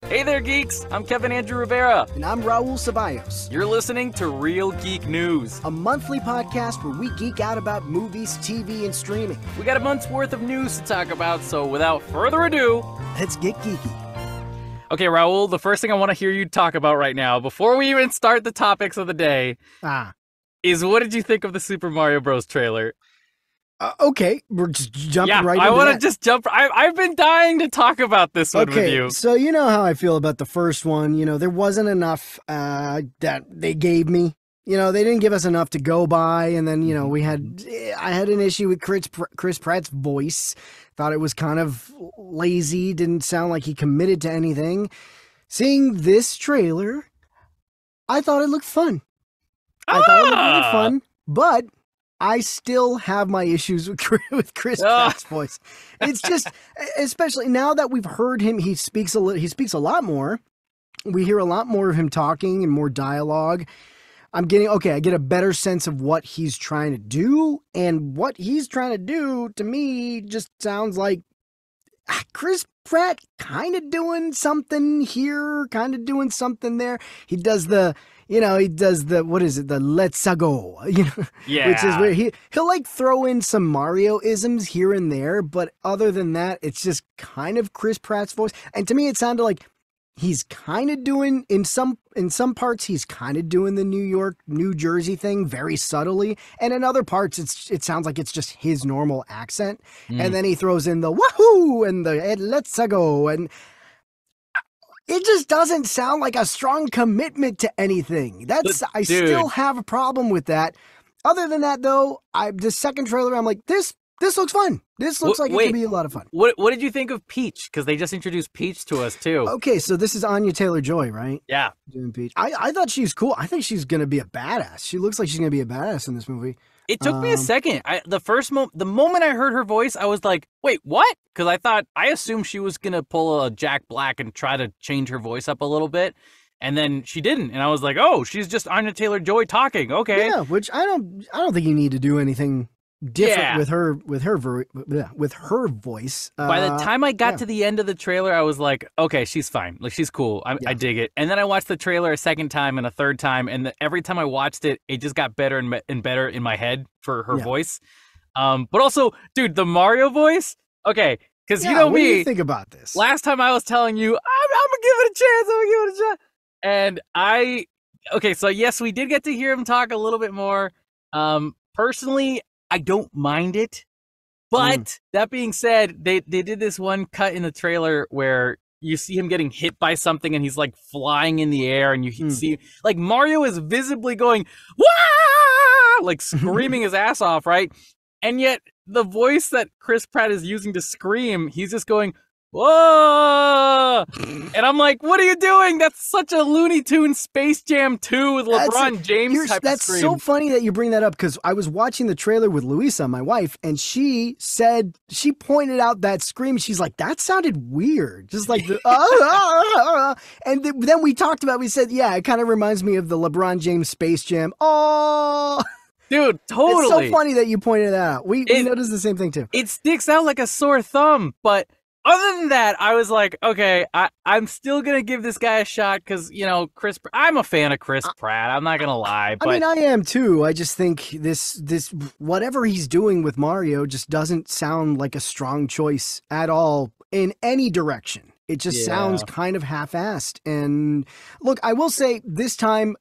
Hey there, geeks! I'm Kevin Andrew Rivera. And I'm Raul Ceballos. You're listening to Real Geek News, a monthly podcast where we geek out about movies, TV, and streaming. We got a month's worth of news to talk about, so without further ado, let's get geeky. Okay, Raul, the first thing I want to hear you talk about right now, before we even start the topics of the day, is what did you think of the Super Mario Bros. Trailer? Okay, we're just jumping right into I want that. to just jump. I've been dying to talk about this one with you. So you know how I feel about the first one. You know, there wasn't enough that they gave me. You know, they didn't give us enough to go by. And then, you know, I had an issue with Chris Pratt's voice. Thought it was kind of lazy. Didn't sound like he committed to anything. Seeing this trailer, I thought it looked fun. I thought it looked really fun, but I still have my issues with Chris Pratt's voice. It's just, especially now that we've heard him, he speaks a lot more. We hear a lot more of him talking and more dialogue. I get a better sense of what he's trying to do, and what he's trying to do to me just sounds like Chris Pratt kind of doing something here, kind of doing something there. He does the what is it? The let's go, yeah. Which is where he'll like throw in some Mario-isms here and there, but other than that, it's just kind of Chris Pratt's voice. And to me, it sounded like he's kind of doing, in some parts, he's kind of doing the New York, New Jersey thing very subtly. And in other parts, it sounds like it's just his normal accent. And then he throws in the wahoo and the let's go. And it just doesn't sound like a strong commitment to anything. I still have a problem with that. Other than that, though, the second trailer, I'm like, this looks fun. This looks like it could be a lot of fun. What did you think of Peach? Because they just introduced Peach to us, too. Okay, so this is Anya Taylor-Joy, right? Yeah. Doing Peach. I thought she's cool. I think she's going to be a badass. She looks like she's going to be a badass in this movie. It took me a second. The moment I heard her voice, I was like, wait, what? Because I assumed she was going to pull a Jack Black and try to change her voice up a little bit. And then she didn't. And I was like, oh, she's just Anya Taylor-Joy talking. Okay. Yeah, which I don't think you need to do anything different with her voice. By the time I got to the end of the trailer, I was like, okay, she's fine. Like, she's cool. I dig it. And then I watched the trailer a second time and a third time, and every time I watched it, it just got better and better in my head for her voice. But also, dude, the Mario voice. Okay, because you know me. What do you think about this? Last time I was telling you, I'm gonna give it a chance. I'm gonna give it a shot. And so yes, we did get to hear him talk a little bit more. Personally, I don't mind it, but that being said, they did this one cut in the trailer where you see him getting hit by something and he's like flying in the air, and you can see like Mario is visibly going, "Wah!" like screaming his ass off, right? And yet the voice that Chris Pratt is using to scream, he's just going, "Whoa!" And I'm like, what are you doing? That's such a Looney Tunes Space Jam 2 with LeBron James type of scream. That's so funny that you bring that up, because I was watching the trailer with Luisa, my wife, and she pointed out that scream. She's like, that sounded weird. Just like the, And then we talked about, we said, yeah, it kind of reminds me of the LeBron James Space Jam. Oh, dude, totally. It's so funny that you pointed that out. We noticed the same thing too. It sticks out like a sore thumb, but other than that, I was like, okay, I'm still going to give this guy a shot because, I'm a fan of Chris Pratt. I'm not going to lie. But I mean, I am too. I just think this whatever he's doing with Mario just doesn't sound like a strong choice at all in any direction. It just sounds kind of half-assed. And look, I will say this time,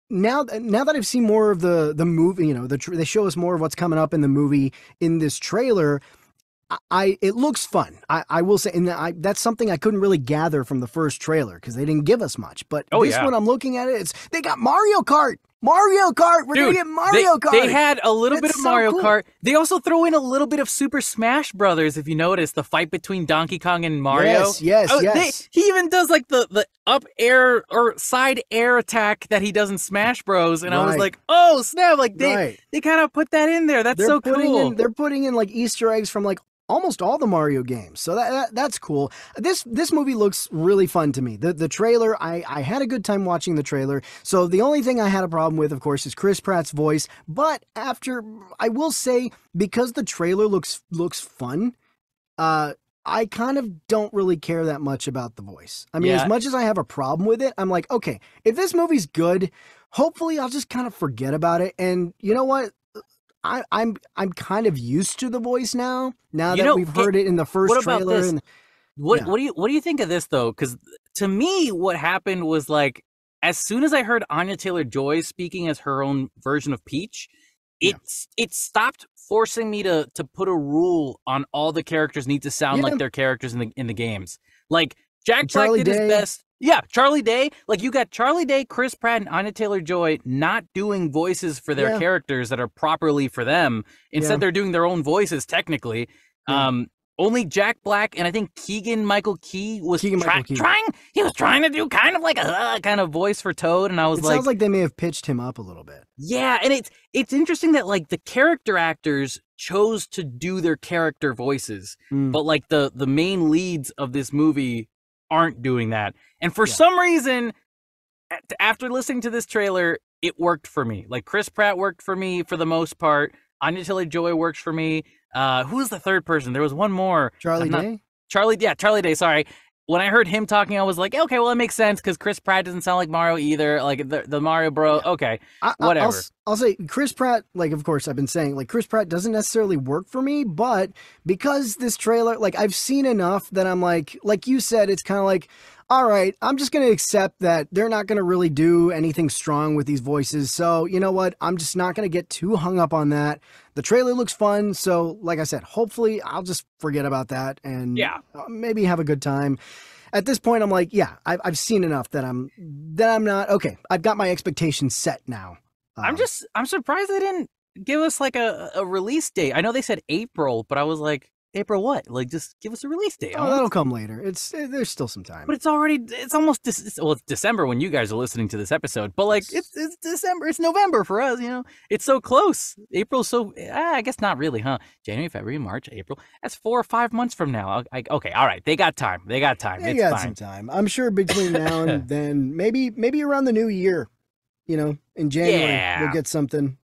now that I've seen more of the movie, they show us more of what's coming up in the movie in this trailer, it looks fun. I will say, and that's something I couldn't really gather from the first trailer because they didn't give us much. But this one, I'm looking at it, they got Mario Kart. We're gonna get Mario Kart. They had a little bit of Mario Kart. They also throw in a little bit of Super Smash Brothers. If you notice, the fight between Donkey Kong and Mario. Yes. He even does like the up air or side air attack that he does in Smash Bros. And I was like, oh snap! Like they kind of put that in there. That's so cool. They're putting in like Easter eggs from like almost all the Mario games. So that's cool. This movie looks really fun to me. The trailer, I had a good time watching the trailer. So the only thing I had a problem with, of course, is Chris Pratt's voice. But I will say, because the trailer looks fun, I kind of don't really care that much about the voice. I mean, Yeah. as much as I have a problem with it, I'm like, okay, if this movie's good, hopefully I'll just kind of forget about it. And you know what? I'm kind of used to the voice now. Now You that know, we've heard it in the first what about trailer, this? and What yeah, what do you think of this though? Because to me, what happened was like as soon as I heard Anya Taylor-Joy speaking as her own version of Peach, yeah, it stopped forcing me to put a rule on all the characters need to sound yeah. like their characters in the games. Like Jack Black Charlie did his Day. best. Yeah, Charlie Day. Like you got Charlie Day, Chris Pratt, and Anya Taylor-Joy not doing voices for their Yeah, characters that are properly for them. Instead, yeah, they're doing their own voices technically. yeah. Only Jack Black and I think Keegan Michael Key was Keegan-Michael Key. trying to do kind of like a kind of voice for Toad, and I was It like, sounds like they may have pitched him up a little bit. yeah, and it's interesting that like the character actors chose to do their character voices, Mm, but like the main leads of this movie aren't doing that. And for yeah. some reason, after listening to this trailer, it worked for me. Like Chris Pratt worked for me for the most part. Anya Taylor-Joy works for me. Who was the third person? There was one more. Charlie Day. Charlie Day. Sorry. When I heard him talking, I was like, okay, well, it makes sense because Chris Pratt doesn't sound like Mario either. Like the Mario Bro. Yeah. Okay, I, whatever. I'll say Chris Pratt, like, of course, I've been saying, like, Chris Pratt doesn't necessarily work for me, but because this trailer, like, I've seen enough that I'm like you said, it's kind of like, all right, I'm just going to accept that they're not going to really do anything strong with these voices. So, you know what? I'm just not going to get too hung up on that. The trailer looks fun. So, like I said, hopefully I'll just forget about that and maybe have a good time. At this point, I'm like, yeah, I've seen enough that I'm not okay. I've got my expectations set now. I'm surprised they didn't give us like a release date. I know they said April, but I was like, April what? Like, just give us a release date. Oh, that'll come later. There's still some time. But it's almost it's December when you guys are listening to this episode. But like, it's December. It's November for us. You know, it's so close. April's so I guess not really, huh? January, February, March, April. That's 4 or 5 months from now. Okay, all right. They got time. They got time. They it's got fine. some time. I'm sure between now and then, maybe around the new year, you know, in January, we'll get something.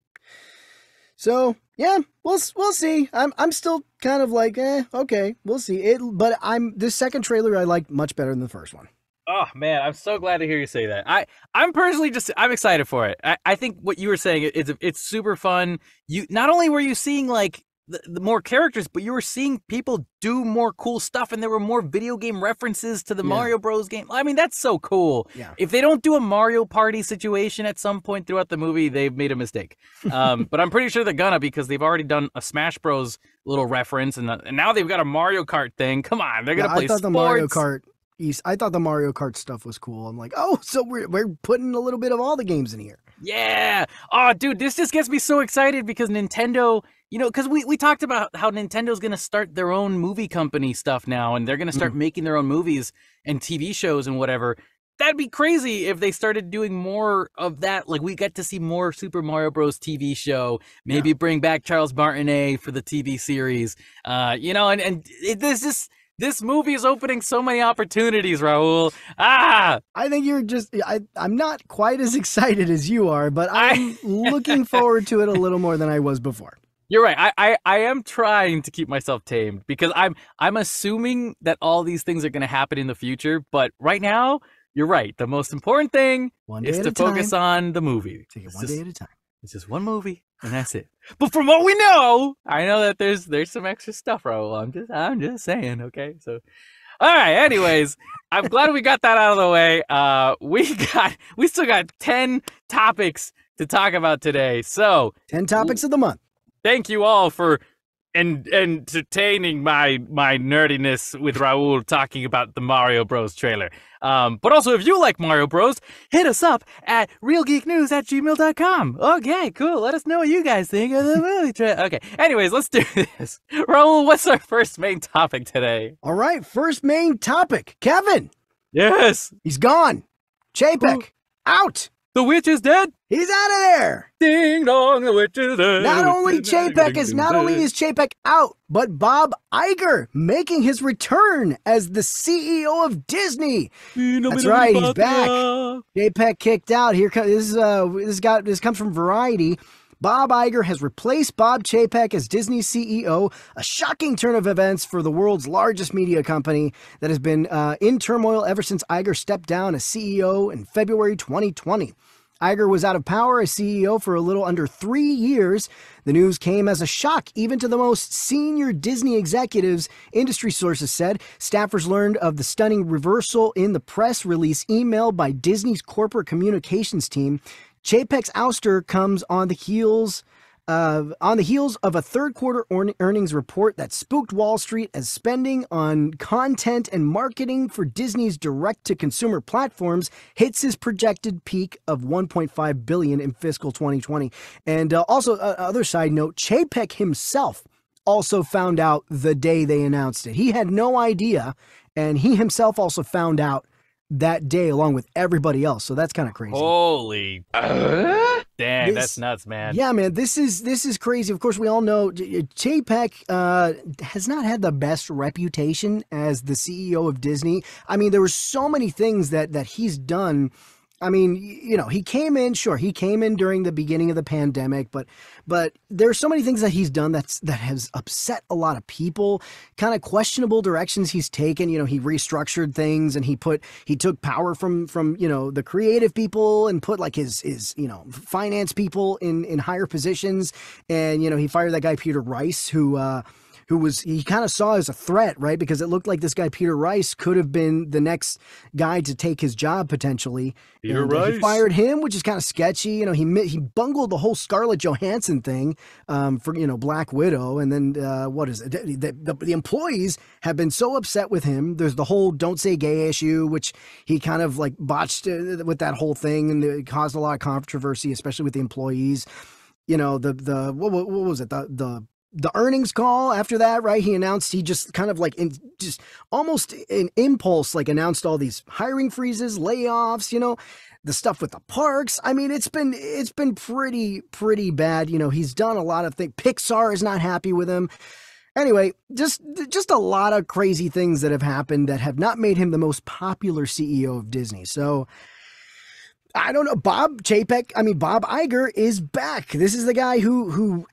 So yeah, we'll see. I'm still kind of like, okay, we'll see it. But this second trailer I liked much better than the first one. Oh man, I'm so glad to hear you say that. I'm personally I'm excited for it. I think what you were saying it's super fun. You not only were you seeing like the more characters, but you were seeing people do more cool stuff, and there were more video game references to the Mario Bros. Game. I mean, that's so cool. Yeah. If they don't do a Mario Party situation at some point throughout the movie, they've made a mistake. But I'm pretty sure they're gonna because they've already done a Smash Bros. Little reference, and now they've got a Mario Kart thing. Come on, they're gonna play I thought sports. the Mario Kart I thought the Mario Kart stuff was cool. I'm like, oh, so we're putting a little bit of all the games in here. Yeah. Oh, dude, this just gets me so excited because Nintendo, you know, because we talked about how Nintendo's going to start their own movie company stuff now, and they're going to start making their own movies and TV shows and whatever. That'd be crazy if they started doing more of that. Like, we get to see more Super Mario Bros. TV show. Maybe bring back Charles Martinet for the TV series. You know, this movie is opening so many opportunities, Raul. I think you're just, I'm not quite as excited as you are, but I'm looking forward to it a little more than I was before. You're right. I am trying to keep myself tamed because I'm assuming that all these things are going to happen in the future. But right now, you're right. The most important thing is to focus on the movie. Take it one day at a time. It's just one movie, and that's it. But from what we know, I know that there's some extra stuff, Raul. I'm just saying, okay? So, all right. Anyways, I'm glad we got that out of the way. We still got 10 topics to talk about today. So 10 topics of the month. Thank you all for entertaining my nerdiness with Raul talking about the Mario Bros. Trailer. But also, if you like Mario Bros., hit us up at realgeeknews@gmail.com. Okay, cool. Let us know what you guys think of the movie trailer. Okay, anyways, let's do this. Raul, what's our first main topic today? All right, first main topic. Kevin. Yes. He's gone. Chapek. Out. The witch is dead. He's out of there. Ding dong, the witch is dead. Not only is Chapek out, but Bob Iger making his return as the CEO of Disney. That's right, he's back. Chapek kicked out. Here comes this comes from Variety. Bob Iger has replaced Bob Chapek as Disney's CEO, a shocking turn of events for the world's largest media company that has been in turmoil ever since Iger stepped down as CEO in February 2020. Iger was out of power as CEO for a little under 3 years. The news came as a shock even to the most senior Disney executives, industry sources said. Staffers learned of the stunning reversal in the press release emailed by Disney's corporate communications team. Chapek's ouster comes on the heels of a third quarter earnings report that spooked Wall Street as spending on content and marketing for Disney's direct-to-consumer platforms hits his projected peak of $1.5 billion in fiscal 2020. And also, other side note, Chapek himself also found out the day they announced it. He had no idea, and he himself also found out that day along with everybody else. So that's kind of crazy. Holy dang, that's nuts, man. Yeah, man, this is crazy. Of course, we all know Chapek has not had the best reputation as the CEO of Disney. I mean, there were so many things that he's done. I mean, you know, he came in during the beginning of the pandemic, but there's so many things that he's done that has upset a lot of people, kind of questionable directions he's taken. You know, he restructured things and he took power from, you know, the creative people and put like his, you know, finance people in higher positions. And, you know, he fired that guy, Peter Rice, who he kind of saw as a threat, right? Because it looked like this guy, Peter Rice, could have been the next guy to take his job potentially. Peter Rice. He fired him, which is kind of sketchy. You know, he bungled the whole Scarlett Johansson thing for, you know, Black Widow. And then what is it? The employees have been so upset with him. There's the whole don't say gay issue, which he kind of like botched with that whole thing. And it caused a lot of controversy, especially with the employees. You know, what was it? The earnings call after that, right? He announced, he just kind of like just almost in impulse, like announced all these hiring freezes, layoffs, you know, the stuff with the parks. I mean, it's been pretty bad. You know, he's done a lot of things. Pixar is not happy with him. Anyway, just a lot of crazy things that have happened that have not made him the most popular CEO of Disney. So I don't know. Bob Iger is back. This is the guy who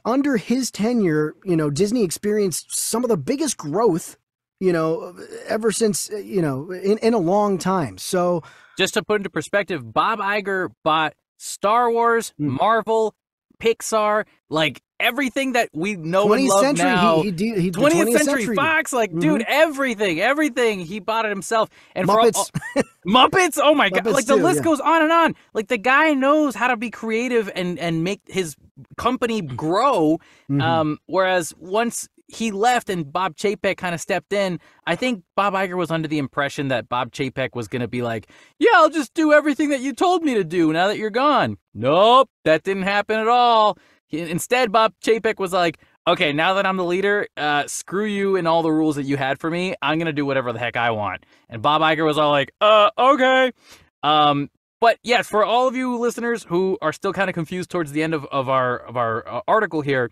under his tenure, you know, Disney experienced some of the biggest growth, you know, ever since, you know, in a long time. So just to put into perspective, Bob Iger bought Star Wars, Marvel, Pixar, like everything that we know and love now. 20th Century Fox, like, dude, everything. He bought it himself. And Muppets. Muppets, oh my God. Muppets like, the too, list yeah. goes on and on. Like, the guy knows how to be creative and make his company grow. Whereas once he left and Bob Chapek kind of stepped in, I think Bob Iger was under the impression that Bob Chapek was going to be like, yeah, I'll just do everything that you told me to do now that you're gone. Nope, that didn't happen at all. Instead, Bob Chapek was like, okay, now that I'm the leader, screw you and all the rules that you had for me. I'm going to do whatever the heck I want. And Bob Iger was all like, okay. But yes, for all of you listeners who are still kind of confused towards the end of our article here,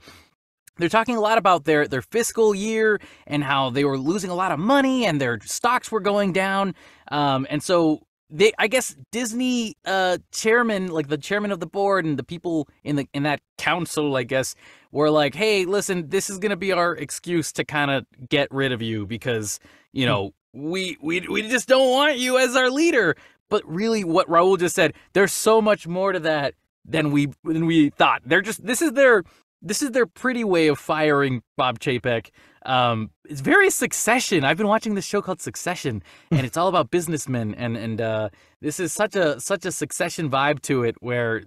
they're talking a lot about their fiscal year and how they were losing a lot of money and their stocks were going down. And so I guess Disney chairman, like the chairman of the board and the people in that council, I guess, were like, hey, listen, this is going to be our excuse to kind of get rid of you because, you know, we just don't want you as our leader. But really what Raul just said, there's so much more to that than we thought. This is their pretty way of firing Bob Chapek. It's very Succession. I've been watching this show called Succession, and it's all about businessmen, and this is such a Succession vibe to it, where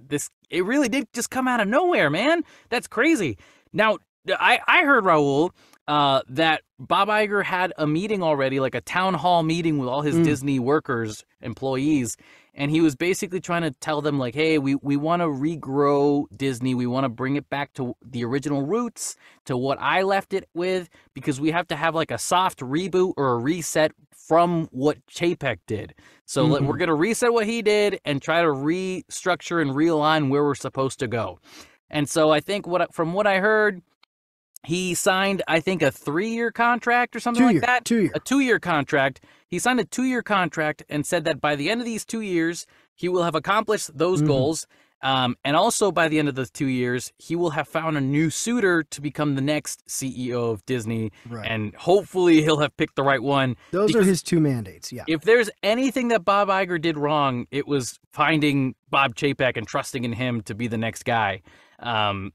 it really did just come out of nowhere, man. That's crazy. Now, I heard, Raul, that Bob Iger had a meeting already, like a town hall meeting with all his Disney workers, employees, and he was basically trying to tell them, like, hey, we want to regrow Disney. We want to bring it back to the original roots, to what I left it with, because we have to have like a soft reboot or a reset from what Chapek did. So we're going to reset what he did and try to restructure and realign where we're supposed to go. And so I think from what I heard, he signed, I think, a 3-year contract or something like that. 2 year. A 2-year contract. He signed a 2-year contract and said that by the end of these 2 years, he will have accomplished those goals. And also by the end of the 2 years, he will have found a new suitor to become the next CEO of Disney. Right. And hopefully he'll have picked the right one. Those are his two mandates, yeah. If there's anything that Bob Iger did wrong, it was finding Bob Chapek and trusting in him to be the next guy.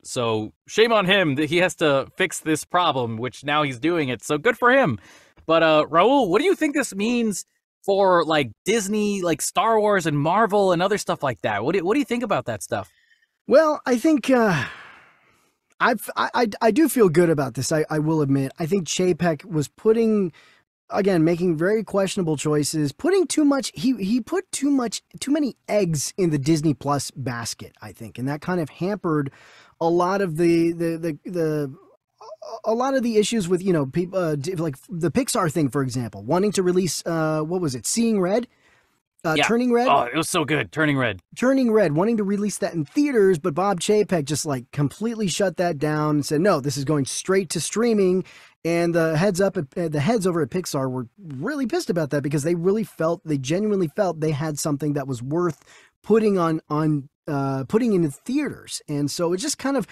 So shame on him that he has to fix this problem, which now he's doing it. So good for him. But Raul, what do you think this means for like Disney, like Star Wars and Marvel and other stuff like that? What do you think about that stuff? Well, I think I do feel good about this. I will admit. I think Chapek was making very questionable choices, putting too much. He put too many eggs in the Disney Plus basket, I think, and that kind of hampered a lot of a lot of the issues with, people like the Pixar thing, for example, wanting to release, what was it? Seeing Red? Yeah. Turning Red? Oh, it was so good. Turning Red, wanting to release that in theaters, but Bob Chapek just like completely shut that down and said, no, this is going straight to streaming. And the heads over at Pixar were really pissed about that because they genuinely felt they had something that was worth putting in the theaters. And so it just kind of,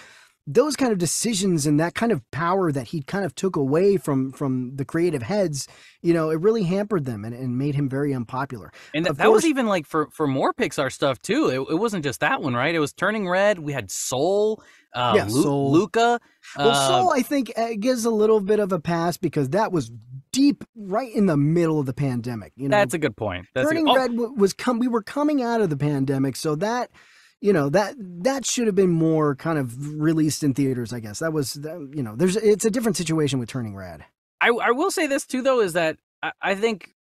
those kind of decisions and that kind of power that he kind of took away from the creative heads, it really hampered them and made him very unpopular. And that was even like for more Pixar stuff too. It wasn't just that one, right? It was Turning Red. We had Soul, Soul. Luca. Well, Soul, I think, gives a little bit of a pass because that was deep right in the middle of the pandemic. That's a good point. Turning Red we were coming out of the pandemic, so that. That should have been more kind of released in theaters, I guess. That was, it's a different situation with Turning Red. I will say this too, though, is that I think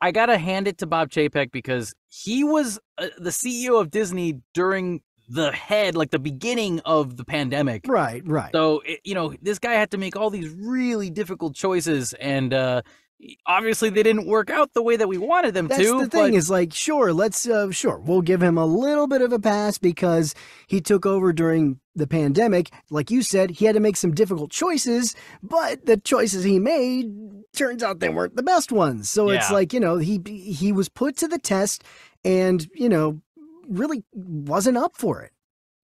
I got to hand it to Bob Chapek because he was the CEO of Disney during the beginning of the pandemic. Right. So, this guy had to make all these really difficult choices and, obviously, they didn't work out the way that we wanted them to. That's the thing is like, sure, we'll give him a little bit of a pass because he took over during the pandemic. Like you said, he had to make some difficult choices, but the choices he made, turns out they weren't the best ones. So It's like, he was put to the test and, really wasn't up for it.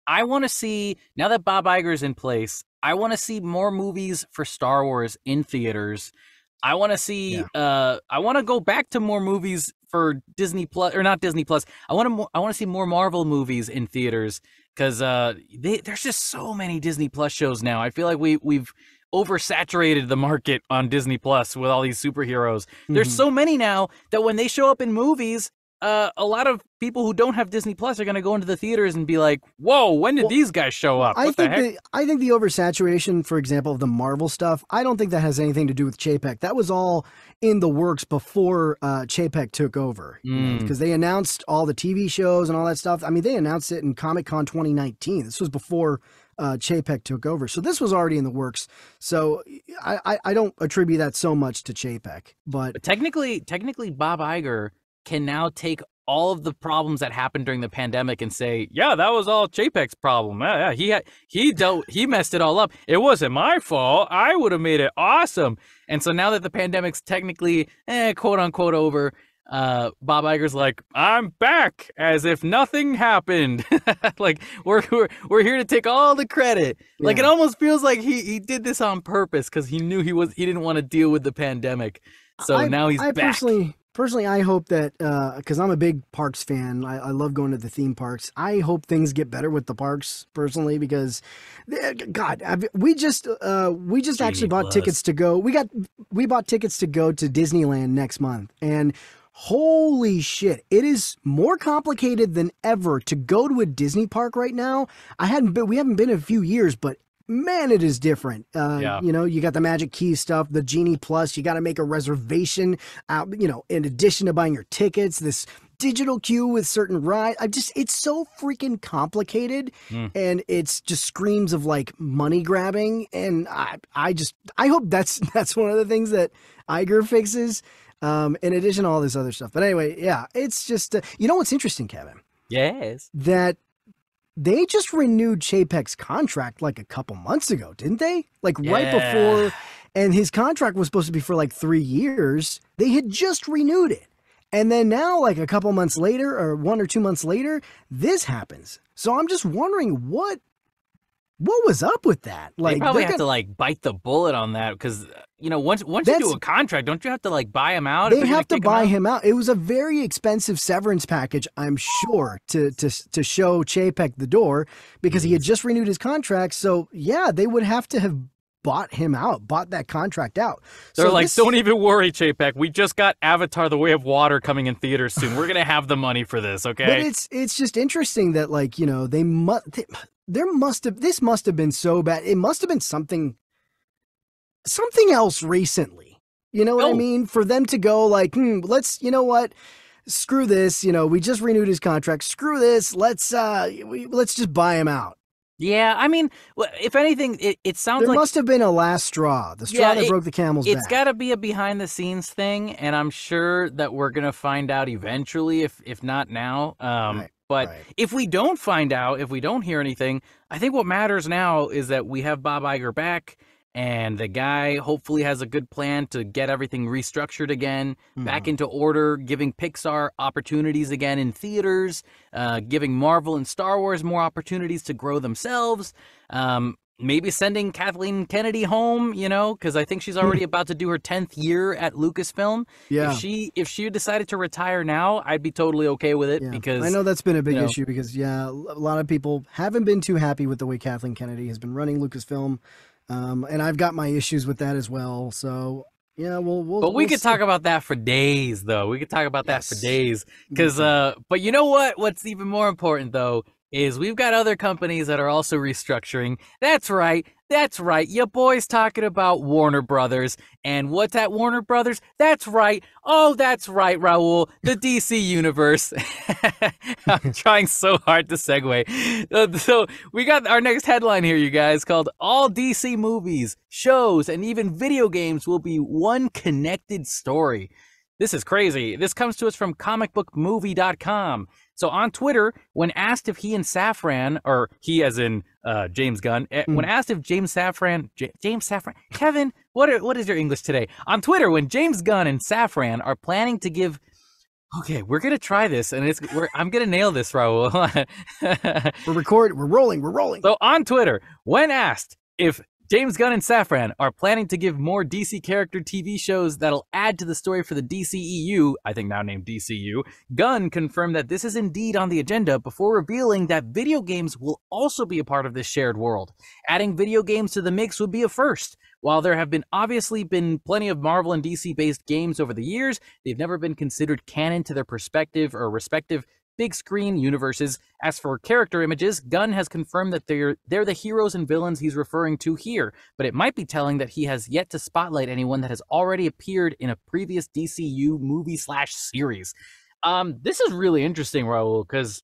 I want to see, now that Bob Iger's in place, I want to see more movies for Star Wars in theaters. I want to see. I want to go back to more movies for Disney Plus, or not Disney Plus. I want to see more Marvel movies in theaters because there's just so many Disney Plus shows now. I feel like we've oversaturated the market on Disney Plus with all these superheroes. Mm-hmm. There's so many now that when they show up in movies, a lot of people who don't have Disney Plus are going to go into the theaters and be like, "Whoa, when did these guys show up?" I think the oversaturation, for example, of the Marvel stuff, I don't think that has anything to do with Chapek. That was all in the works before Chapek took over, because they announced all the TV shows and all that stuff. I mean, they announced it in Comic-Con 2019. This was before Chapek took over, so this was already in the works. So I don't attribute that so much to Chapek, but technically, Bob Iger can now take all of the problems that happened during the pandemic and say, yeah, that was all Chapek's problem. Yeah, he messed it all up. It wasn't my fault. I would have made it awesome. And so now that the pandemic's technically, quote unquote, over, Bob Iger's like, I'm back as if nothing happened. Like we're here to take all the credit. Yeah. Like it almost feels like he did this on purpose because he knew he didn't want to deal with the pandemic. So now he's back. Personally, I hope that, because I'm a big parks fan, I love going to the theme parks. I hope things get better with the parks, personally, because, God, we just actually bought tickets to go. We bought tickets to go to Disneyland next month, and holy shit, it is more complicated than ever to go to a Disney park right now. We haven't been in a few years, but man, it is different. You got the Magic Key stuff, the Genie Plus. You got to make a reservation. In addition to buying your tickets, this digital queue with certain rides. It's so freaking complicated, and it's just screams of like money grabbing. And I hope that's one of the things that Iger fixes. In addition to all this other stuff. But anyway, yeah, it's just what's interesting, Kevin? Yes, that they just renewed Chapek's contract like a couple months ago, didn't they? Like right before, and his contract was supposed to be for like 3 years. They had just renewed it. And then now, like a couple months later, or 1 or 2 months later, this happens. So I'm just wondering what was up with that. Like they probably have to like bite the bullet on that because once you do a contract, don't you have to like buy him out? They have to buy him out. It was a very expensive severance package, I'm sure, to show Chapek the door because he had just renewed his contract. So yeah, they would have to have bought that contract out. They're like, don't even worry, Chapek. We just got Avatar: The Way of Water coming in theaters soon. We're gonna have the money for this, okay? But it's just interesting that this must have been so bad. It must have been something else recently. You know what I mean? For them to go like, let's, screw this. We just renewed his contract. Screw this. Let's just buy him out. Yeah, I mean, if anything, it sounds like... There must have been a last straw. The straw that broke the camel's back. It's got to be a behind-the-scenes thing, and I'm sure that we're going to find out eventually, if not now. But if we don't find out, if we don't hear anything, I think what matters now is that we have Bob Iger back, and the guy hopefully has a good plan to get everything restructured again, back into order, giving Pixar opportunities again in theaters, giving Marvel and Star Wars more opportunities to grow themselves, maybe sending Kathleen Kennedy home, because I think she's already about to do her 10th year at Lucasfilm. Yeah. If she decided to retire now, I'd be totally okay with it because... I know that's been a big issue because, a lot of people haven't been too happy with the way Kathleen Kennedy has been running Lucasfilm. And I've got my issues with that as well. So yeah, we could talk about that for days, though. We could talk about that for days, because but you know what? What's even more important, though, is we've got other companies that are also restructuring. That's right. Your boy's talking about Warner Brothers. And what's at Warner Brothers? That's right. Oh, that's right, Raul. The DC Universe. I'm trying so hard to segue. So we got our next headline here, you guys, called All DC Movies, Shows, and even Video Games Will Be One Connected Story. This is crazy. This comes to us from comicbookmovie.com. So on Twitter, when asked if he and Safran, or he as in James Gunn, when asked if James Safran, Kevin, what is your English today? On Twitter, when James Gunn and Safran are planning to give, okay, we're gonna try this, and I'm gonna nail this, Raul. We're rolling. So on Twitter, when asked if James Gunn and Safran are planning to give more DC character TV shows that'll add to the story for the DCEU, I think now named DCU, Gunn confirmed that this is indeed on the agenda before revealing that video games will also be a part of this shared world. Adding video games to the mix would be a first. While there have obviously been plenty of Marvel and DC-based games over the years, they've never been considered canon to their perspective or respective big screen universes. As for character images, Gunn has confirmed that they're the heroes and villains he's referring to here, but it might be telling that he has yet to spotlight anyone that has already appeared in a previous DCU movie/series. This is really interesting, Raul, because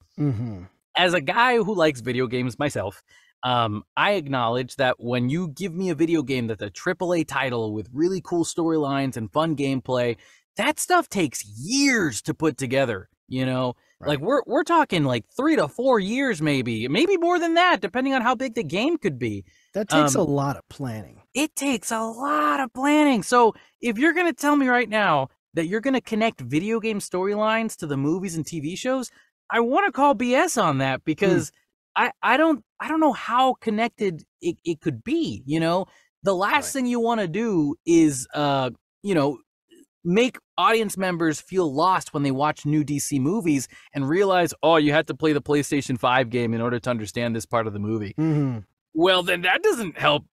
as a guy who likes video games myself, I acknowledge that when you give me a video game that's a AAA title with really cool storylines and fun gameplay, that stuff takes years to put together, Right. Like we're talking like 3 to 4 years, maybe more than that, depending on how big the game could be. That takes a lot of planning. It takes a lot of planning. So if you're going to tell me right now that you're going to connect video game storylines to the movies and TV shows, I want to call BS on that because I don't know how connected it could be. The last thing you want to do is make audience members feel lost when they watch new DC movies and realize, oh, you had to play the PlayStation 5 game in order to understand this part of the movie. Well, then that doesn't help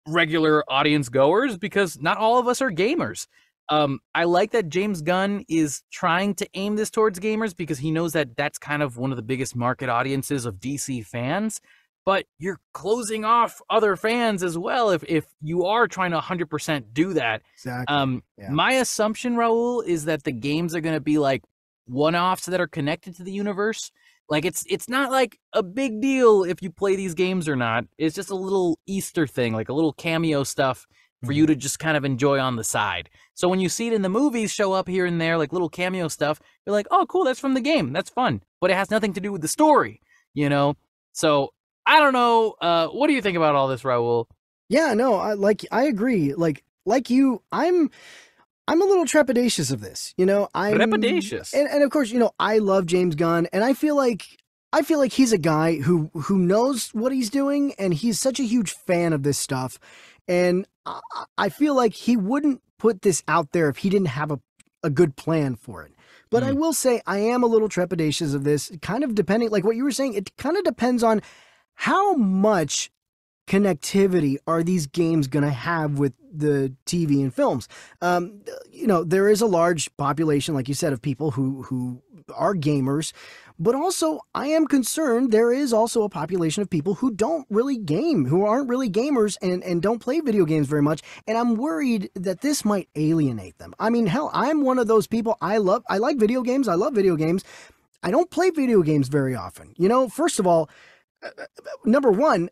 regular audience goers because not all of us are gamers. I like that James Gunn is trying to aim this towards gamers because he knows that that's kind of one of the biggest market audiences of DC fans. But you're closing off other fans as well if you are trying to 100% do that. Exactly. My assumption, Raul, is that the games are going to be like one-offs that are connected to the universe. Like it's not like a big deal if you play these games or not. It's just a little Easter thing, like a little cameo stuff for you to just kind of enjoy on the side. So when you see it in the movies show up here and there, like little cameo stuff, you're like, oh, cool, that's from the game. That's fun. But it has nothing to do with the story, So I don't know. What do you think about all this, Raul? Yeah, no, I agree. Like you, I'm a little trepidatious of this. You know, Trepidatious. And of course, you know, I love James Gunn, and I feel like he's a guy who knows what he's doing, and he's such a huge fan of this stuff. And I feel like he wouldn't put this out there if he didn't have a good plan for it. But I will say I am a little trepidatious of this, kind of depending, like what you were saying, it kind of depends on how much connectivity are these games going to have with the TV and films. You know, there is a large population, like you said, of people who are gamers, but also I am concerned there is also a population of people who don't really game, who aren't really gamers and don't play video games very much. And I'm worried that this might alienate them. I mean, hell, I'm one of those people. I like video games. I love video games. I don't play video games very often. You know, first of all, number one,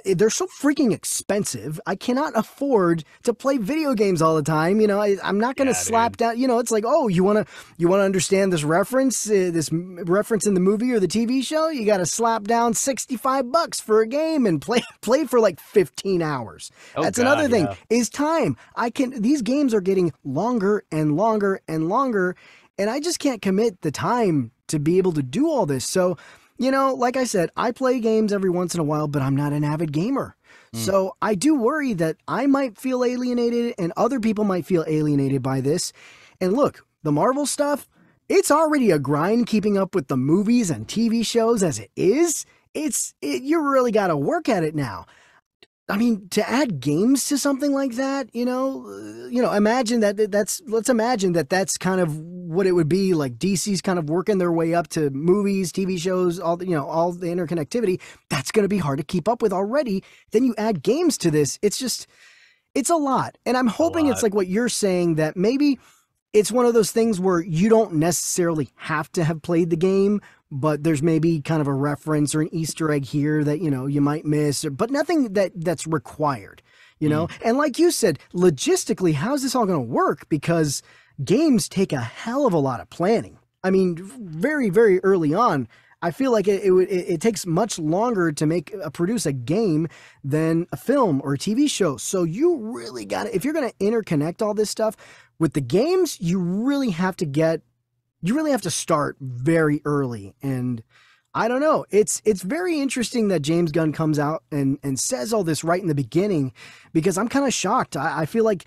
they're so freaking expensive. I cannot afford to play video games all the time. You know, I'm not going to slap down. You know, it's like, oh, you want to understand this reference in the movie or the TV show? You got to slap down $65 for a game and play for like 15 hours. Oh, that's another thing is time. These games are getting longer and longer and longer, and I just can't commit the time to be able to do all this. So, you know, like I said, I play games every once in a while, but I'm not an avid gamer. So I do worry that I might feel alienated and other people might feel alienated by this. And look, the Marvel stuff, it's already a grind keeping up with the movies and TV shows as it is. You really got to work at it now. I mean, to add games to something like that, imagine let's imagine that's kind of what it would be like. DC's kind of working their way up to movies, TV shows, all the interconnectivity. That's going to be hard to keep up with already. Then you add games to this. It's a lot. And I'm hoping it's like what you're saying, that maybe it's one of those things where you don't necessarily have to have played the game, but there's maybe kind of a reference or an Easter egg here that, you might miss, but nothing that's required, And like you said, logistically, how's this all going to work? Because games take a hell of a lot of planning. I mean, very, very early on, I feel like it takes much longer to produce a game than a film or a TV show. So you really got to, if you're going to interconnect all this stuff with the games, you really have to start very early. And I don't know. It's very interesting that James Gunn comes out and says all this right in the beginning, because I'm kind of shocked. I feel like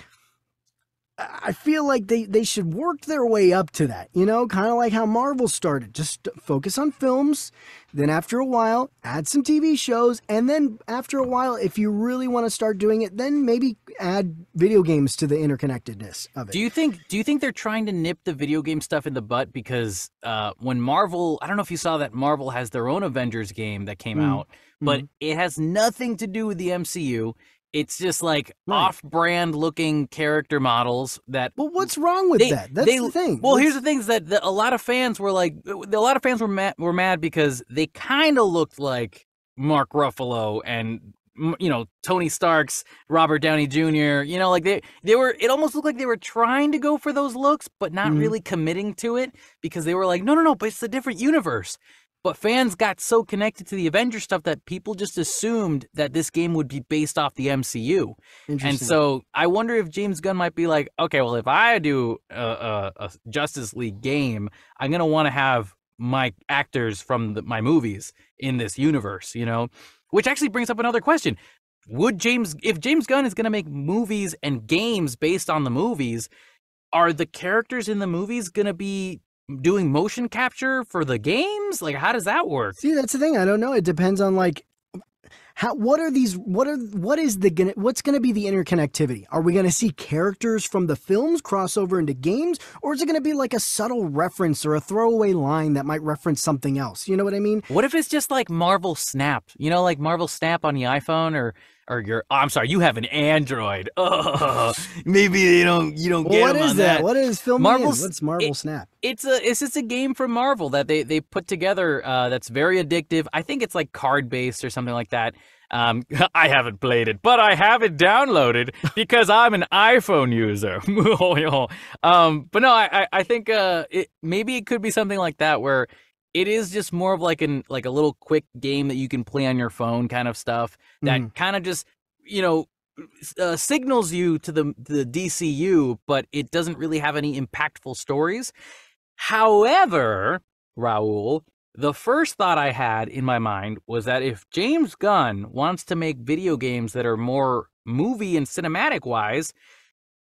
they should work their way up to that, kind of like how Marvel started. Just focus on films, then after a while, add some TV shows, and then after a while, if you really want to start doing it, then maybe add video games to the interconnectedness of it. Do you think they're trying to nip the video game stuff in the butt? Because when Marvel, I don't know if you saw that Marvel has their own Avengers game that came out, but it has nothing to do with the MCU. It's just like off-brand looking character models that. Well, what's wrong with that? That's the thing. Well, here's the thing: is that a lot of fans were were mad because they kind of looked like Mark Ruffalo and Tony Stark's Robert Downey Jr. Like they were. It almost looked like they were trying to go for those looks, but not really committing to it, because they were like, no, but it's a different universe. But fans got so connected to the Avengers stuff that people just assumed that this game would be based off the MCU. And so I wonder if James Gunn might be like, okay, well, if I do a Justice League game, I'm going to want to have my actors from my movies in this universe, which actually brings up another question. If James Gunn is going to make movies and games based on the movies, are the characters in the movies going to be doing motion capture for the games? Like, how does that work? See, that's the thing. I don't know. It depends on like what's going to be the interconnectivity? Are we going to see characters from the films cross over into games, or is it going to be like a subtle reference or a throwaway line that might reference something else? You know what I mean? What if it's just like Marvel Snap? Like Marvel Snap on the iPhone, or I'm sorry, you have an Android. Oh, maybe you don't get what them is on that? What is filming? What's Marvel Snap? It's just a game from Marvel that they put together that's very addictive. I think it's like card based or something like that. I haven't played it, but I have it downloaded because I'm an iPhone user. But no, I think maybe it could be something like that, where it is just more of like a little quick game that you can play on your phone kind of stuff that kind of just, signals you to the DCU, but it doesn't really have any impactful stories. However, Raul, the first thought I had in my mind was that if James Gunn wants to make video games that are more movie and cinematic wise,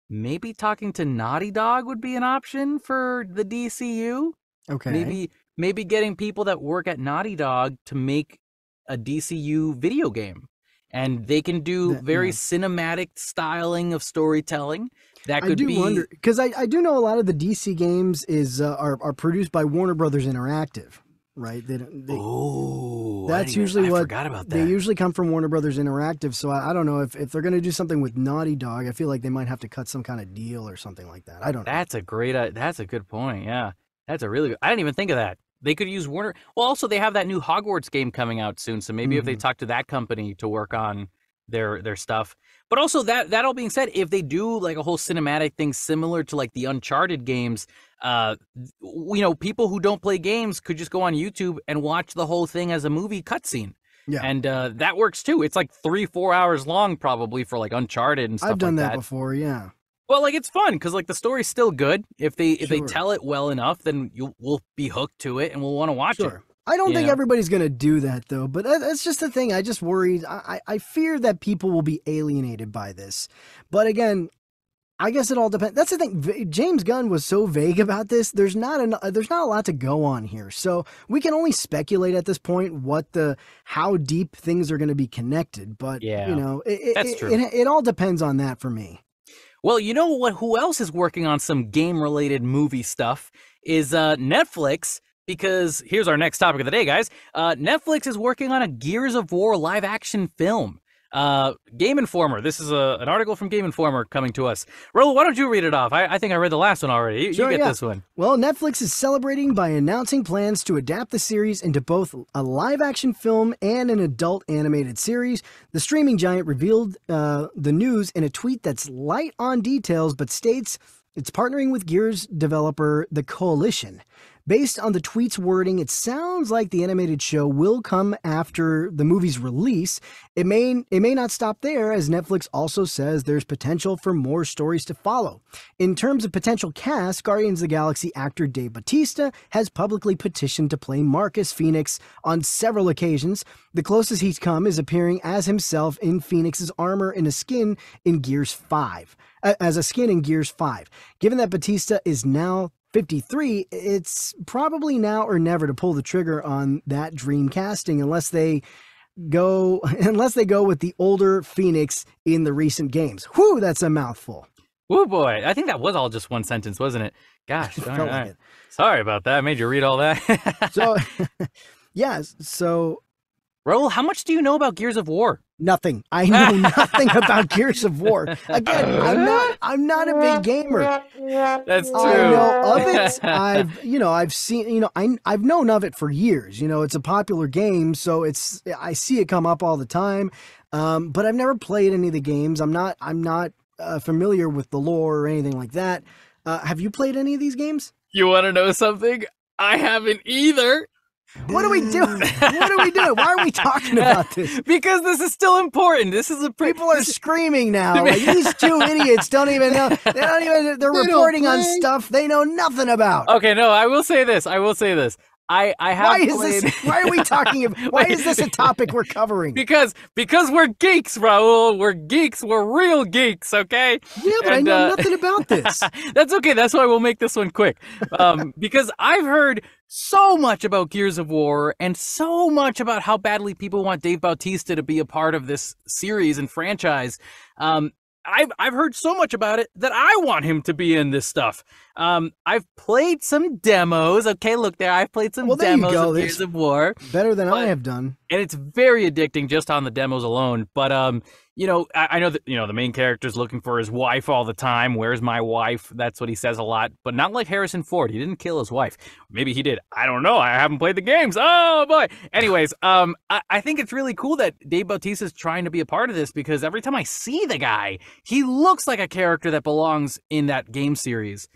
maybe talking to Naughty Dog would be an option for the DCU. Okay. Maybe getting people that work at Naughty Dog to make a DCU video game. And they can do very cinematic styling of storytelling. That could be. I do wonder, because I do know a lot of the DC games are produced by Warner Brothers Interactive, right? That's usually what. I forgot about that. They usually come from Warner Brothers Interactive, so I don't know if they're going to do something with Naughty Dog. I feel like they might have to cut some kind of deal or something like that. I don't know. That's a good point. Yeah, that's a really good. I didn't even think of that. They could use Warner. Well, also they have that new Hogwarts game coming out soon, so maybe if they talk to that company to work on their stuff. But also that all being said, if they do like a whole cinematic thing similar to like the Uncharted games, people who don't play games could just go on YouTube and watch the whole thing as a movie cutscene. Yeah, and that works too. It's like 3-4 hours long, probably, for like Uncharted and stuff. I've done that before. Yeah. Well, like, it's fun because like the story's still good. If they tell it well enough, then we'll be hooked to it and we'll want to watch it. I don't think everybody's going to do that, though. But that's just the thing. I just worried. I fear that people will be alienated by this. But again, I guess it all depends. That's the thing. James Gunn was so vague about this. There's not a lot to go on here. So we can only speculate at this point how deep things are going to be connected. But that's true. It all depends on that for me. Well, you know what? Who else is working on some game-related movie stuff is Netflix, because here's our next topic of the day, guys. Netflix is working on a Gears of War live-action film. Game Informer. This is an article from Game Informer coming to us. Raul, why don't you read it off? I think I read the last one already. You get this one. Well, Netflix is celebrating by announcing plans to adapt the series into both a live-action film and an adult animated series. The streaming giant revealed the news in a tweet that's light on details, but states it's partnering with Gears developer The Coalition. Based on the tweet's wording, it sounds like the animated show will come after the movie's release. It may not stop there, as Netflix also says there's potential for more stories to follow. In terms of potential cast, Guardians of the Galaxy actor Dave Bautista has publicly petitioned to play Marcus Phoenix on several occasions. The closest he's come is appearing as himself in Phoenix's armor in a skin in Gears 5. As a skin in Gears 5. Given that Bautista is now 53, it's probably now or never to pull the trigger on that dream casting unless they go with the older Phoenix in the recent games. Whew, that's a mouthful. Oh boy, I think that was all just one sentence, wasn't it? Gosh, all right. Sorry about that. I made you read all that. So, yes. So, Raul, how much do you know about Gears of War? Nothing. I know nothing about Gears of War. Again, I'm not a big gamer. That's true. I know of it. I've seen, I've known of it for years. It's a popular game, so I see it come up all the time. But I've never played any of the games. I'm not familiar with the lore or anything like that. Have you played any of these games? You want to know something? I haven't either. What are we doing? Why are we talking about this? Because this is still important. People are screaming now. Like, these two idiots don't even know. They're reporting on stuff they know nothing about. Okay, no, I will say this. I have Why are we talking about? Why is this a topic we're covering? Because we're geeks, Raul. We're geeks. We're real geeks, okay? Yeah, but I know nothing about this. That's okay. That's why we'll make this one quick. Because I've heard so much about Gears of War and so much about how badly people want Dave Bautista to be a part of this series and franchise. I've heard so much about it that I want him to be in this stuff. I've played some demos. Okay, look there. I've played some demos of Gears of War. Better than I have done. And it's very addicting just on the demos alone. But, I know that, the main character's looking for his wife all the time. Where's my wife? That's what he says a lot. But not like Harrison Ford. He didn't kill his wife. Maybe he did. I don't know. I haven't played the games. Oh, boy. Anyways, I think it's really cool that Dave Bautista's trying to be a part of this because every time I see the guy, he looks like a character that belongs in that game series.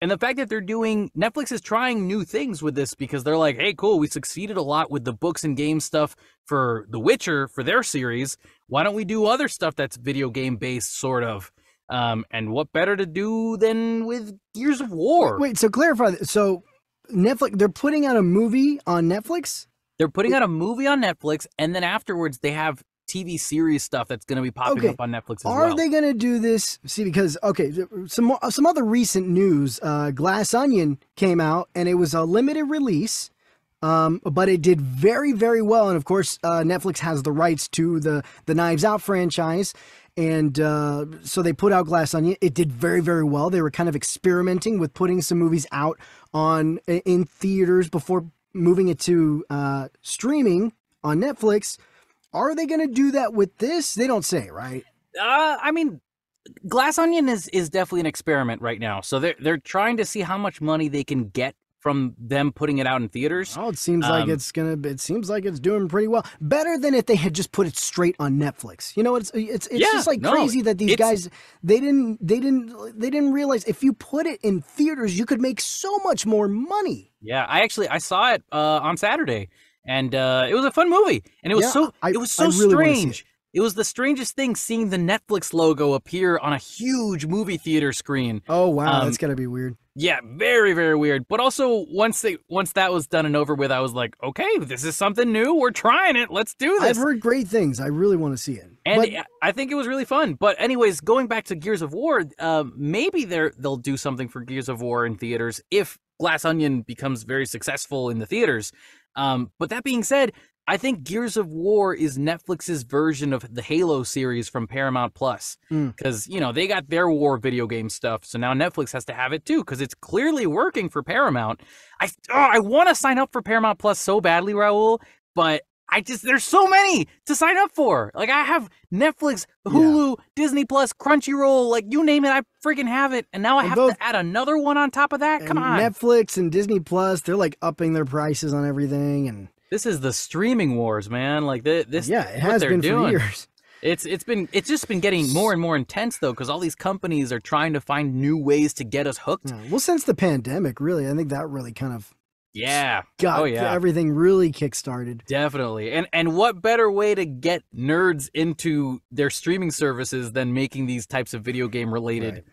And the fact that Netflix is trying new things with this because they're like, hey, cool, we succeeded a lot with the books and game stuff for The Witcher, for their series. Why don't we do other stuff that's video game based, sort of? And what better to do than with Gears of War? Wait, so clarify. So Netflix, they're putting out a movie on Netflix? They're putting out a movie on Netflix, and then afterwards they have TV series stuff that's going to be popping up on Netflix as well. Are they going to do this? See, because, some other recent news, Glass Onion came out, and it was a limited release, but it did very, very well. And, of course, Netflix has the rights to the Knives Out franchise, and so they put out Glass Onion. It did very, very well. They were kind of experimenting with putting some movies out in theaters before moving it to streaming on Netflix. Are they going to do that with this? They don't say, right? I mean, Glass Onion is definitely an experiment right now. So they're trying to see how much money they can get from them putting it out in theaters. Oh, it seems like it seems like it's doing pretty well. Better than if they had just put it straight on Netflix. You know, it's just like crazy that these guys they didn't realize if you put it in theaters, you could make so much more money. Yeah, I saw it on Saturday. And it was a fun movie, and it was so really strange. It was the strangest thing seeing the Netflix logo appear on a huge movie theater screen. Oh wow, that's gotta be weird. Yeah, very, very weird. But also once that was done and over with, I was like, okay, this is something new. We're trying it. Let's do this. I've heard great things. I really want to see it. And I think it was really fun. But anyways, going back to Gears of War, maybe they'll do something for Gears of War in theaters if Glass Onion becomes very successful in the theaters. But that being said, I think Gears of War is Netflix's version of the Halo series from Paramount Plus. Because, they got their war video game stuff. So now Netflix has to have it too, because it's clearly working for Paramount. I want to sign up for Paramount Plus so badly, Raul, but there's so many to sign up for. Like, I have Netflix, Hulu, Disney Plus, Crunchyroll, like you name it, I freaking have it. And now I have to add another one on top of that? Come on. Netflix and Disney Plus, they're like upping their prices on everything. And this is the streaming wars, man. Like this. Yeah, it has been for years. It's just been getting more and more intense though, because all these companies are trying to find new ways to get us hooked. Yeah. Well, since the pandemic, really, I think that really kind of got everything really kickstarted. Definitely. And what better way to get nerds into their streaming services than making these types of video game related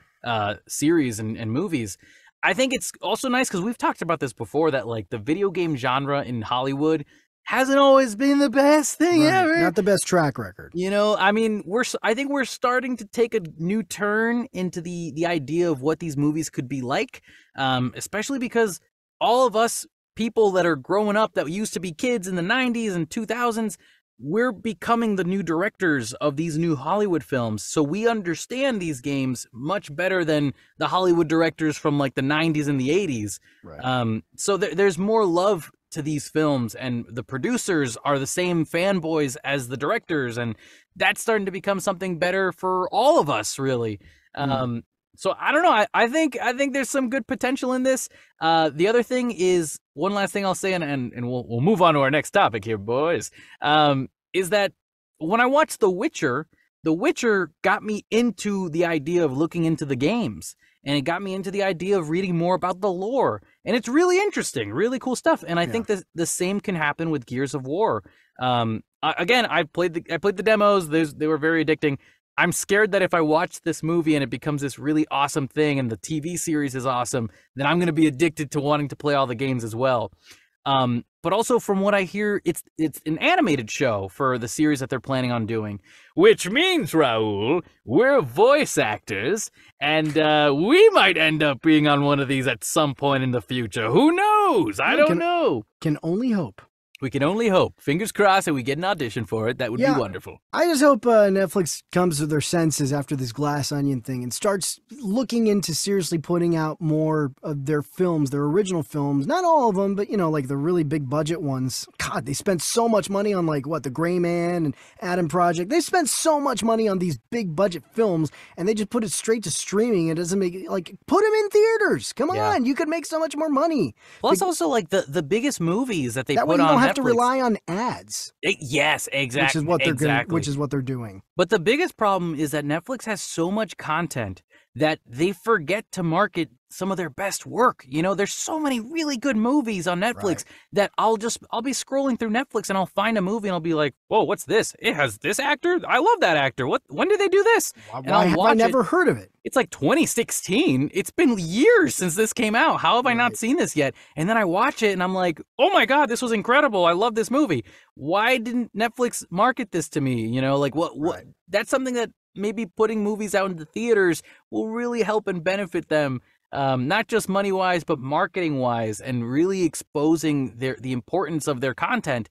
series and movies? I think it's also nice because we've talked about this before, that like the video game genre in Hollywood hasn't always been the best thing ever. Not the best track record. I mean, I think we're starting to take a new turn into the idea of what these movies could be like, especially because all of us people that are growing up that used to be kids in the 90s and 2000s, we're becoming the new directors of these new Hollywood films. So we understand these games much better than the Hollywood directors from like the 90s and the 80s. Right. So there's more love to these films, and the producers are the same fanboys as the directors, and that's starting to become something better for all of us, really. So I don't know. I think there's some good potential in this. The other thing is, one last thing I'll say, and we'll move on to our next topic here, boys. Is that when I watched The Witcher got me into the idea of looking into the games, and it got me into the idea of reading more about the lore, and it's really interesting, really cool stuff. And I think that the same can happen with Gears of War. Again, I played the demos. They were very addicting. I'm scared that if I watch this movie and it becomes this really awesome thing and the TV series is awesome, then I'm going to be addicted to wanting to play all the games as well. But also from what I hear, it's an animated show for the series that they're planning on doing, which means, Raul, we're voice actors, and we might end up being on one of these at some point in the future. Who knows? I don't know. Can only hope. We can only hope. Fingers crossed that we get an audition for it. That would be wonderful. I just hope Netflix comes to their senses after this Glass Onion thing and starts looking into seriously putting out more of their films, their original films. Not all of them, but, like the really big budget ones. God, they spent so much money on the Gray Man and Adam Project. They spent so much money on these big budget films, and they just put it straight to streaming. It doesn't make put them in theaters. Come on, you could make so much more money. Plus, also the biggest movies that they put on. Have to rely on ads. Yes, exactly. Which is what they're doing. But the biggest problem is that Netflix has so much content that they forget to market some of their best work. You know, there's so many really good movies on Netflix that I'll be scrolling through Netflix and I'll find a movie and I'll be like, whoa, what's this? It has this actor? I love that actor. When did they do this? Why have I never heard of it? It's like 2016. It's been years since this came out. How have I not seen this yet? And then I watch it and I'm like, oh my God, this was incredible. I love this movie. Why didn't Netflix market this to me? You know, like what that's something that maybe putting movies out into theaters will really help and benefit them. Not just money wise, but marketing wise, and really exposing the importance of their content.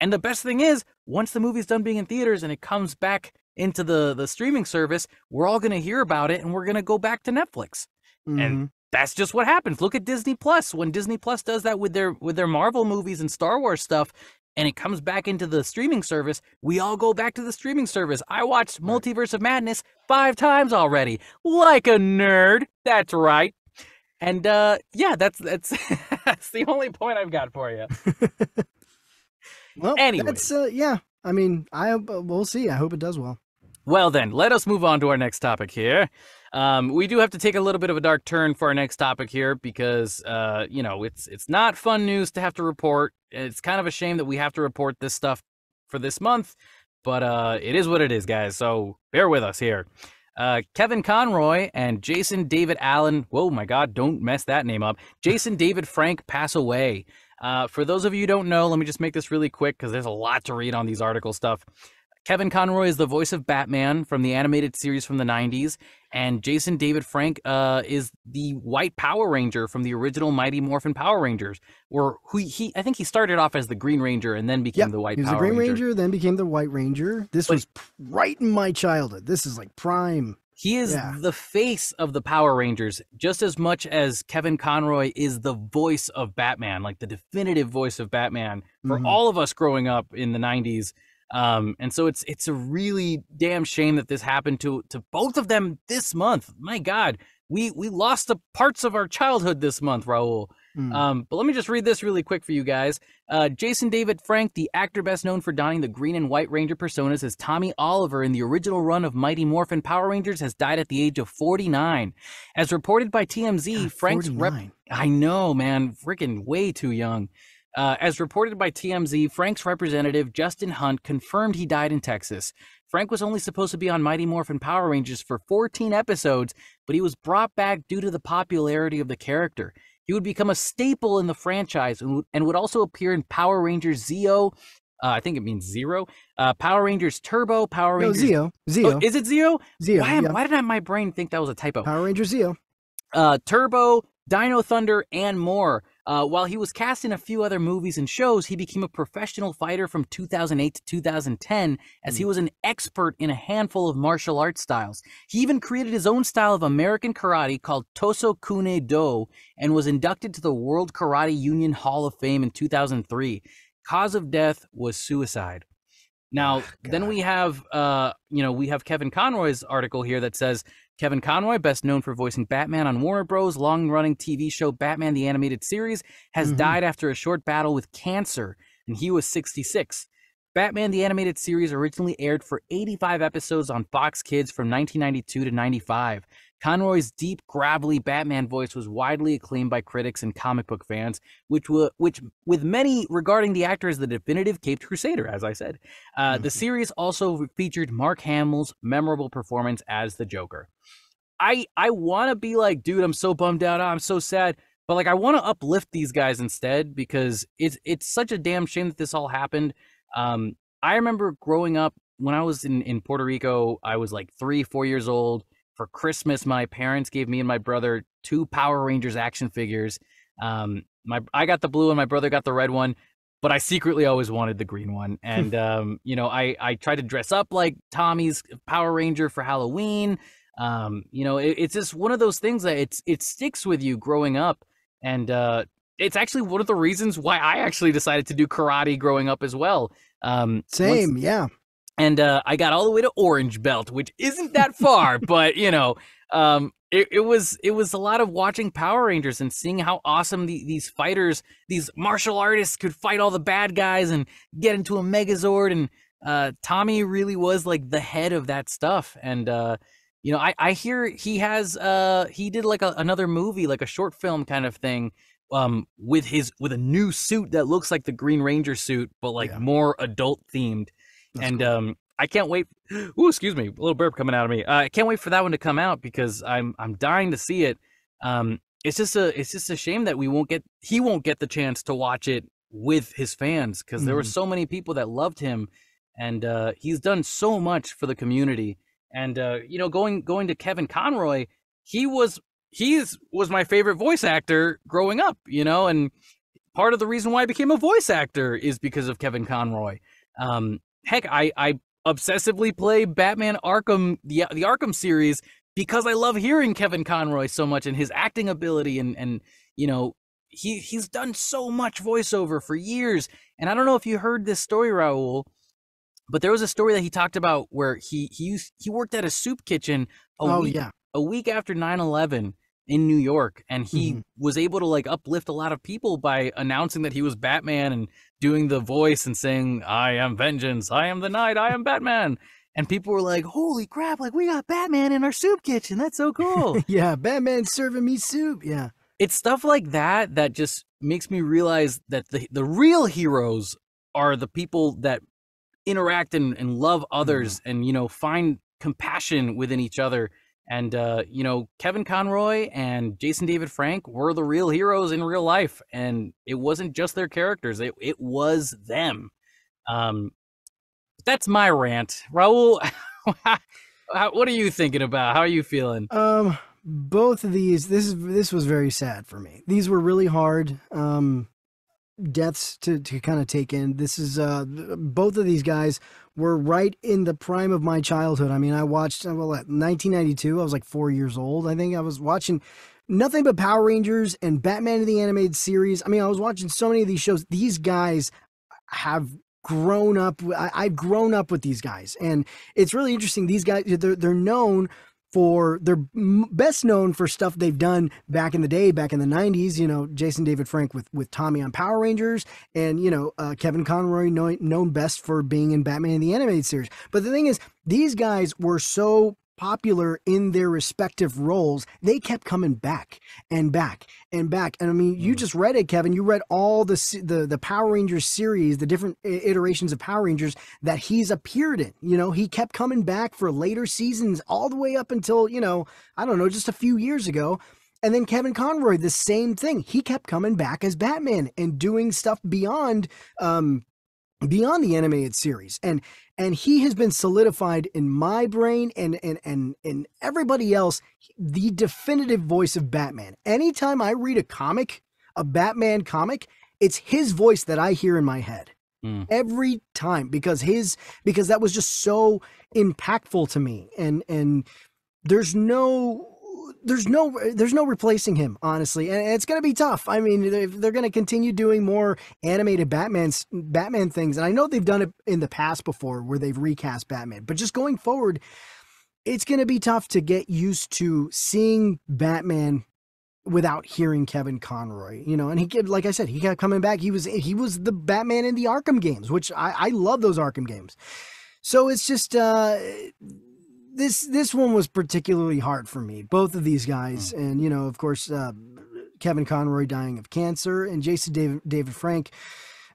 And the best thing is, once the movie's done being in theaters and it comes back into the streaming service, we're all going to hear about it and we're going to go back to Netflix. And that's just what happens. Look at Disney Plus. When Disney Plus does that with their Marvel movies and Star Wars stuff, and it comes back into the streaming service, we all go back to the streaming service. I watched Multiverse of Madness 5 times already. Like a nerd. That's right. And yeah, that's that's the only point I've got for you. Well, anyway, that's yeah. I mean, we'll see. I hope it does well. Well then, let us move on to our next topic here. We do have to take a little bit of a dark turn for our next topic here because you know, it's not fun news to have to report. It's kind of a shame that we have to report this stuff for this month, but it is what it is, guys. So bear with us here. Kevin Conroy and Jason David Allen, whoa, my God, don't mess that name up. Jason David Frank pass away. For those of you who don't know, let me just make this really quick because there's a lot to read on these article stuff. Kevin Conroy is the voice of Batman from the animated series from the 90s, and Jason David Frank is the White Power Ranger from the original Mighty Morphin Power Rangers, or I think he started off as the Green Ranger and then became the White Power Ranger. He was the Green Ranger, then became the White Ranger. This was right in my childhood. This is like prime. He is the face of the Power Rangers, just as much as Kevin Conroy is the voice of Batman, like the definitive voice of Batman for all of us growing up in the 90s. And so it's a really damn shame that this happened to both of them this month. My God, we lost the parts of our childhood this month, Raul. But let me just read this really quick for you guys. Jason David Frank, the actor best known for donning the Green and White Ranger personas as Tommy Oliver in the original run of Mighty Morphin Power Rangers, has died at the age of 49. As reported by TMZ, God, Frank's I know, man, freaking way too young. As reported by TMZ, Frank's representative, Justin Hunt, confirmed he died in Texas. Frank was only supposed to be on Mighty Morphin Power Rangers for 14 episodes, but he was brought back due to the popularity of the character. He would become a staple in the franchise and would also appear in Power Rangers Zeo. I think it means Zero. Power Rangers Turbo, Power Rangers... Zeo. Oh, is it Zeo? Zeo, Why did my brain think that was a typo? Power Rangers Zeo. Turbo, Dino Thunder, and more. While he was cast in a few other movies and shows, he became a professional fighter from 2008 to 2010, as he was an expert in a handful of martial arts styles. He even created his own style of American karate called Toso Kune Do, and was inducted to the World Karate Union Hall of Fame in 2003. Cause of death was suicide. Now, then we have, we have Kevin Conroy's article here that says, Kevin Conroy, best known for voicing Batman on Warner Bros. Long-running TV show Batman the Animated Series, has died after a short battle with cancer, and he was 66. Batman the Animated Series originally aired for 85 episodes on Fox Kids from 1992 to 95. Conroy's deep, gravelly Batman voice was widely acclaimed by critics and comic book fans, which with many regarding the actor as the definitive Caped Crusader, as I said. The series also featured Mark Hamill's memorable performance as the Joker. I want to be like, dude, I'm so bummed out, I'm so sad, but like I want to uplift these guys instead, because it's such a damn shame that this all happened. I remember growing up when I was in Puerto Rico. I was like 3-4 years old. For Christmas, my parents gave me and my brother 2 Power Rangers action figures. I got the blue and my brother got the red one, but I secretly always wanted the green one. And I tried to dress up like Tommy's Power Ranger for Halloween. It's just one of those things that it sticks with you growing up, and it's actually one of the reasons why I actually decided to do karate growing up as well. Same, yeah. And I got all the way to orange belt, which isn't that far, but it was a lot of watching Power Rangers and seeing how awesome these fighters, these martial artists, could fight all the bad guys and get into a Megazord. And Tommy really was like the head of that stuff. And You know, I hear he has he did like another movie, like a short film kind of thing, with a new suit that looks like the Green Ranger suit, but like Yeah, more adult themed. that's And cool. I can't wait. Ooh, excuse me, a little burp coming out of me. I can't wait for that one to come out because I'm dying to see it. It's just a shame that he won't get the chance to watch it with his fans because there were Mhm. so many people that loved him, and he's done so much for the community. And you know, going to Kevin Conroy, he was my favorite voice actor growing up, you know, and part of the reason why I became a voice actor is because of Kevin Conroy. Heck, I obsessively play Batman Arkham, the Arkham series, because I love hearing Kevin Conroy so much and his acting ability, and you know, he's done so much voiceover for years. And I don't know if you heard this story, Raul, but there was a story that he talked about where he worked at a soup kitchen a Oh week yeah. a week after 9/11 in New York, and he Mhm. was able to like uplift a lot of people by announcing that he was Batman and doing the voice and saying, "I am vengeance, I am the night, I am Batman." And people were like, "Holy crap, like we got Batman in our soup kitchen. That's so cool." Yeah, Batman serving me soup. Yeah. It's stuff like that that just makes me realize that the real heroes are the people that interact and love Mhm. others and, you know, find compassion within each other. And you know, Kevin Conroy and Jason David Frank were the real heroes in real life, and it wasn't just their characters, it was them. um that's my rant, Raul. What are you thinking about? How are you feeling? Both of these, this was very sad for me. These were really hard deaths to kind of take in. This is both of these guys were right in the prime of my childhood. I mean, I watched well at 1992. I was like 4 years old. I think I was watching nothing but Power Rangers and Batman the Animated Series. I mean, I was watching so many of these shows. These guys have grown up. I've grown up with these guys, and it's really interesting. These guys, they're known for they're best known for stuff they've done back in the day, back in the 90s. You know, Jason David Frank with Tommy on Power Rangers, and you know, Kevin Conroy known best for being in Batman the Animated Series. But the thing is, these guys were so popular in their respective roles, they kept coming back and back and back. And I mean, you Mm. just read it, Kevin. You read all the Power Rangers series, the different iterations of Power Rangers that he's appeared in. You know, he kept coming back for later seasons, all the way up until, you know, I don't know, just a few years ago. And then Kevin Conroy, the same thing. He kept coming back as Batman and doing stuff beyond the animated series, and he has been solidified in my brain and everybody else, the definitive voice of Batman. Anytime I read a Batman comic, it's his voice that I hear in my head Mm. every time, because that was just so impactful to me. And there's no replacing him, honestly, and it's going to be tough. I mean, they're going to continue doing more animated Batman things, and I know they've done it in the past before where they've recast Batman, but just going forward, it's going to be tough to get used to seeing Batman without hearing Kevin Conroy, you know. And like I said, he kept coming back. He was the Batman in the Arkham games, which I love those Arkham games. So it's just this one was particularly hard for me. Both of these guys, Mm. and you know, of course, Kevin Conroy dying of cancer, and Jason David Frank.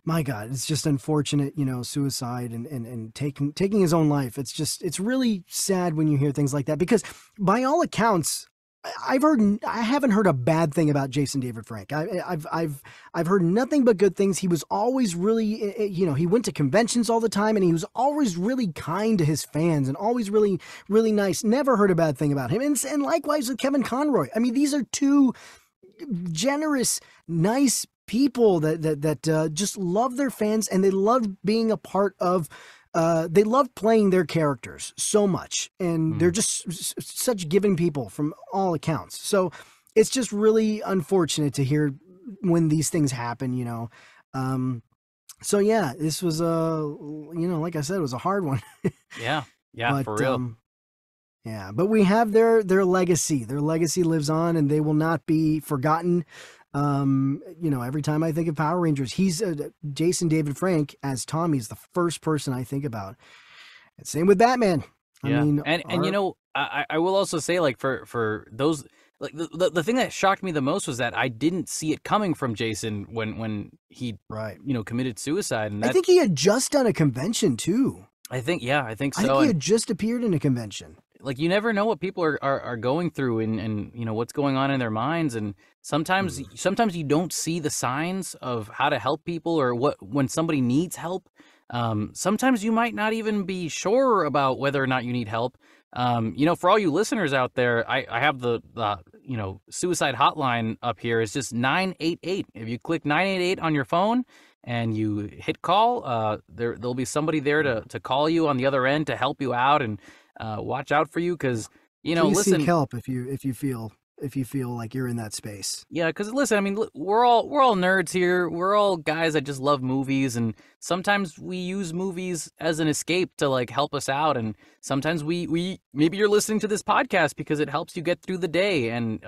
My God, it's just unfortunate, you know, suicide and taking his own life. It's really sad when you hear things like that, because by all accounts, I haven't heard a bad thing about Jason David Frank. I've heard nothing but good things. He was always really, you know, he went to conventions all the time, and he was always really kind to his fans and always really, really nice. Never heard a bad thing about him. And likewise with Kevin Conroy. I mean, these are two generous, nice people that just love their fans, and they love being a part of. They love playing their characters so much, and they're Mm. just such giving people from all accounts. So it's just really unfortunate to hear when these things happen, you know. Um, so yeah, this was you know, like I said, it was a hard one, Yeah, yeah, but for real. yeah, but we have their legacy. Their legacy lives on, and they will not be forgotten. You know, every time I think of Power Rangers, he's Jason David Frank as Tommy is the first person I think about. And same with Batman. I Yeah, mean, and you our know, I will also say, like, for those, like, the thing that shocked me the most was that I didn't see it coming from Jason when he, Right. committed suicide. And I think he had just done a convention too. I think I so. think he had just appeared in a convention. Like, you never know what people are going through, and what's going on in their minds, and sometimes you don't see the signs of how to help people, or when somebody needs help. Sometimes you might not even be sure about whether or not you need help. For all you listeners out there, I have the suicide hotline up here. It's just 988. If you click 988 on your phone and you hit call, there'll be somebody there to call you on the other end to help you out and watch out for you, because Please listen, seek help if you feel like you're in that space. yeah, because listen, I mean, we're all nerds here. We're all guys that just love movies, and sometimes we use movies as an escape to, like, help us out, and sometimes we maybe you're listening to this podcast because it helps you get through the day, and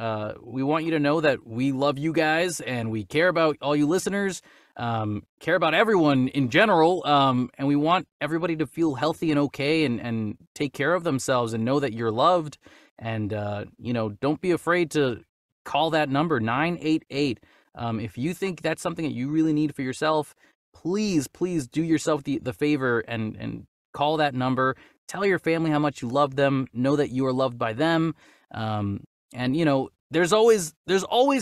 we want you to know that we love you guys and we care about all you listeners, care about everyone in general, and we want everybody to feel healthy and okay, and take care of themselves and know that you're loved. And, don't be afraid to call that number, 988. If you think that's something that you really need for yourself, please do yourself the favor and call that number. Tell your family how much you love them. Know that you are loved by them. And, there's always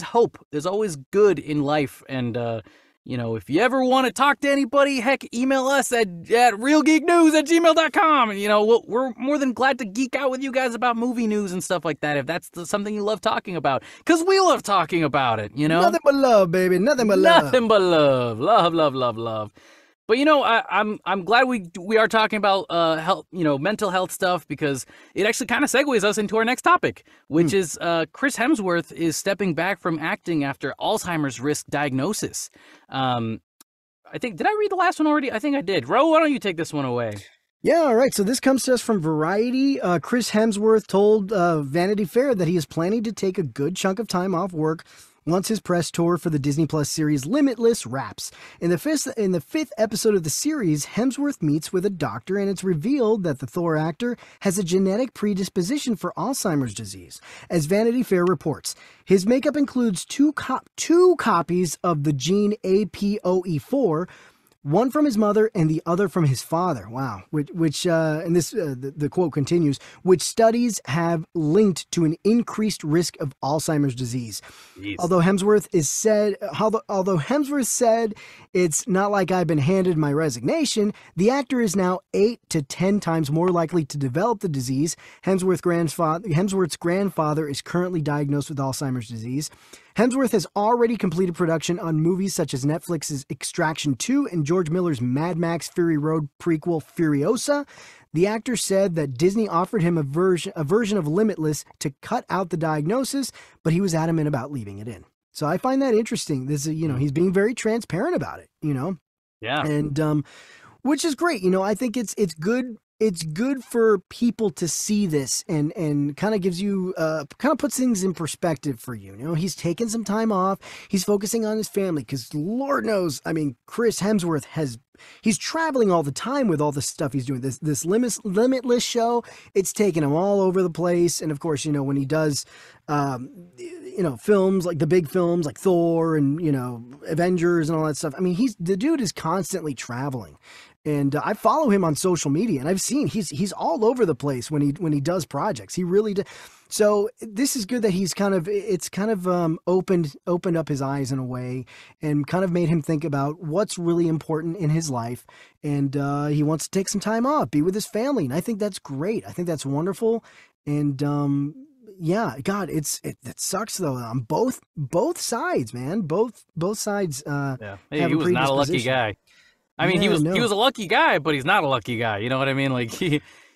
hope. There's always good in life. And, if you ever want to talk to anybody, heck, email us at realgeeknews@gmail.com. And, we're more than glad to geek out with you guys about movie news and stuff like that, if that's something you love talking about. Because we love talking about it, Nothing but love, baby. Nothing but love. Nothing but love. Love, love, love, love. But I'm glad we are talking about health, mental health stuff, because it actually kind of segues us into our next topic, which is Chris Hemsworth is stepping back from acting after Alzheimer's risk diagnosis. I think, did I read the last one already? I think I did. Ro, why don't you take this one away? Yeah, all right. So this comes to us from Variety. Chris Hemsworth told Vanity Fair that he is planning to take a good chunk of time off work once his press tour for the Disney Plus series Limitless wraps. In the fifth episode of the series, Hemsworth meets with a doctor, and it's revealed that the Thor actor has a genetic predisposition for Alzheimer's disease. As Vanity Fair reports, his makeup includes two copies of the gene APOE4, one from his mother and the other from his father. Wow. Which and this, the quote continues, which studies have linked to an increased risk of Alzheimer's disease. Jeez. Although Hemsworth said it's not like I've been handed my resignation, the actor is now 8 to 10 times more likely to develop the disease. Hemsworth's grandfather is currently diagnosed with Alzheimer's disease. Hemsworth has already completed production on movies such as Netflix's Extraction 2 and George Miller's Mad Max Fury Road prequel Furiosa. The actor said that Disney offered him a version of Limitless to cut out the diagnosis, but he was adamant about leaving it in. So I find that interesting. This is, he's being very transparent about it, Yeah. And which is great. I think it's good. It's good for people to see this and kind of gives you, kind of puts things in perspective for you. He's taking some time off. He's focusing on his family because Lord knows, I mean, Chris Hemsworth he's traveling all the time with all the stuff he's doing. This Limitless show, it's taking him all over the place. And of course, when he does, films like the big films like Thor and, Avengers and all that stuff. I mean, the dude is constantly traveling. And I follow him on social media, and I've seen he's all over the place when he does projects. He really does. So this is good that he's opened up his eyes in a way, and kind of made him think about what's really important in his life. And he wants to take some time off, be with his family, and I think that's great. I think that's wonderful. And yeah, God, it sucks though on both sides, man. Both sides. Yeah, he was not a lucky guy. I mean, he was a lucky guy, but he's not a lucky guy. You know what I mean? Like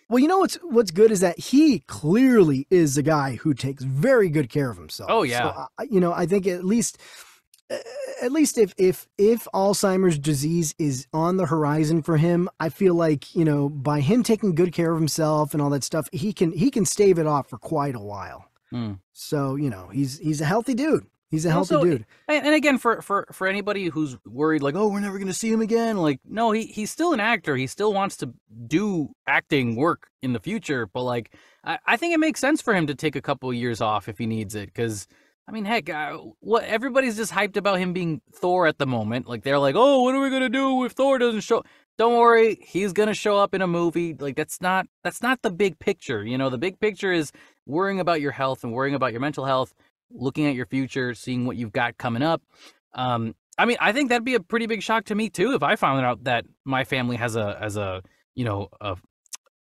Well, what's good is that he clearly is a guy who takes very good care of himself. Oh yeah. So, I think at least if Alzheimer's disease is on the horizon for him, I feel like, by him taking good care of himself and all that stuff, he can stave it off for quite a while. So, he's a healthy dude. He's a healthy dude. And again, for anybody who's worried, like, oh, we're never gonna see him again, like, no, he's still an actor. He still wants to do acting work in the future. But like, I think it makes sense for him to take a couple of years off if he needs it, because. I mean, heck, what everybody's just hyped about him being Thor at the moment. Like, they're like, oh, what are we gonna do if Thor doesn't show? Don't worry, he's gonna show up in a movie. Like, that's not the big picture. You know, the big picture is worrying about your health and worrying about your mental health, looking at your future, seeing what you've got coming up. I mean, I think that'd be a pretty big shock to me too if I found out that my family has a you know,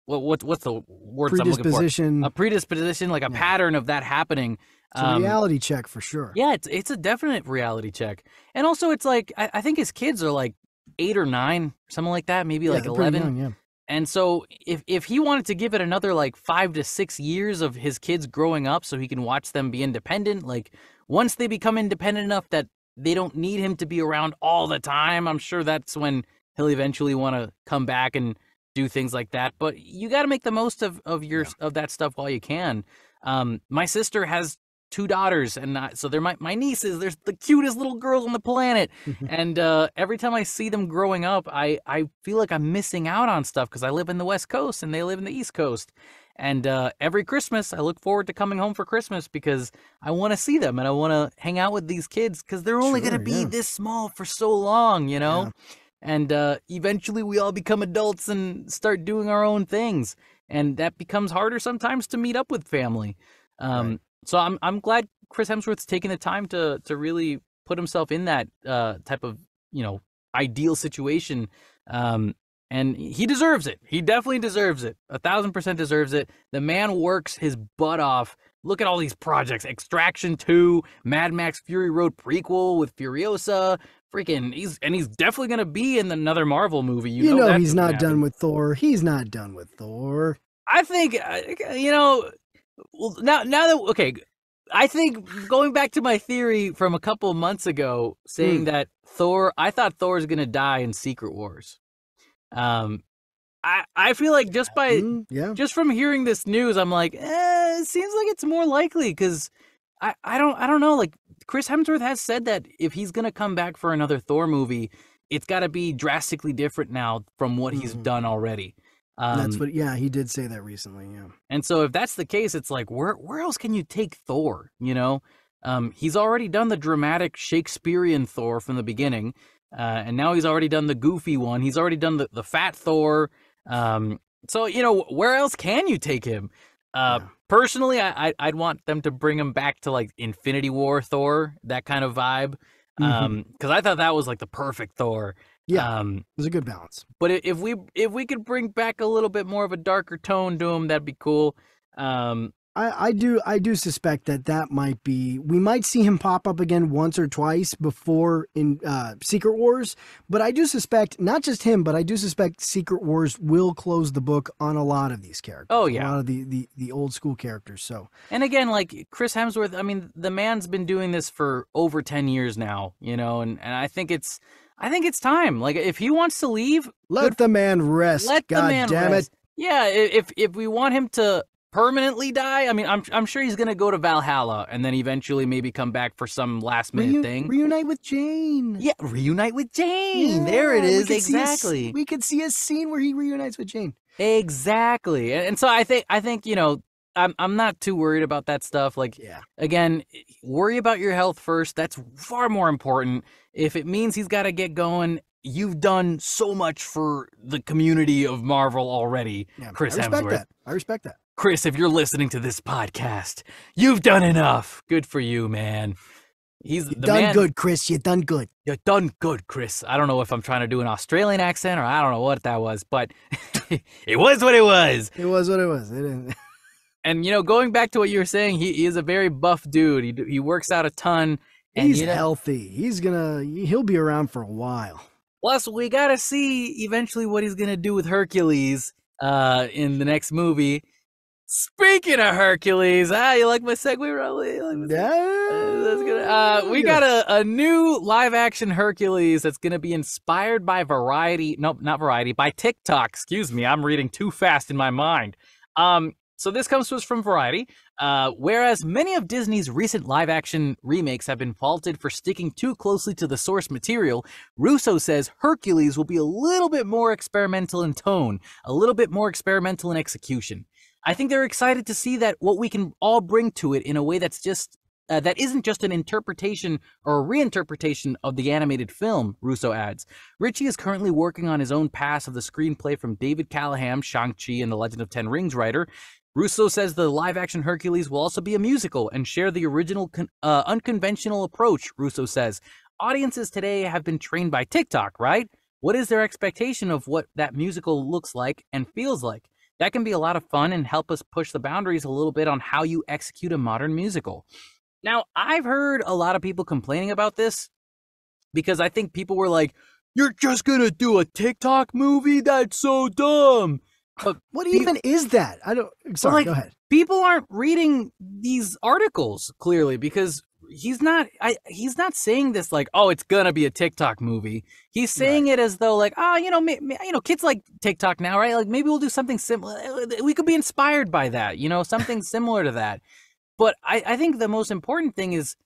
what's the word I'm looking for? A predisposition, like a pattern of that happening. It's a reality check for sure. Yeah, it's a definite reality check. And also, it's like, I think his kids are like 8 or 9, something like that, maybe like 11. Young, yeah. And so if he wanted to give it another like 5 to 6 years of his kids growing up so he can watch them be independent, like once they become independent enough that they don't need him to be around all the time, I'm sure that's when he'll eventually want to come back and do things like that. But you got to make the most of that stuff while you can. My sister has 2 daughters, and so they're my nieces. They're the cutest little girls on the planet. And every time I see them growing up, I feel like I'm missing out on stuff because I live in the West Coast and they live in the East Coast. And every Christmas, I look forward to coming home for Christmas because I want to see them and I want to hang out with these kids because they're only going to be this small for so long, you know? Yeah. And eventually we all become adults and start doing our own things. And that becomes harder sometimes to meet up with family. Right. So I'm glad Chris Hemsworth's taking the time to really put himself in that type of, you know, ideal situation. And he deserves it. He definitely deserves it. 1,000% deserves it. The man works his butt off. Look at all these projects. Extraction 2, Mad Max Fury Road prequel with Furiosa. Freaking, he's definitely going to be in another Marvel movie. You know he's not done with Thor. He's not done with Thor. I think, you know... Well, now that, okay, I think going back to my theory from a couple of months ago, saying that I thought Thor was going to die in Secret Wars. I feel like just from hearing this news, I'm like, it seems like it's more likely because I don't know. Like Chris Hemsworth has said that if he's going to come back for another Thor movie, it's got to be drastically different now from what he's done already. That's what, he did say that recently, yeah. And so if that's the case, it's like, where else can you take Thor, you know? He's already done the dramatic Shakespearean Thor from the beginning, and now he's already done the goofy one. He's already done the fat Thor. So, you know, where else can you take him? Personally, I'd want them to bring him back to, like, Infinity War Thor, that kind of vibe, because I thought that was, like, the perfect Thor. Yeah, it was a good balance. But if we could bring back a little bit more of a darker tone to him, that'd be cool. I do suspect that might be, we might see him pop up again once or twice before in Secret Wars, but I do suspect not just him, but I do suspect Secret Wars will close the book on a lot of these characters. Oh yeah, a lot of the old school characters. So, and again, like Chris Hemsworth, I mean, the man's been doing this for over 10 years now, you know, and I think it's time. Like if he wants to leave, let the man rest. God damn it. Yeah, if we want him to permanently die, I mean, I'm sure he's gonna go to Valhalla and then eventually maybe come back for some last minute thing. Reunite with Jane. Yeah, reunite with Jane. Yeah, there it is. Exactly. We could see a scene where he reunites with Jane. Exactly. And so I think you know, I'm not too worried about that stuff. Like, again, worry about your health first. That's far more important. If it means he's got to get going, you've done so much for the community of Marvel already, Chris Hemsworth. I respect that. Chris, if you're listening to this podcast, you've done enough. Good for you, man. You done good, Chris. You done good. You done good, Chris. I don't know if I'm trying to do an Australian accent or I don't know what that was, but it was what it was. It was what it was. It didn't. And, you know, going back to what you were saying, he is a very buff dude. He works out a ton. And he's healthy. He'll be around for a while. Plus, we got to see eventually what he's going to do with Hercules in the next movie. Speaking of Hercules, you like my segue, Rolly? That's good. We got a new live-action Hercules that's going to be inspired by Variety. Nope, not Variety. By TikTok. Excuse me. I'm reading too fast in my mind. So this comes to us from Variety. Whereas many of Disney's recent live-action remakes have been faulted for sticking too closely to the source material, Russo says Hercules will be a little bit more experimental in tone, a little bit more experimental in execution. I think they're excited to see that what we can all bring to it in a way that's just that isn't just an interpretation or a reinterpretation of the animated film, Russo adds. Ritchie is currently working on his own pass of the screenplay from David Callahan, Shang-Chi and the Legend of Ten Rings writer. Russo says the live-action Hercules will also be a musical and share the original unconventional approach, Russo says. Audiences today have been trained by TikTok, right? What is their expectation of what that musical looks like and feels like? That can be a lot of fun and help us push the boundaries a little bit on how you execute a modern musical. Now, I've heard a lot of people complaining about this because I think people were like, you're just going to do a TikTok movie? That's so dumb. But what even is that? Sorry, go ahead. People aren't reading these articles clearly because he's not saying this like, oh, it's going to be a TikTok movie. He's saying it as though like, oh, kids like TikTok now, right? Like maybe we'll do something similar. We could be inspired by that, something similar to that. But I think the most important thing is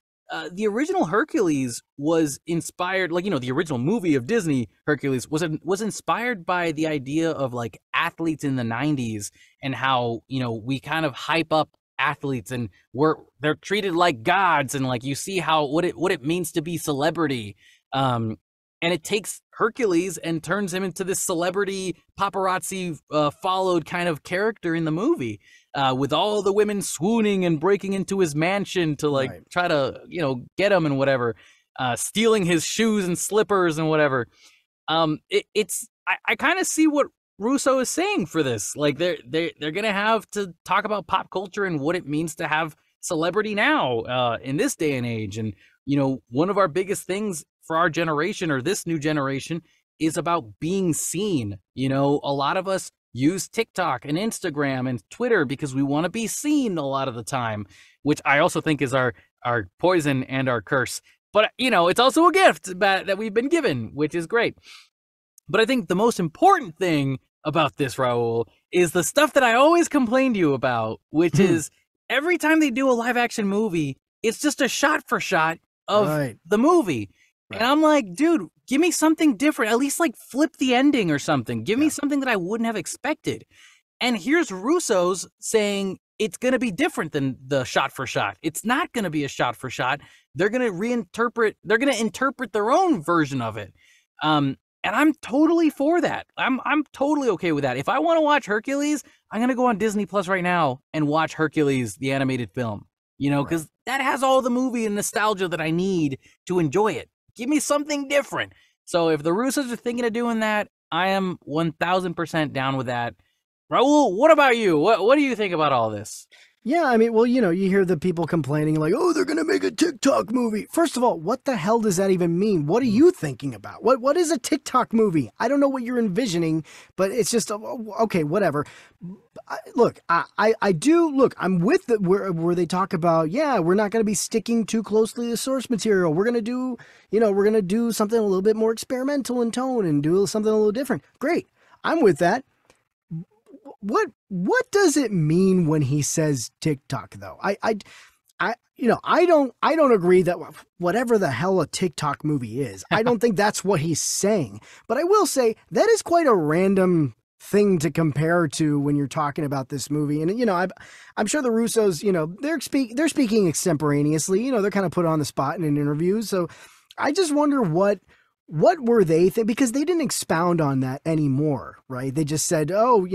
the original Hercules was inspired, the original movie of Disney, Hercules, was inspired by the idea of like athletes in the 90s and how, we kind of hype up athletes and they're treated like gods, and like you see how what it means to be celebrity. And it takes Hercules and turns him into this celebrity paparazzi followed kind of character in the movie. With all the women swooning and breaking into his mansion to try to, get him and whatever, stealing his shoes and slippers and whatever. I kind of see what Russo is saying for this. Like they're going to have to talk about pop culture and what it means to have celebrity now in this day and age. And, one of our biggest things for our generation or this new generation is about being seen. A lot of us use TikTok and Instagram and Twitter because we want to be seen a lot of the time, which I also think is our poison and our curse. But, it's also a gift that we've been given, which is great. But I think the most important thing about this, Raul, is the stuff that I always complain to you about, which is every time they do a live action movie, it's just a shot for shot of the movie. Right. And I'm like, dude, give me something different. At least like flip the ending or something. Give me something that I wouldn't have expected. And here's Russo's saying it's going to be different than the shot for shot. It's not going to be a shot for shot. They're going to they're going to interpret their own version of it. And I'm totally for that. I'm totally okay with that. If I want to watch Hercules, I'm going to go on Disney Plus right now and watch Hercules, the animated film, because that has all the movie and nostalgia that I need to enjoy it. Give me something different. So if the Russos are thinking of doing that, I am 1000% down with that. Raul, what about you? What do you think about all this? Yeah, I mean, well, you hear the people complaining like, oh, they're going to make a TikTok movie. First of all, what the hell does that even mean? What are you thinking about? What is a TikTok movie? I don't know what you're envisioning, but it's just, okay, whatever. Look, I'm with the, where they talk about, we're not going to be sticking too closely to source material. We're going to do, we're going to do something a little bit more experimental in tone and do something a little different. Great. I'm with that. What does it mean when he says TikTok though? I don't agree that whatever the hell a TikTok movie is, I don't think that's what he's saying. But I will say that is quite a random thing to compare to when you're talking about this movie. And I'm sure the Russos, they're speaking extemporaneously. They're kind of put on the spot in an interview. So I just wonder what were they because they didn't expound on that anymore, right? They just said, oh,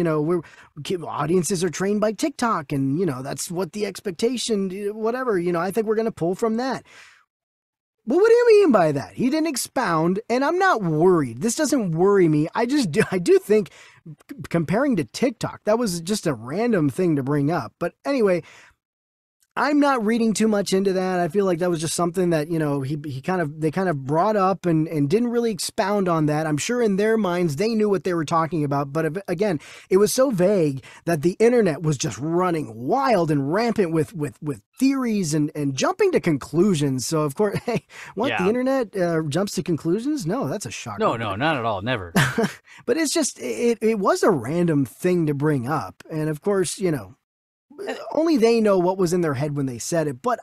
audiences are trained by TikTok and, that's what the expectation, whatever, I think we're going to pull from that. But what do you mean by that? He didn't expound, and I'm not worried. This doesn't worry me. I do think comparing to TikTok, that was just a random thing to bring up. But anyway, I'm not reading too much into that. I feel like that was just something that, they kind of brought up and didn't really expound on that. I'm sure in their minds, they knew what they were talking about. But again, it was so vague that the internet was just running wild and rampant with theories and jumping to conclusions. So of course, hey, the internet jumps to conclusions? No, that's a shocker. No, not at all. Never. But it's just, it was a random thing to bring up. And of course, only they know what was in their head when they said it. But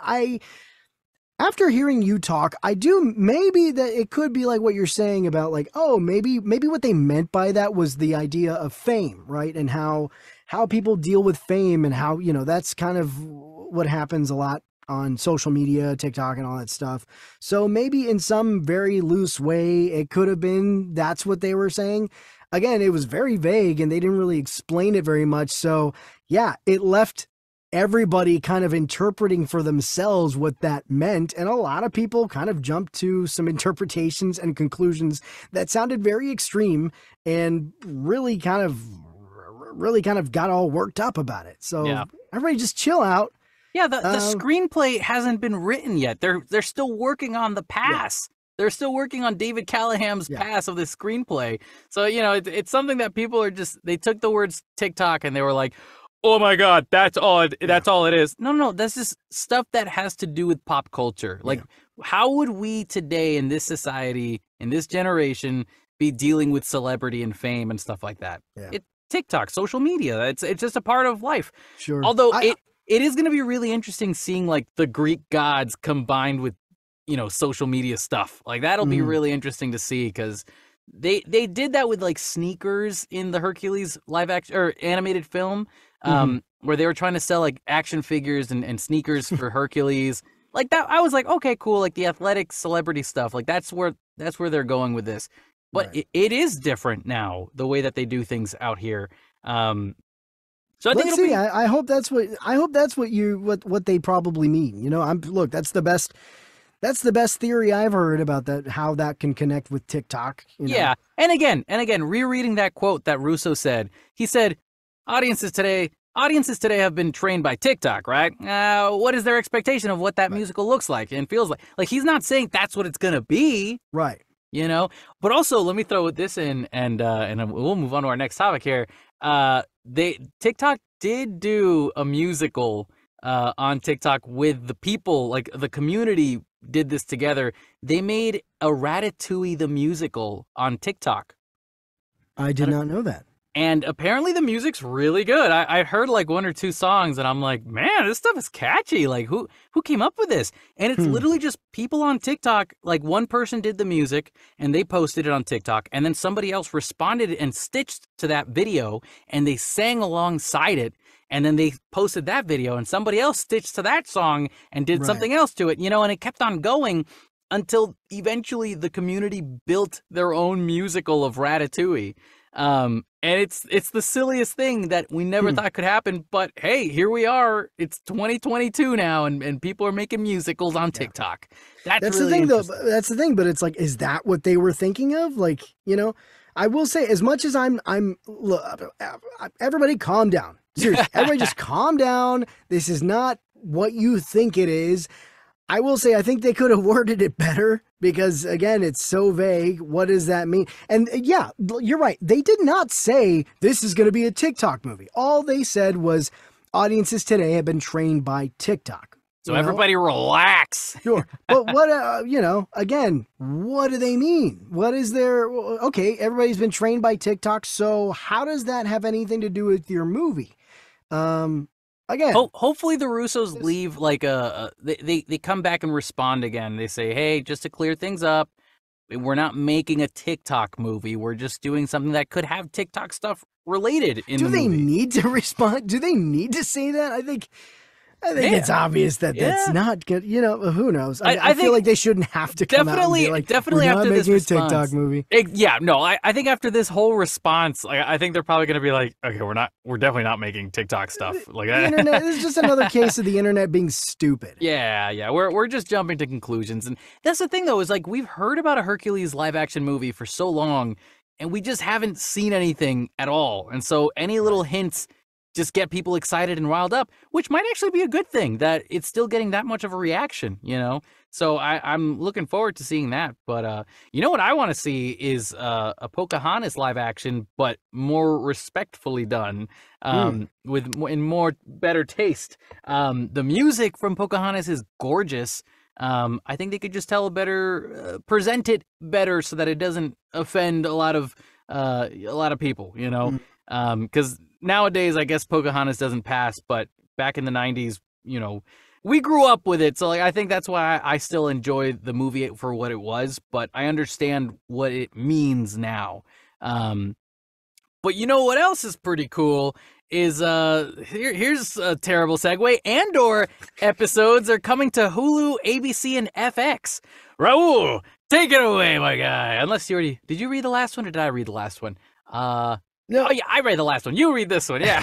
after hearing you talk, I do maybe that it could be like what you're saying about like, oh, maybe what they meant by that was the idea of fame, right? And how people deal with fame and how, that's kind of what happens a lot on social media, TikTok and all that stuff. So maybe in some very loose way, it could have been that's what they were saying. Again, it was very vague and they didn't really explain it very much. So yeah, it left everybody kind of interpreting for themselves what that meant. And a lot of people kind of jumped to some interpretations and conclusions that sounded very extreme and really kind of got all worked up about it. So everybody just chill out. Yeah, the screenplay hasn't been written yet. They're still working on the pass. Yeah. They're still working on David Callahan's pass of the screenplay. So, it's something that people are they took the words TikTok and they were like, oh my God, that's all it is. No, that's just stuff that has to do with pop culture. Like, how would we today in this society, in this generation, be dealing with celebrity and fame and stuff like that? Yeah. TikTok, social media, it's just a part of life. Sure. Although it is going to be really interesting seeing like the Greek gods combined with, social media stuff. Like that'll be really interesting to see because they did that with like sneakers in the Hercules live action or animated film. Where they were trying to sell like action figures and sneakers for Hercules. Like that, I was like, okay, cool. Like the athletic celebrity stuff. Like that's where they're going with this. But it is different now, the way that they do things out here. So I think let's see. I hope that's what they probably mean. Look, that's the best theory I've heard about that, how that can connect with TikTok. Yeah. And again, rereading that quote that Russo said, he said, audiences today have been trained by TikTok, right? What is their expectation of what that musical looks like and feels like? Like he's not saying that's what it's going to be. Right. But also let me throw this in and we'll move on to our next topic here. TikTok did do a musical on TikTok with the people, like the community did this together. They made a Ratatouille the musical on TikTok. I did not know that. And apparently the music's really good. I heard like one or two songs and I'm like, man, this stuff is catchy. Like who came up with this? And it's literally just people on TikTok. Like one person did the music and they posted it on TikTok and then somebody else responded and stitched to that video and they sang alongside it. And then they posted that video and somebody else stitched to that song and did something else to it, and it kept on going until eventually the community built their own musical of Ratatouille. And it's the silliest thing that we never thought could happen, but hey, here we are. It's 2022 now, and people are making musicals on TikTok. That's really the thing, though. That's the thing, but it's like, is that what they were thinking of? Like, I will say, as much as I'm look, everybody calm down. Seriously, everybody just calm down. This is not what you think it is. I will say, I think they could have worded it better because, again, it's so vague. What does that mean? And yeah, you're right. They did not say this is going to be a TikTok movie. All they said was audiences today have been trained by TikTok. So everybody relax. Sure. But what, again, what do they mean? What is their, okay, everybody's been trained by TikTok. So how does that have anything to do with your movie? Again, hopefully the Russos leave like they come back and respond again. They say, hey, just to clear things up, we're not making a TikTok movie. We're just doing something that could have TikTok stuff related in the movie. Do they need to respond? Do they need to say that? I think it's obvious that that's not good. Who knows? I feel like they shouldn't have to come out and be like, definitely we're after not this making response, a TikTok movie. I think after this whole response, I think they're probably going to be like, okay, we're definitely not making TikTok stuff. Like the internet is just another case of the internet being stupid. Yeah. We're just jumping to conclusions, and that's the thing though. Is like we've heard about a Hercules live action movie for so long, and we just haven't seen anything at all. And so any little hints just get people excited and riled up, which might actually be a good thing that it's still getting that much of a reaction, So I'm looking forward to seeing that. But what I want to see is a Pocahontas live action, but more respectfully done, in more better taste. The music from Pocahontas is gorgeous. I think they could just present it better so that it doesn't offend a lot of people, because nowadays, I guess Pocahontas doesn't pass, but back in the 90s, we grew up with it. So like, I think that's why I still enjoy the movie for what it was, but I understand what it means now. But you know what else is pretty cool is here's a terrible segue. Andor episodes are coming to Hulu, ABC, and FX. Raul, take it away, my guy. Unless you already did you read the last one or did I read the last one? No. Oh yeah, I read the last one. You read this one, yeah.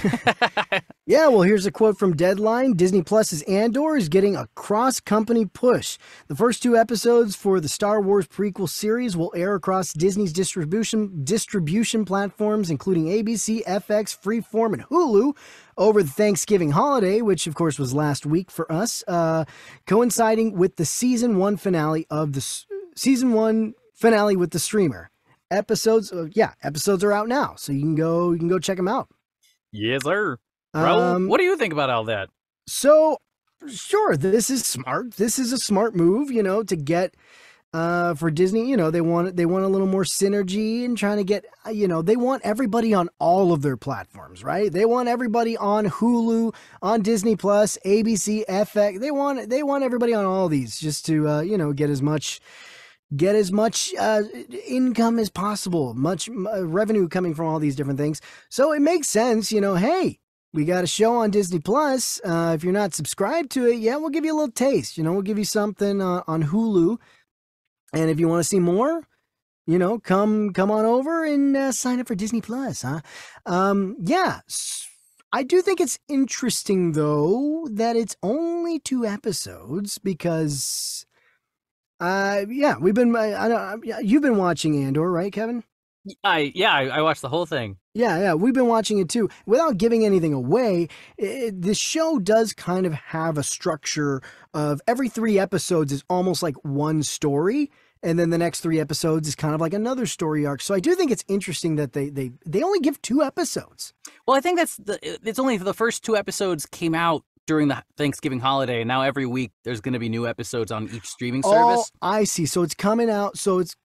Yeah, well, here's a quote from Deadline. Disney Plus's Andor is getting a cross-company push. The first 2 episodes for the Star Wars prequel series will air across Disney's distribution platforms, including ABC, FX, Freeform, and Hulu, over the Thanksgiving holiday, which, of course, was last week for us, coinciding with the season 1 finale with the streamer. Episodes are out now, so you can go check them out. Yes, sir. Raul, what do you think about all that? So, sure, this is smart. This is a smart move, to get for Disney. They want a little more synergy and trying to get, they want everybody on all of their platforms, right? They want everybody on Hulu, on Disney Plus, ABC, FX. They want everybody on all these just to get as much income as possible, much revenue coming from all these different things. So it makes sense, hey, we got a show on Disney Plus. If you're not subscribed to it, yeah, we'll give you a little taste. We'll give you something on Hulu. And if you want to see more, come on over and sign up for Disney Plus, huh? Yeah. I do think it's interesting, though, that it's only 2 episodes because... you've been watching Andor, right, Kevin? I watched the whole thing. Yeah, we've been watching it too. Without giving anything away, the show does kind of have a structure of every 3 episodes is almost like one story, and then the next 3 episodes is kind of like another story arc. So I do think it's interesting that they only give 2 episodes. Well, I think it's only the first 2 episodes came out during the Thanksgiving holiday, and now every week there's going to be new episodes on each streaming service. Oh, I see. So it's coming out. So it's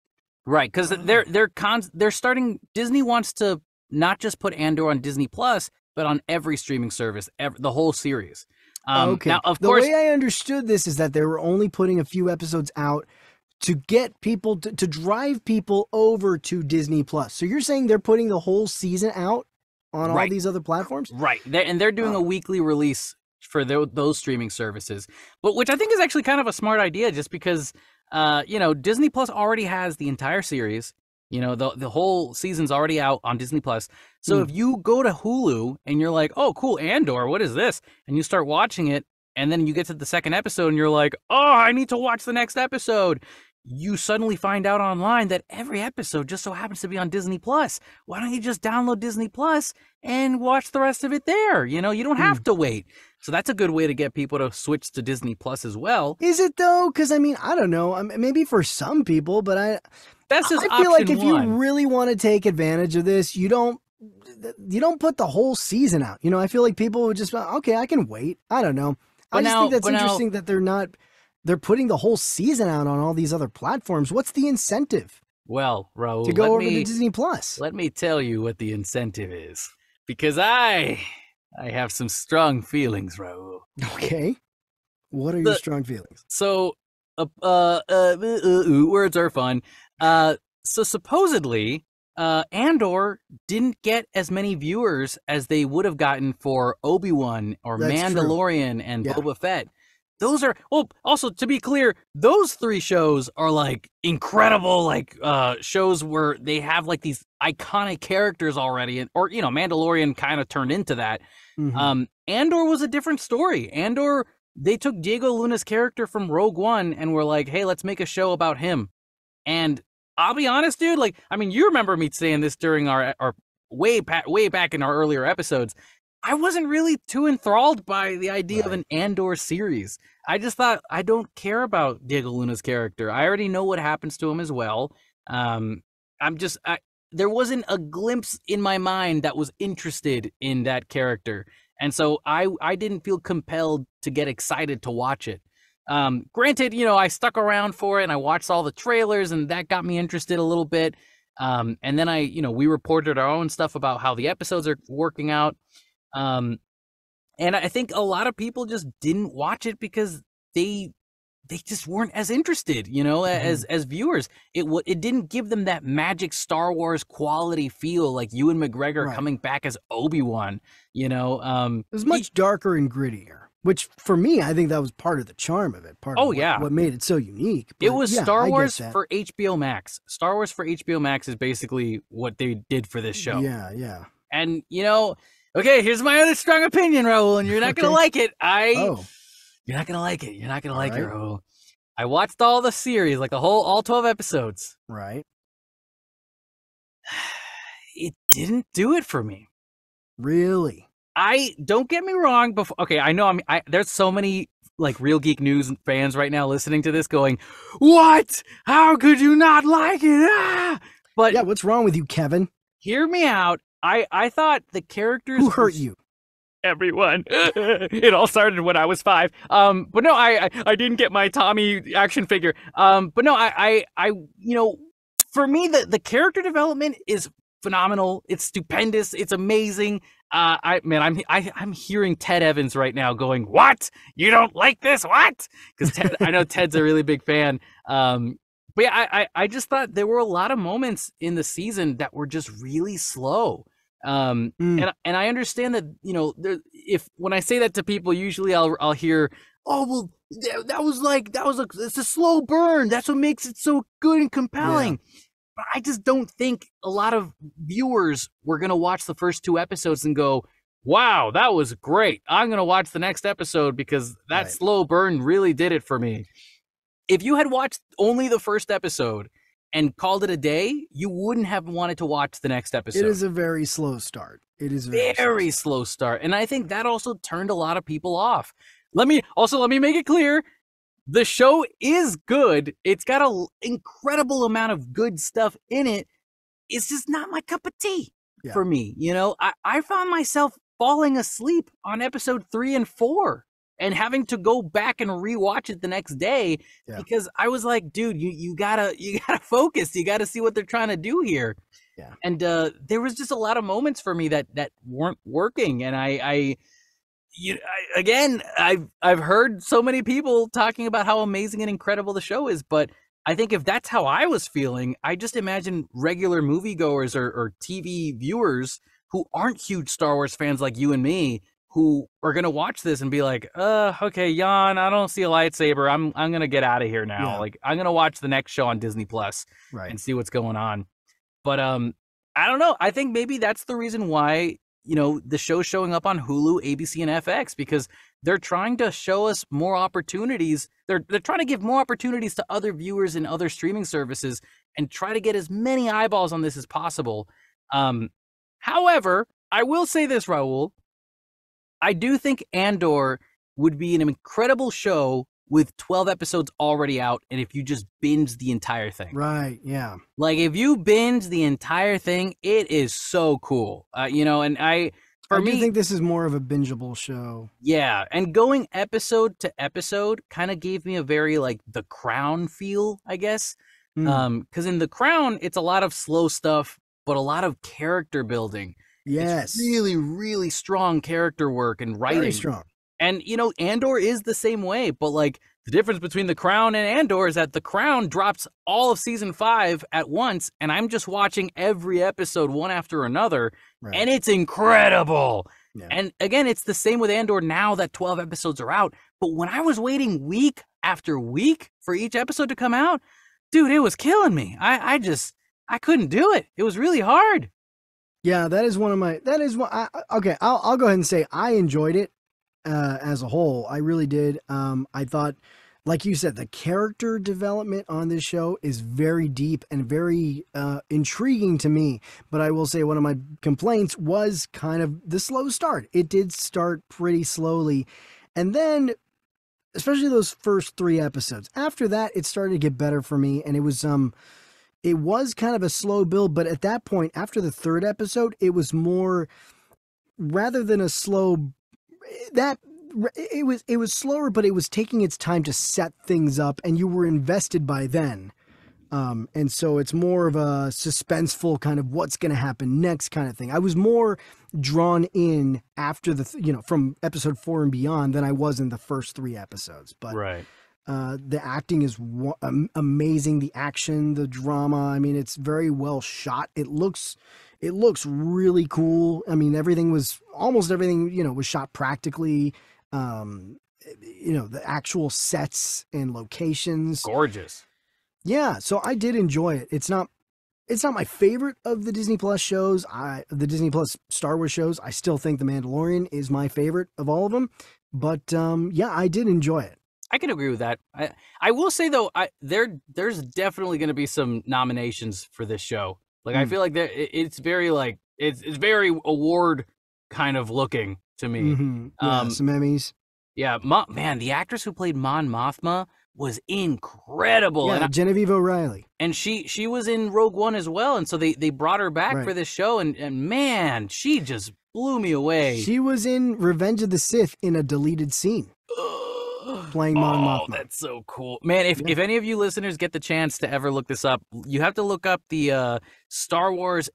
right because they're starting. Disney wants to not just put Andor on Disney Plus, but on every streaming service, the whole series. Okay. Now, of course, the way I understood this is that they were only putting a few episodes out to get people to drive people over to Disney Plus. So you're saying they're putting the whole season out on all these other platforms? Right. They're doing a weekly release for those streaming services, but which I think is actually kind of a smart idea, just because Disney Plus already has the entire series. The whole season's already out on Disney Plus. So if you go to Hulu and you're like, oh cool, Andor, what is this, and you start watching it, and then you get to the second episode and you're like, oh, I need to watch the next episode, you suddenly find out online that every episode just so happens to be on Disney Plus. Why don't you just download Disney Plus and watch the rest of it there? You don't have to wait. So that's a good way to get people to switch to Disney Plus as well. Is it though? Because I don't know. Maybe for some people, but I feel like if you really want to take advantage of this, you don't put the whole season out. I feel like people would just, okay, I can wait. I don't know. I just think that's interesting that they're putting the whole season out on all these other platforms. What's the incentive? Well, Raul, to go over to Disney Plus. Let me tell you what the incentive is, because I have some strong feelings, Raul. Okay. What are your strong feelings? So, words are fun. So supposedly, Andor didn't get as many viewers as they would have gotten for Obi-Wan or Mandalorian and Boba Fett. Those are, also to be clear, those 3 shows are like incredible, shows where they have like these iconic characters already, or Mandalorian kind of turned into that. Mm-hmm. Andor was a different story. Andor, they took Diego Luna's character from Rogue One and were like, hey, let's make a show about him. And I'll be honest, dude, you remember me saying this during our way back in our earlier episodes. I wasn't really too enthralled by the idea of an Andor series. I just thought, I don't care about Diego Luna's character. I already know what happens to him as well. There wasn't a glimpse in my mind that was interested in that character. And so I didn't feel compelled to get excited to watch it. Granted, I stuck around for it and I watched all the trailers and that got me interested a little bit. And then we reported our own stuff about how the episodes are working out. And I think a lot of people just didn't watch it because they just weren't as interested, as viewers. It didn't give them that magic Star Wars quality feel, like Ewan McGregor coming back as Obi-Wan. It was much darker and grittier, which for me, I think that was part of the charm of it. What made it so unique. But it was Star Wars for HBO Max. Star Wars for HBO Max is basically what they did for this show. Yeah. And okay, here's my other strong opinion, Raul, and you're not gonna like it. You're not gonna like it. You're not gonna like it, Raul. I watched all the series, like all 12 episodes. Right. It didn't do it for me. Really? Don't get me wrong. I know there's so many like Real Geek News fans right now listening to this going, what? How could you not like it? Ah! But yeah, what's wrong with you, Kevin? Hear me out. I thought the characters... Who hurt you? Everyone. It all started when I was 5. But no, I didn't get my Tommy action figure. But no, for me, the character development is phenomenal. It's stupendous. It's amazing. I'm hearing Ted Evans right now going, what? You don't like this? What? Because I know Ted's a really big fan. But yeah, I just thought there were a lot of moments in the season that were just really slow. And I understand that, when I say that to people, usually I'll hear, oh, well, it's a slow burn. That's what makes it so good and compelling. Yeah. But I just don't think a lot of viewers were going to watch the first 2 episodes and go, wow, that was great. I'm going to watch the next episode because that slow burn really did it for me. If you had watched only the first episode and called it a day, you wouldn't have wanted to watch the next episode. It is a very slow start. It is very slow start. And I think that also turned a lot of people off. Let me make it clear. The show is good. It's got an incredible amount of good stuff in it. It's just not my cup of tea for me. I found myself falling asleep on episode 3 and 4 and having to go back and rewatch it the next day because I was like, dude, you gotta focus. You gotta see what they're trying to do here. Yeah. And there was just a lot of moments for me that weren't working. And I've heard so many people talking about how amazing and incredible the show is, but I think if that's how I was feeling, I just imagine regular moviegoers or TV viewers who aren't huge Star Wars fans like you and me, who are gonna watch this and be like, okay, Jan, I don't see a lightsaber. I'm gonna get out of here now. Yeah. Like, I'm gonna watch the next show on Disney Plus and see what's going on. But I don't know. I think maybe that's the reason why the show's showing up on Hulu, ABC, and FX, because they're trying to show us more opportunities. They're trying to give more opportunities to other viewers in other streaming services and try to get as many eyeballs on this as possible. However, I will say this, Raul. I do think Andor would be an incredible show with 12 episodes already out, and if you just binge the entire thing. Right, yeah. Like, if you binge the entire thing, it is so cool. And I think this is more of a bingeable show. Yeah, and going episode to episode kind of gave me a very, like, The Crown feel, I guess. Because in The Crown, it's a lot of slow stuff, but a lot of character building. Yes. It's really, really strong character work and writing. Very strong. And, Andor is the same way, but, like, the difference between The Crown and Andor is that The Crown drops all of season 5 at once, and I'm just watching every episode one after another, and it's incredible. Yeah. And, again, it's the same with Andor now that 12 episodes are out, but when I was waiting week after week for each episode to come out, dude, it was killing me. I couldn't do it. It was really hard. Yeah, okay, I'll go ahead and say I enjoyed it. As a whole, I really did. I thought, like you said, the character development on this show is very deep and very intriguing to me. But I will say one of my complaints was kind of the slow start. It did start pretty slowly. And then, especially those first 3 episodes, after that, it started to get better for me. And it was kind of a slow build. But at that point, after the 3rd episode, it was more, rather than a slow, it was slower, but it was taking its time to set things up, and you were invested by then. And so it's more of a suspenseful kind of what's going to happen next kind of thing. I was more drawn in after from episode 4 and beyond than I was in the first 3 episodes. But Right. the acting is amazing. The action, the drama. I mean, it's very well shot. It looks really cool. I mean, almost everything, was shot practically. The actual sets and locations. Gorgeous. Yeah, so I did enjoy it. It's not my favorite of the Disney Plus shows. The Disney Plus Star Wars shows. I still think The Mandalorian is my favorite of all of them. But yeah, I did enjoy it. I can agree with that. I will say though, there's definitely going to be some nominations for this show. Like I feel like it's very it's very award kind of looking to me. Mm-hmm. Yeah, some Emmys. Yeah, man, the actress who played Mon Mothma was incredible. Yeah, Genevieve O'Reilly. And she was in Rogue One as well, and so they brought her back for this show, and man, she just blew me away. She was in Revenge of the Sith in a deleted scene. Playing Mon Mothma. That's so cool. Man, if any of you listeners get the chance to ever look this up, you have to look up the Star Wars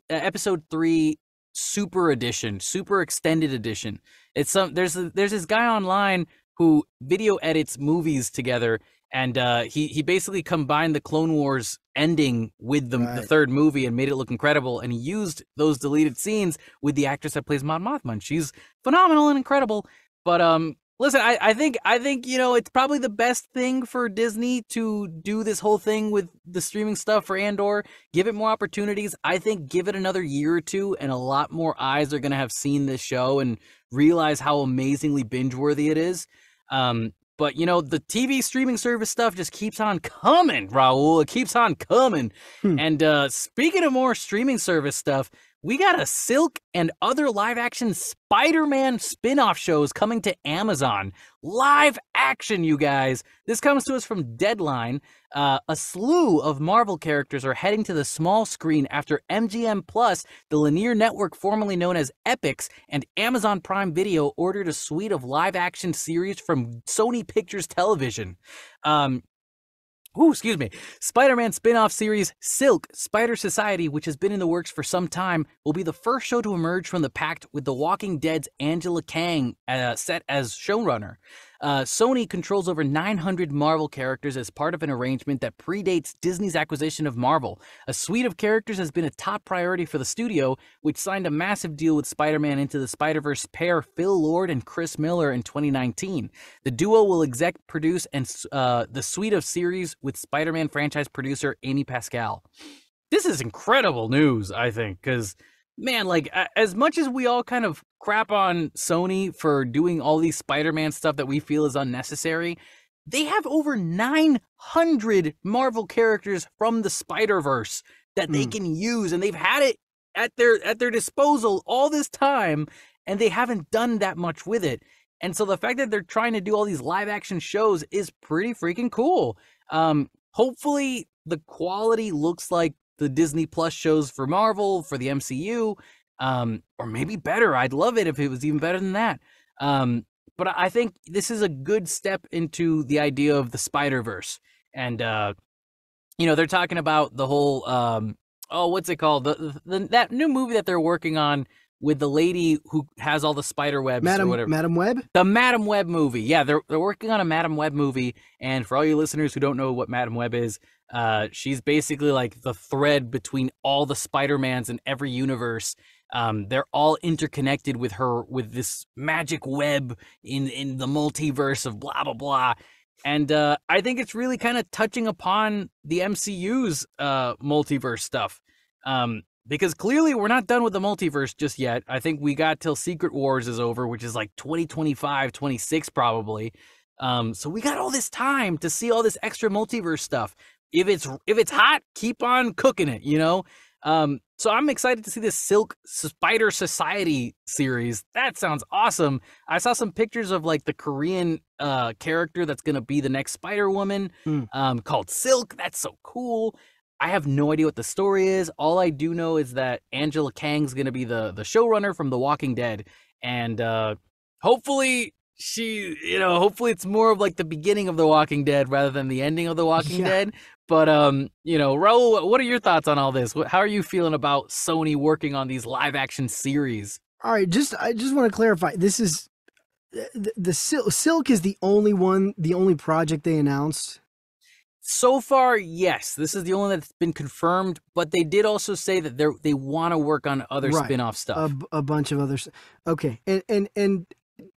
Episode 3 Super Edition, Super Extended Edition. It's there's this guy online who video edits movies together, and he basically combined the Clone Wars ending with the third movie and made it look incredible, and he used those deleted scenes with the actress that plays Mon Mothma, and she's phenomenal and incredible. But listen, I think it's probably the best thing for Disney to do this whole thing with the streaming stuff for Andor. Give it more opportunities. I think give it another year or two, and a lot more eyes are going to have seen this show and realize how amazingly binge-worthy it is. But the TV streaming service stuff just keeps on coming, Raul. It keeps on coming. And speaking of more streaming service stuff, we got a Silk and other live-action Spider-Man spin-off shows coming to Amazon. Live action, you guys. This comes to us from Deadline. A slew of Marvel characters are heading to the small screen after MGM Plus, the linear network formerly known as Epix, and Amazon Prime Video ordered a suite of live-action series from Sony Pictures Television. Spider-Man spin-off series Silk, Spider Society, which has been in the works for some time, will be the first show to emerge from the pact with The Walking Dead's Angela Kang set as showrunner. Sony controls over 900 Marvel characters as part of an arrangement that predates Disney's acquisition of Marvel. A suite of characters has been a top priority for the studio, which signed a massive deal with Spider-Man Into the Spider-Verse pair Phil Lord and Chris Miller in 2019. The duo will exec produce and the suite of series with Spider-Man franchise producer Amy Pascal. This is incredible news, I think, because man, as much as we all kind of crap on Sony for doing all these Spider-Man stuff that we feel is unnecessary, they have over 900 Marvel characters from the Spider-Verse that they can use, and they've had it at their disposal all this time, and they haven't done that much with it. And so the fact that they're trying to do all these live-action shows is pretty freaking cool. Hopefully the quality looks like the Disney Plus shows for Marvel, for the MCU, or maybe better. I'd love it if it was even better than that. But I think this is a good step into the idea of the Spider-Verse. And, they're talking about the whole, what's it called? That new movie that they're working on with the lady who has all the spider webs or whatever. Madam Web? The Madam Web movie. Yeah, they're working on a Madam Web movie. And for all you listeners who don't know what Madam Web is, she's basically like the thread between all the Spider-Mans in every universe. They're all interconnected with her, with this magic web in the multiverse of blah, blah, blah. And I think it's really kind of touching upon the MCU's multiverse stuff. Because clearly we're not done with the multiverse just yet. I think we got till Secret Wars is over, which is like 2025, 26 probably. So we got all this time to see all this extra multiverse stuff. If it's hot, keep on cooking it, So I'm excited to see this Silk Spider Society series. That sounds awesome. I saw some pictures of like the Korean character that's gonna be the next Spider-Woman, called Silk. That's so cool. I have no idea what the story is. All I do know is that Angela Kang's gonna be the showrunner from The Walking Dead, and hopefully hopefully it's more of like the beginning of The Walking Dead rather than the ending of The Walking Dead. But, Raul, what are your thoughts on all this? How are you feeling about Sony working on these live action series? All right, I just want to clarify. This is the Silk is the only project they announced. So far, yes. This is the only one that's been confirmed, but they did also say that they want to work on other spin-off stuff. A bunch of other stuff. Okay. And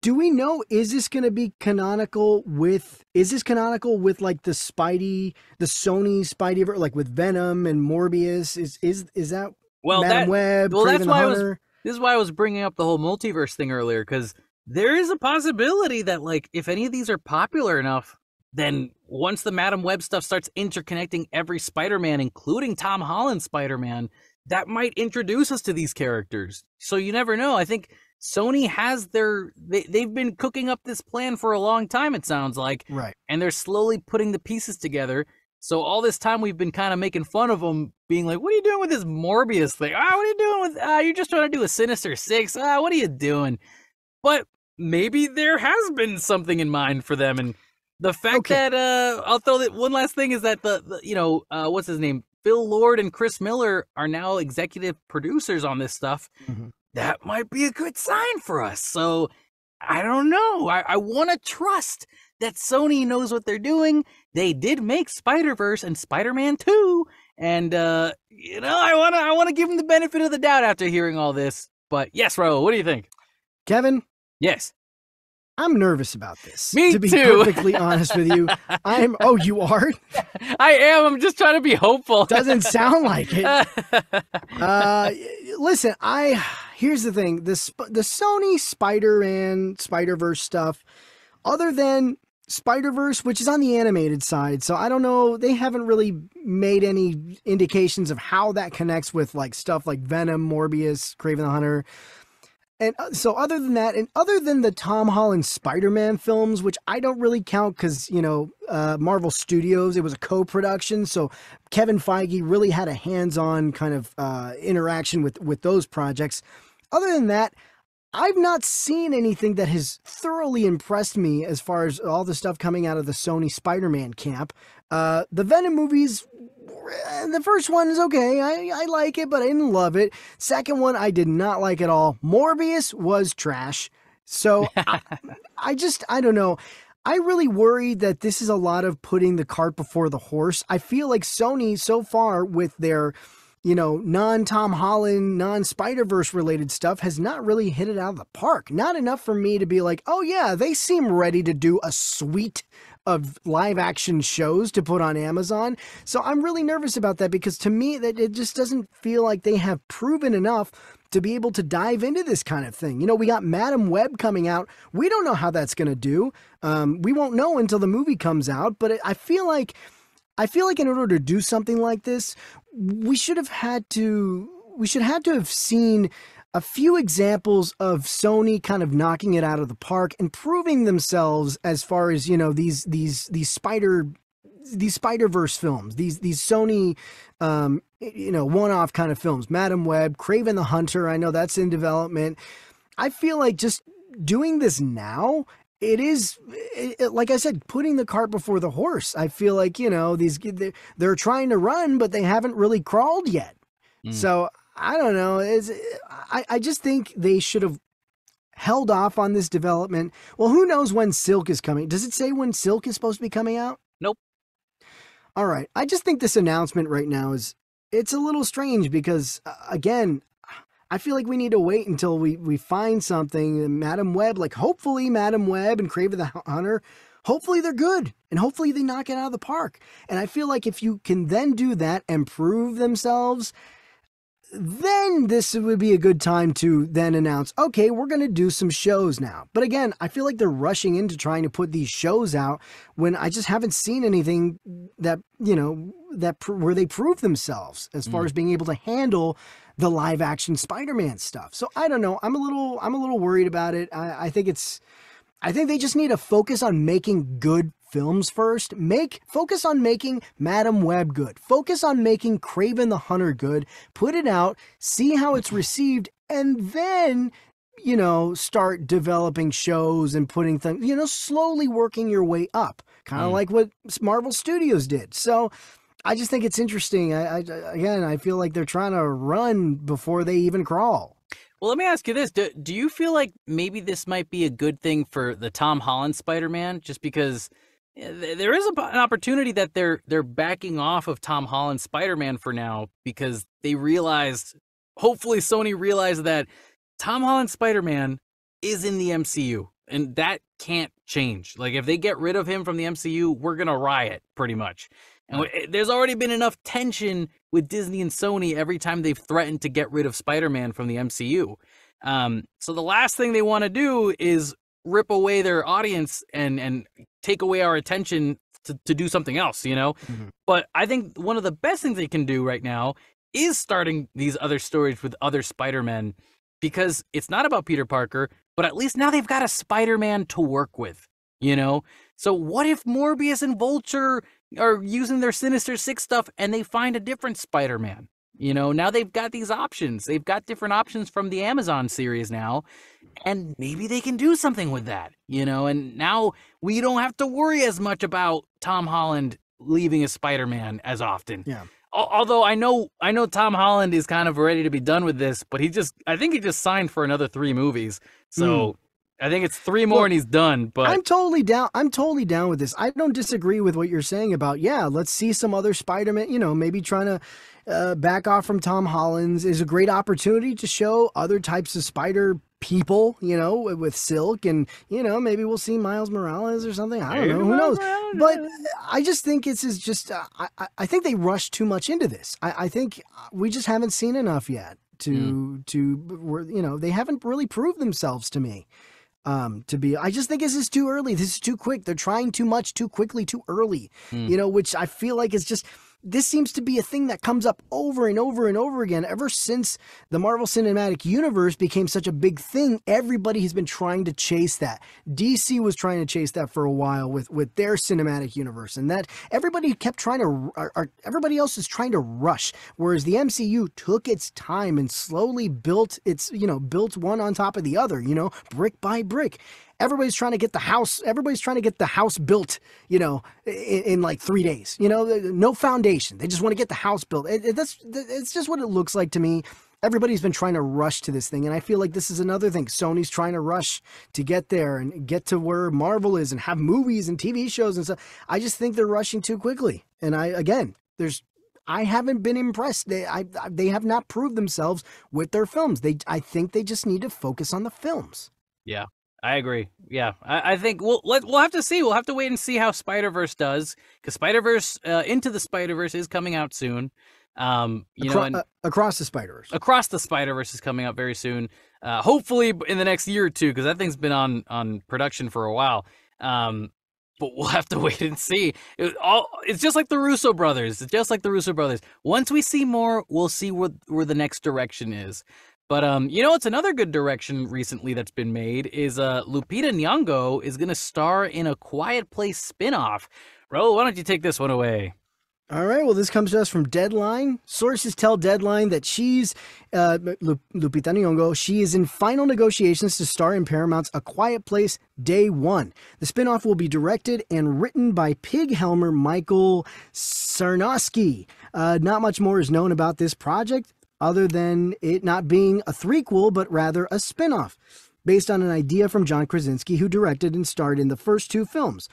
do we know, is this going to be canonical with like the Sony Spidey, like with Venom and Morbius? Is that Madam Web? Well, that's why this is why I was bringing up the whole multiverse thing earlier, because there is a possibility that, like, if any of these are popular enough, then once the Madam Web stuff starts interconnecting every Spider-Man, including Tom Holland's Spider-Man, that might introduce us to these characters. So you never know. I think Sony has they've been cooking up this plan for a long time, it sounds like. Right. And they're slowly putting the pieces together. So all this time we've been kind of making fun of them, being like, what are you doing with this Morbius thing? What are you doing with, you're just trying to do a Sinister Six. What are you doing? But maybe there has been something in mind for them. And the fact that, I'll throw that one last thing is that what's his name? Phil Lord and Chris Miller are now executive producers on this stuff. Mm-hmm. That might be a good sign for us. So I don't know. I want to trust that Sony knows what they're doing. They did make Spider-Verse and Spider-Man 2. And, I want to give them the benefit of the doubt after hearing all this. But yes, Ro, what do you think? Kevin? Yes. I'm nervous about this. Me to be too. Perfectly honest with you. Oh, you are? I am. I'm just trying to be hopeful. Doesn't sound like it. Listen, here's the thing. The Sony Spider-Man, Spider-Verse stuff, other than Spider-Verse, which is on the animated side, so I don't know, they haven't really made any indications of how that connects with like stuff like Venom, Morbius, Kraven the Hunter. And so other than that, and other than the Tom Holland Spider-Man films, which I don't really count because, Marvel Studios, it was a co-production. So Kevin Feige really had a hands-on kind of interaction with those projects. Other than that, I've not seen anything that has thoroughly impressed me as far as all the stuff coming out of the Sony Spider-Man camp. The Venom movies, the first one is okay. I like it, but I didn't love it. Second one, I did not like at all. Morbius was trash. So I don't know. I really worry that this is a lot of putting the cart before the horse. I feel like Sony so far with their, non-Tom Holland, non-Spider-Verse related stuff has not really hit it out of the park. Not enough for me to be like, oh yeah, they seem ready to do a suite of live action shows to put on Amazon. So I'm really nervous about that because to me that it just doesn't feel like they have proven enough to be able to dive into this kind of thing. We got Madam Web coming out. We don't know how that's going to do. We won't know until the movie comes out, but I feel like in order to do something like this, we should have to have seen a few examples of Sony kind of knocking it out of the park and proving themselves as far as, these Spider-Verse films, these Sony, one-off kind of films, Madam Web, Kraven the Hunter. I know that's in development. I feel like just doing this now, it is, like I said, putting the cart before the horse. I feel like, they're trying to run, but they haven't really crawled yet. So I don't know. I just think they should have held off on this development. Well, who knows when Silk is coming? Does it say when Silk is supposed to be coming out? Nope. All right. I just think this announcement right now it's a little strange because, again, I feel like we need to wait until we find something. Madam Web, like hopefully Madam Web and Kraven the Hunter, hopefully they're good and hopefully they knock it out of the park. And I feel like if you can then do that and prove themselves, then this would be a good time to then announce, okay, we're going to do some shows now. But again, I feel like they're rushing into trying to put these shows out when I just haven't seen anything that, where they prove themselves as far as being able to handle the live action Spider-Man stuff. So I don't know. I'm a little worried about it. I think they just need to focus on making good films first. Focus on making Madam Web good. Focus on making Kraven the Hunter good. Put it out, see how it's received, and then start developing shows and putting things, slowly working your way up, kind of like what Marvel Studios did. So I just think it's interesting. I feel like they're trying to run before they even crawl. Well, let me ask you this. Do you feel like maybe this might be a good thing for the Tom Holland Spider-Man? Just because there is an opportunity that they're backing off of Tom Holland Spider-Man for now, because they realized, hopefully Sony realized, that Tom Holland Spider-Man is in the MCU, and that can't change. Like, if they get rid of him from the MCU, we're going to riot, pretty much. And there's already been enough tension with Disney and Sony every time they've threatened to get rid of Spider-Man from the MCU. So the last thing they want to do is rip away their audience and take away our attention to do something else, Mm-hmm. But I think one of the best things they can do right now is starting these other stories with other Spider-Men, because it's not about Peter Parker, but at least now they've got a Spider-Man to work with, So what if Morbius and Vulture are using their Sinister Six stuff and they find a different Spider-Man? Now they've got these options. They've got different options from the Amazon series now, and maybe they can do something with that, and now we don't have to worry as much about Tom Holland leaving as Spider-Man as often. Yeah. Although I know Tom Holland is kind of ready to be done with this, but I think he just signed for another 3 movies. So I think it's 3 more and he's done. But I'm totally down with this. I don't disagree with what you're saying about, let's see some other Spider-Man, maybe trying to back off from Tom Holland's is a great opportunity to show other types of Spider people, with Silk, and, maybe we'll see Miles Morales or something. I don't know. Who knows? But I just think I think they rushed too much into this. I think we just haven't seen enough yet they haven't really proved themselves to me. I just think this is too early. This is too quick. They're trying too much, too quickly, too early, which I feel like is just, this seems to be a thing that comes up over and over and over again. Ever since the Marvel Cinematic Universe became such a big thing, everybody has been trying to chase that. DC was trying to chase that for a while with their cinematic universe, and that everybody kept trying to, everybody else is trying to rush, whereas the MCU took its time and slowly built built one on top of the other, brick by brick. Everybody's trying to get the house. Everybody's trying to get the house built, in like 3 days. No foundation. They just want to get the house built. It's just what it looks like to me. Everybody's been trying to rush to this thing, and I feel like this is another thing. Sony's trying to rush to get there and get to where Marvel is and have movies and TV shows and stuff. I just think they're rushing too quickly. And I haven't been impressed. They have not proved themselves with their films. I think they just need to focus on the films. Yeah. I agree. Yeah, I think we'll have to see. We'll have to wait and see how Spider-Verse does, because Spider-Verse Into the Spider-Verse is coming out soon. Across the Spider-Verse. Across the Spider-Verse is coming out very soon. Hopefully in the next year or two, because that thing's been on production for a while. But we'll have to wait and see. It's just like the Russo brothers. It's just like the Russo brothers. Once we see more, we'll see where the next direction is. But, it's another good direction recently that's been made is Lupita Nyong'o is going to star in a Quiet Place spinoff. Raul, why don't you take this one away? All right, well, this comes to us from Deadline. Sources tell Deadline that she's, Lupita Nyong'o, she is in final negotiations to star in Paramount's A Quiet Place Day One. The spinoff will be directed and written by Pig Helmer Michael Sarnowski. Not much more is known about this project, other than it not being a threequel, but rather a spin-off, based on an idea from John Krasinski, who directed and starred in the first 2 films.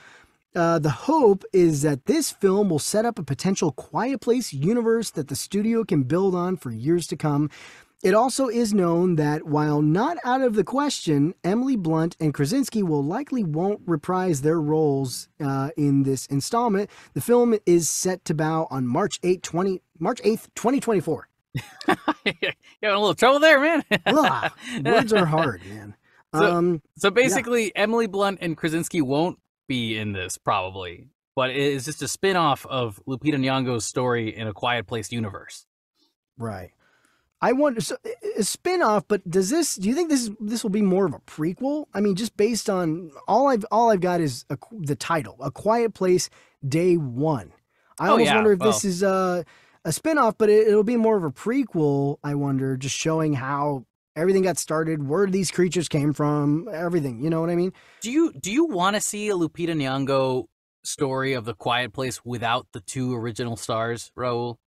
The hope is that this film will set up a potential Quiet Place universe that the studio can build on for years to come. It also is known that, while not out of the question, Emily Blunt and Krasinski won't reprise their roles in this installment. The film is set to bow on March 8th, 2024. You're in a little trouble there, man. Ugh, words are hard, man. So basically, yeah. Emily Blunt and Krasinski won't be in this, probably, but it is just a spin-off of Lupita Nyong'o's story in A Quiet Place universe. Right. I wonder, so a spin-off, but do you think this will be more of a prequel? I mean, just based on all I've got is the title, A Quiet Place Day One. I wonder if this is a spinoff, but it'll be more of a prequel, I wonder, just showing how everything got started, where these creatures came from, everything. You know what I mean? Do you want to see a Lupita Nyong'o story of The Quiet Place without the 2 original stars, Raul?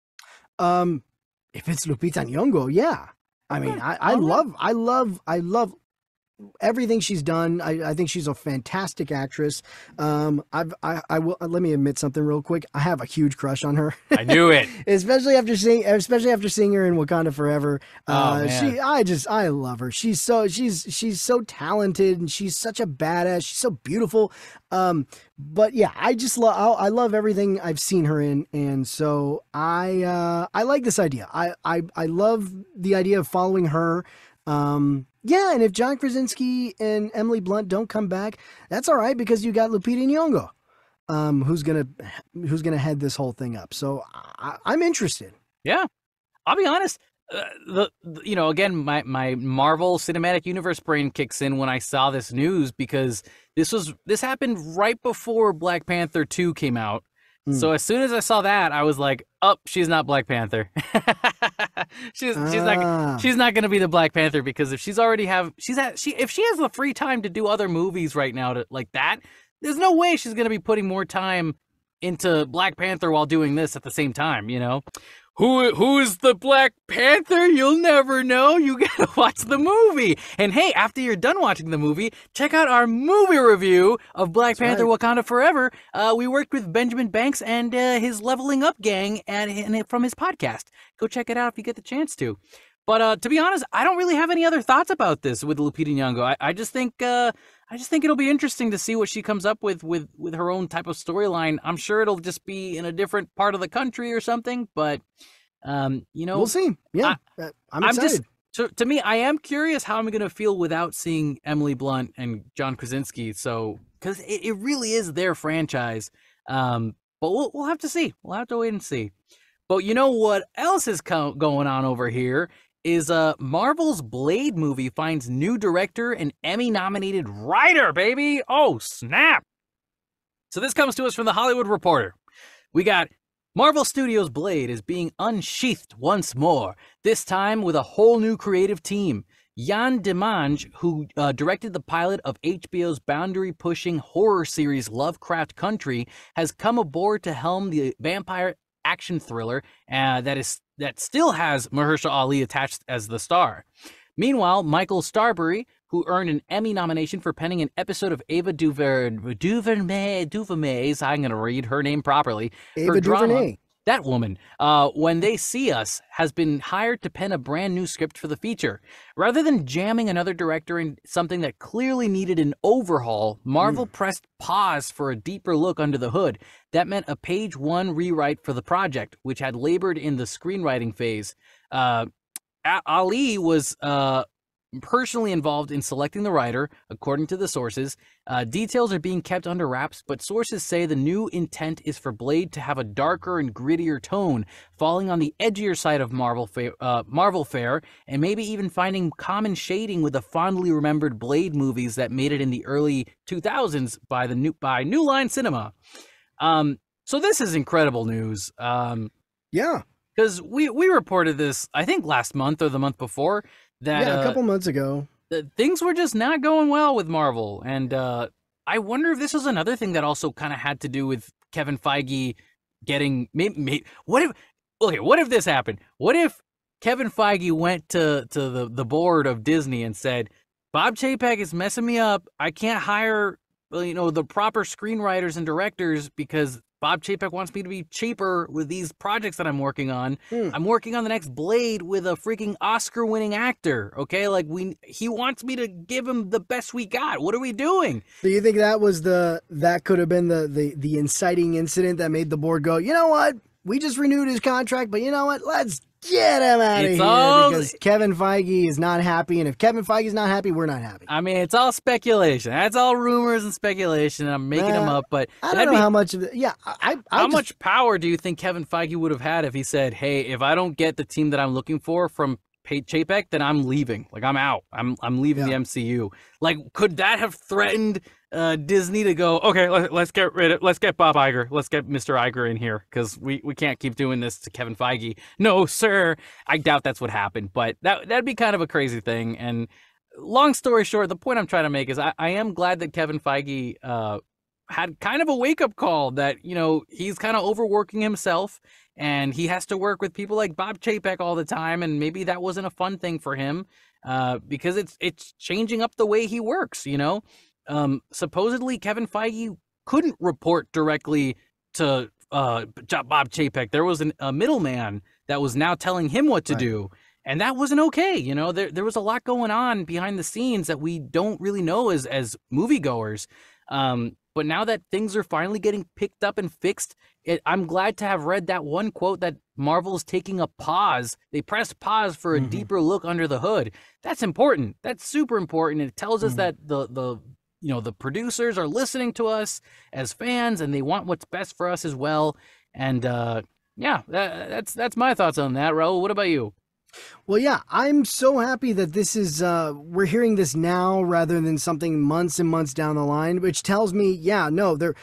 If it's Lupita Nyong'o, yeah. I mean, I love everything she's done. I think she's a fantastic actress. I will let me admit something real quick. I have a huge crush on her. I knew it. especially after seeing her in Wakanda Forever. Man. I love her. She's so talented, and she's such a badass. She's so beautiful. But yeah, I love everything I've seen her in, and so I like this idea. I love the idea of following her. Yeah, and if John Krasinski and Emily Blunt don't come back, that's all right, because you got Lupita Nyong'o, who's gonna head this whole thing up. So I'm interested. Yeah, I'll be honest. Again, my Marvel Cinematic Universe brain kicks in when I saw this news, because this happened right before Black Panther 2 came out. So as soon as I saw that, I was like, "Oh, she's not Black Panther. she's not going to be the Black Panther, because if if she has the free time to do other movies right now like that, there's no way she's going to be putting more time into Black Panther while doing this at the same time, you know." Who is the Black Panther? You'll never know. You gotta watch the movie. And hey, after you're done watching the movie, check out our movie review of Black Panther Wakanda Forever. We worked with Benjamin Banks and his Leveling Up gang and from his podcast. Go check it out if you get the chance to. But to be honest, I don't really have any other thoughts about this with Lupita Nyong'o. I just think it'll be interesting to see what she comes up with her own type of storyline. I'm sure it'll just be in a different part of the country or something, but we'll see. Yeah, I'm excited. To me, I am curious how I'm going to feel without seeing Emily Blunt and John Krasinski. So, because it really is their franchise. But we'll have to see. We'll have to wait and see. But you know what else is going on over here? Is Marvel's Blade movie finds new director and Emmy-nominated writer, baby. Oh, snap. So this comes to us from The Hollywood Reporter. We got Marvel Studios' Blade is being unsheathed once more, this time with a whole new creative team. Jan Demange, who directed the pilot of HBO's boundary-pushing horror series Lovecraft Country, has come aboard to helm the vampire action thriller that still has Mahershala Ali attached as the star. Meanwhile, Michael Starbury, who earned an Emmy nomination for penning an episode of Ava DuVernay's, I'm going to read her name properly, Ava DuVernay. That woman, When They See Us, has been hired to pen a brand new script for the feature. Rather than jamming another director in something that clearly needed an overhaul, Marvel pressed pause for a deeper look under the hood. That meant a page 1 rewrite for the project, which had labored in the screenwriting phase. Ali was personally involved in selecting the writer, according to the sources. Details are being kept under wraps, but sources say the new intent is for Blade to have a darker and grittier tone, falling on the edgier side of Marvel fare, and maybe even finding common shading with the fondly remembered Blade movies that made it in the early 2000s by New Line Cinema. So this is incredible news. Yeah. Because we reported this, I think, last month or the month before. A couple months ago. Things were just not going well with Marvel. And I wonder if this was another thing that also kind of had to do with Kevin Feige getting... What if this happened? What if Kevin Feige went to the board of Disney and said, Bob Chapek is messing me up. I can't hire the proper screenwriters and directors because Bob Chapek wants me to be cheaper with these projects that I'm working on. I'm working on the next Blade with a freaking Oscar-winning actor, okay? He wants me to give him the best we got. What are we doing? Do you think that could have been the inciting incident that made the board go, you know what? We just renewed his contract, but you know what? Let's get him out of here because Kevin Feige is not happy, and if Kevin Feige's not happy, we're not happy. I mean, it's all speculation. That's all rumors and speculation. I'm making them up, but I don't know how much of it. Yeah, how much power do you think Kevin Feige would have had if he said, "Hey, if I don't get the team that I'm looking for from Chapek, then I'm leaving. Like, I'm out. I'm leaving the MCU. Like, could that have threatened Disney to go, okay, let's get Bob Iger. Let's get Mr. Iger in here because we can't keep doing this to Kevin Feige. No, sir. I doubt that's what happened, but that'd be kind of a crazy thing. And long story short, the point I'm trying to make is I am glad that Kevin Feige had kind of a wake-up call that, you know, he's kind of overworking himself and he has to work with people like Bob Chapek all the time, and maybe that wasn't a fun thing for him because it's changing up the way he works, you know? Supposedly Kevin Feige couldn't report directly to Bob Chapek. There was a middleman that was now telling him what to do. And that wasn't okay. You know, there was a lot going on behind the scenes that we don't really know as moviegoers. But now that things are finally getting picked up and fixed, I'm glad to have read that one quote that Marvel's taking a pause. They pressed pause for a deeper look under the hood. That's important. That's super important. It tells us that the producers are listening to us as fans and they want what's best for us as well. And that's my thoughts on that. Raul, what about you? Well, yeah, I'm so happy that this is, we're hearing this now rather than something months and months down the line, which tells me, yeah, no, they're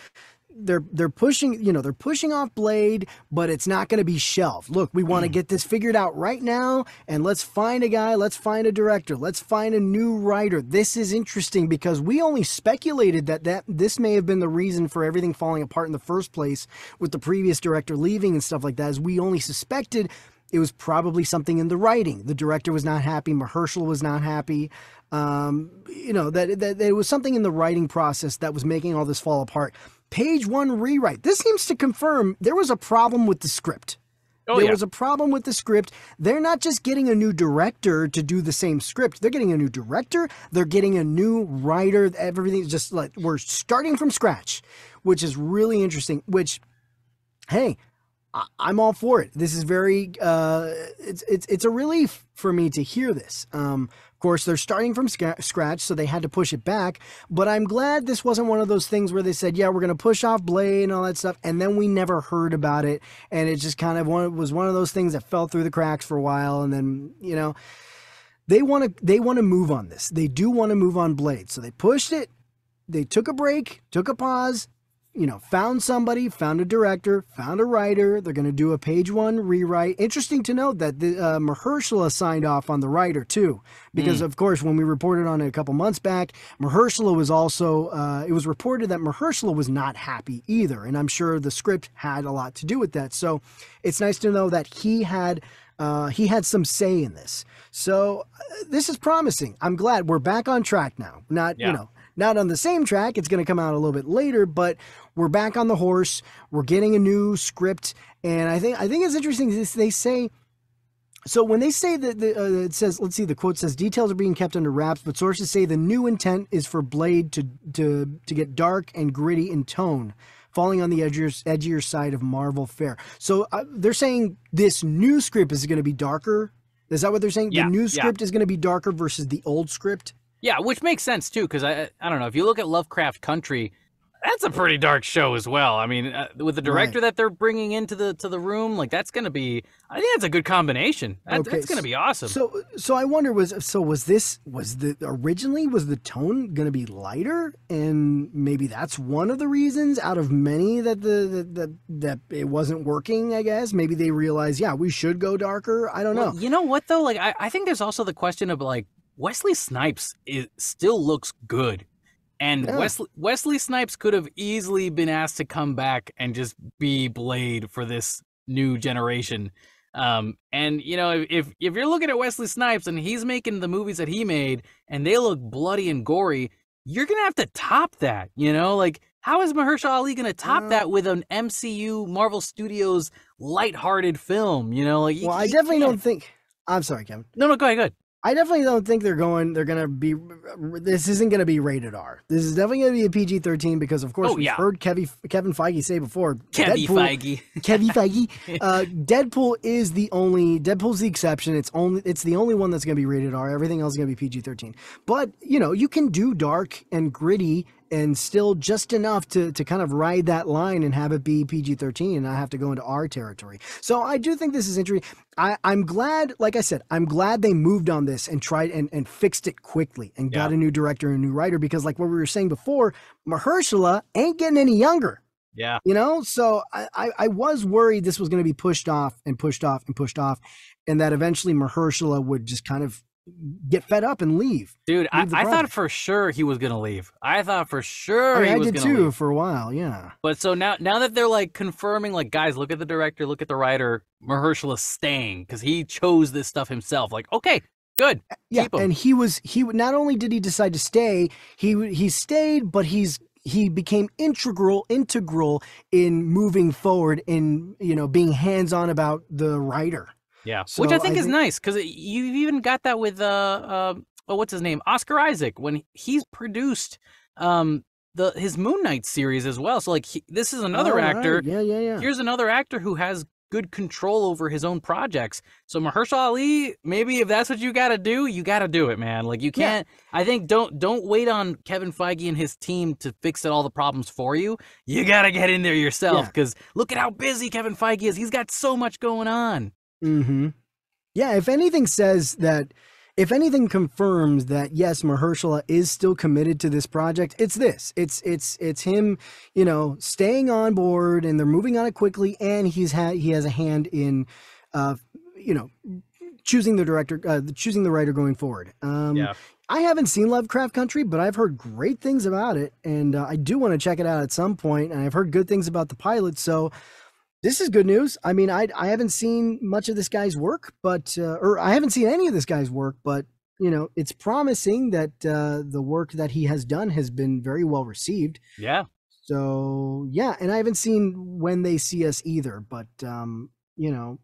pushing, they're pushing off Blade, but it's not going to be shelved. Look, we want to get this figured out right now, and let's find a guy, let's find a director, let's find a new writer. This is interesting because we only speculated that this may have been the reason for everything falling apart in the first place with the previous director leaving and stuff like that, as we only suspected it was probably something in the writing. The director was not happy. Mahershala was not happy. That it was something in the writing process that was making all this fall apart. Page one rewrite. This seems to confirm there was a problem with the script. There was a problem with the script. They're not just getting a new director to do the same script. They're getting a new director. They're getting a new writer. Everything's just like we're starting from scratch, which is really interesting. Which, hey, I'm all for it. This is very, it's a relief for me to hear this. Of course, they're starting from scratch, so they had to push it back. But I'm glad this wasn't one of those things where they said, yeah, we're going to push off Blade and all that stuff. And then we never heard about it. And it just kind of was one of those things that fell through the cracks for a while. And then, they want to move on this. They do want to move on Blade. So they pushed it. They took a break, took a pause. Found somebody, found a director, found a writer. They're going to do a page one rewrite. Interesting to note that Mahershala signed off on the writer too, because of course, when we reported on it a couple months back, Mahershala was also, it was reported that Mahershala was not happy either. And I'm sure the script had a lot to do with that. So it's nice to know that he had some say in this. So this is promising. I'm glad we're back on track now. Not on the same track. It's going to come out a little bit later, but we're back on the horse. We're getting a new script, and I think it's interesting. They say, so when they say that it says, let's see, the quote says details are being kept under wraps, but sources say the new intent is for Blade to get dark and gritty in tone, falling on the edgier side of Marvel fare. So they're saying this new script is going to be darker. Is that what they're saying? Yeah, the new script is going to be darker versus the old script. Yeah, which makes sense too, because I don't know, if you look at Lovecraft Country, that's a pretty dark show as well. I mean, with the director that they're bringing into the room, like that's going to be, I think that's a good combination. That's going to be awesome. So I wonder, was the tone going to be lighter, and maybe that's one of the reasons out of many that it wasn't working. I guess maybe they realized, yeah, we should go darker. I don't know. You know what though? Like I think there's also the question of like, Wesley Snipes still looks good. And Wesley Snipes could have easily been asked to come back and just be Blade for this new generation. And if you're looking at Wesley Snipes and he's making the movies that he made and they look bloody and gory, you're going to have to top that, like how is Mahershala Ali going to top that with an MCU Marvel Studios lighthearted film, Well, I definitely don't think, I'm sorry, Kevin. No, go ahead. I definitely don't think they're going to be, this isn't going to be rated R. This is definitely going to be a PG-13 because, of course, we've heard Kevin Feige say before. Kevin Feige. Deadpool's the exception. It's the only one that's going to be rated R. Everything else is going to be PG-13. But, you can do dark and gritty and still just enough to kind of ride that line and have it be PG-13 and not have to go into R territory. So I do think this is interesting. I'm glad, like I said, I'm glad they moved on this and tried and fixed it quickly and got a new director and a new writer, because like what we were saying before, Mahershala ain't getting any younger. Yeah. You know, so I was worried this was going to be pushed off and pushed off and pushed off, and that eventually Mahershala would just kind of get fed up and leave. Dude, I thought for sure he was going to leave. I thought for sure he was going to leave. I did too for a while, yeah. But so now that they're like confirming, like, guys, look at the director, look at the writer, Mahershala's staying because he chose this stuff himself. Like, okay, good. Yeah, Keep him. and he not only did he decide to stay, he stayed, but he became integral in moving forward in, you know, being hands-on about the writer. Yeah, so which I think is nice, because you've even got that with what's his name, Oscar Isaac, when he's produced his Moon Knight series as well. So like this is another actor. Right. Yeah. Here's another actor who has good control over his own projects. So Mahershala Ali, maybe if that's what you got to do it, man. Like you can't. Yeah. I think don't wait on Kevin Feige and his team to fix all the problems for you. You got to get in there yourself, because look at how busy Kevin Feige is. He's got so much going on. Mm-hmm. Yeah, if anything confirms that yes, Mahershala is still committed to this project, it's this. It's him, you know, staying on board, and they're moving on it quickly, and he has a hand in, you know, choosing the director, choosing the writer going forward. I haven't seen Lovecraft Country, but I've heard great things about it, and I do want to check it out at some point, and I've heard good things about the pilot, so this is good news. I mean, I haven't seen much of this guy's work, but or I haven't seen any of this guy's work, but you know, it's promising that the work that he has done has been very well received. Yeah. So yeah, and I haven't seen When They See Us either, but you know,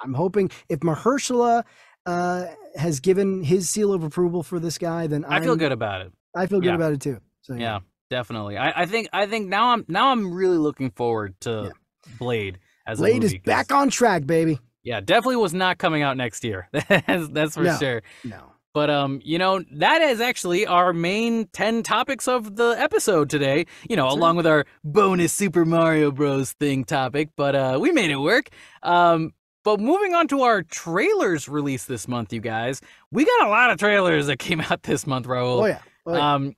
I'm hoping if Mahershala has given his seal of approval for this guy, then I feel good about it. I feel good about it too. So yeah, definitely. I think now I'm really looking forward to Blade as a movie. Blade is back on track, baby. Yeah, definitely was not coming out next year. That's for sure. No. But you know, that is actually our main 10 topics of the episode today. You know, along with our bonus Super Mario Bros. Thing topic, but we made it work. But moving on to our trailers released this month, you guys, we got a lot of trailers that came out this month, Raul. Oh yeah.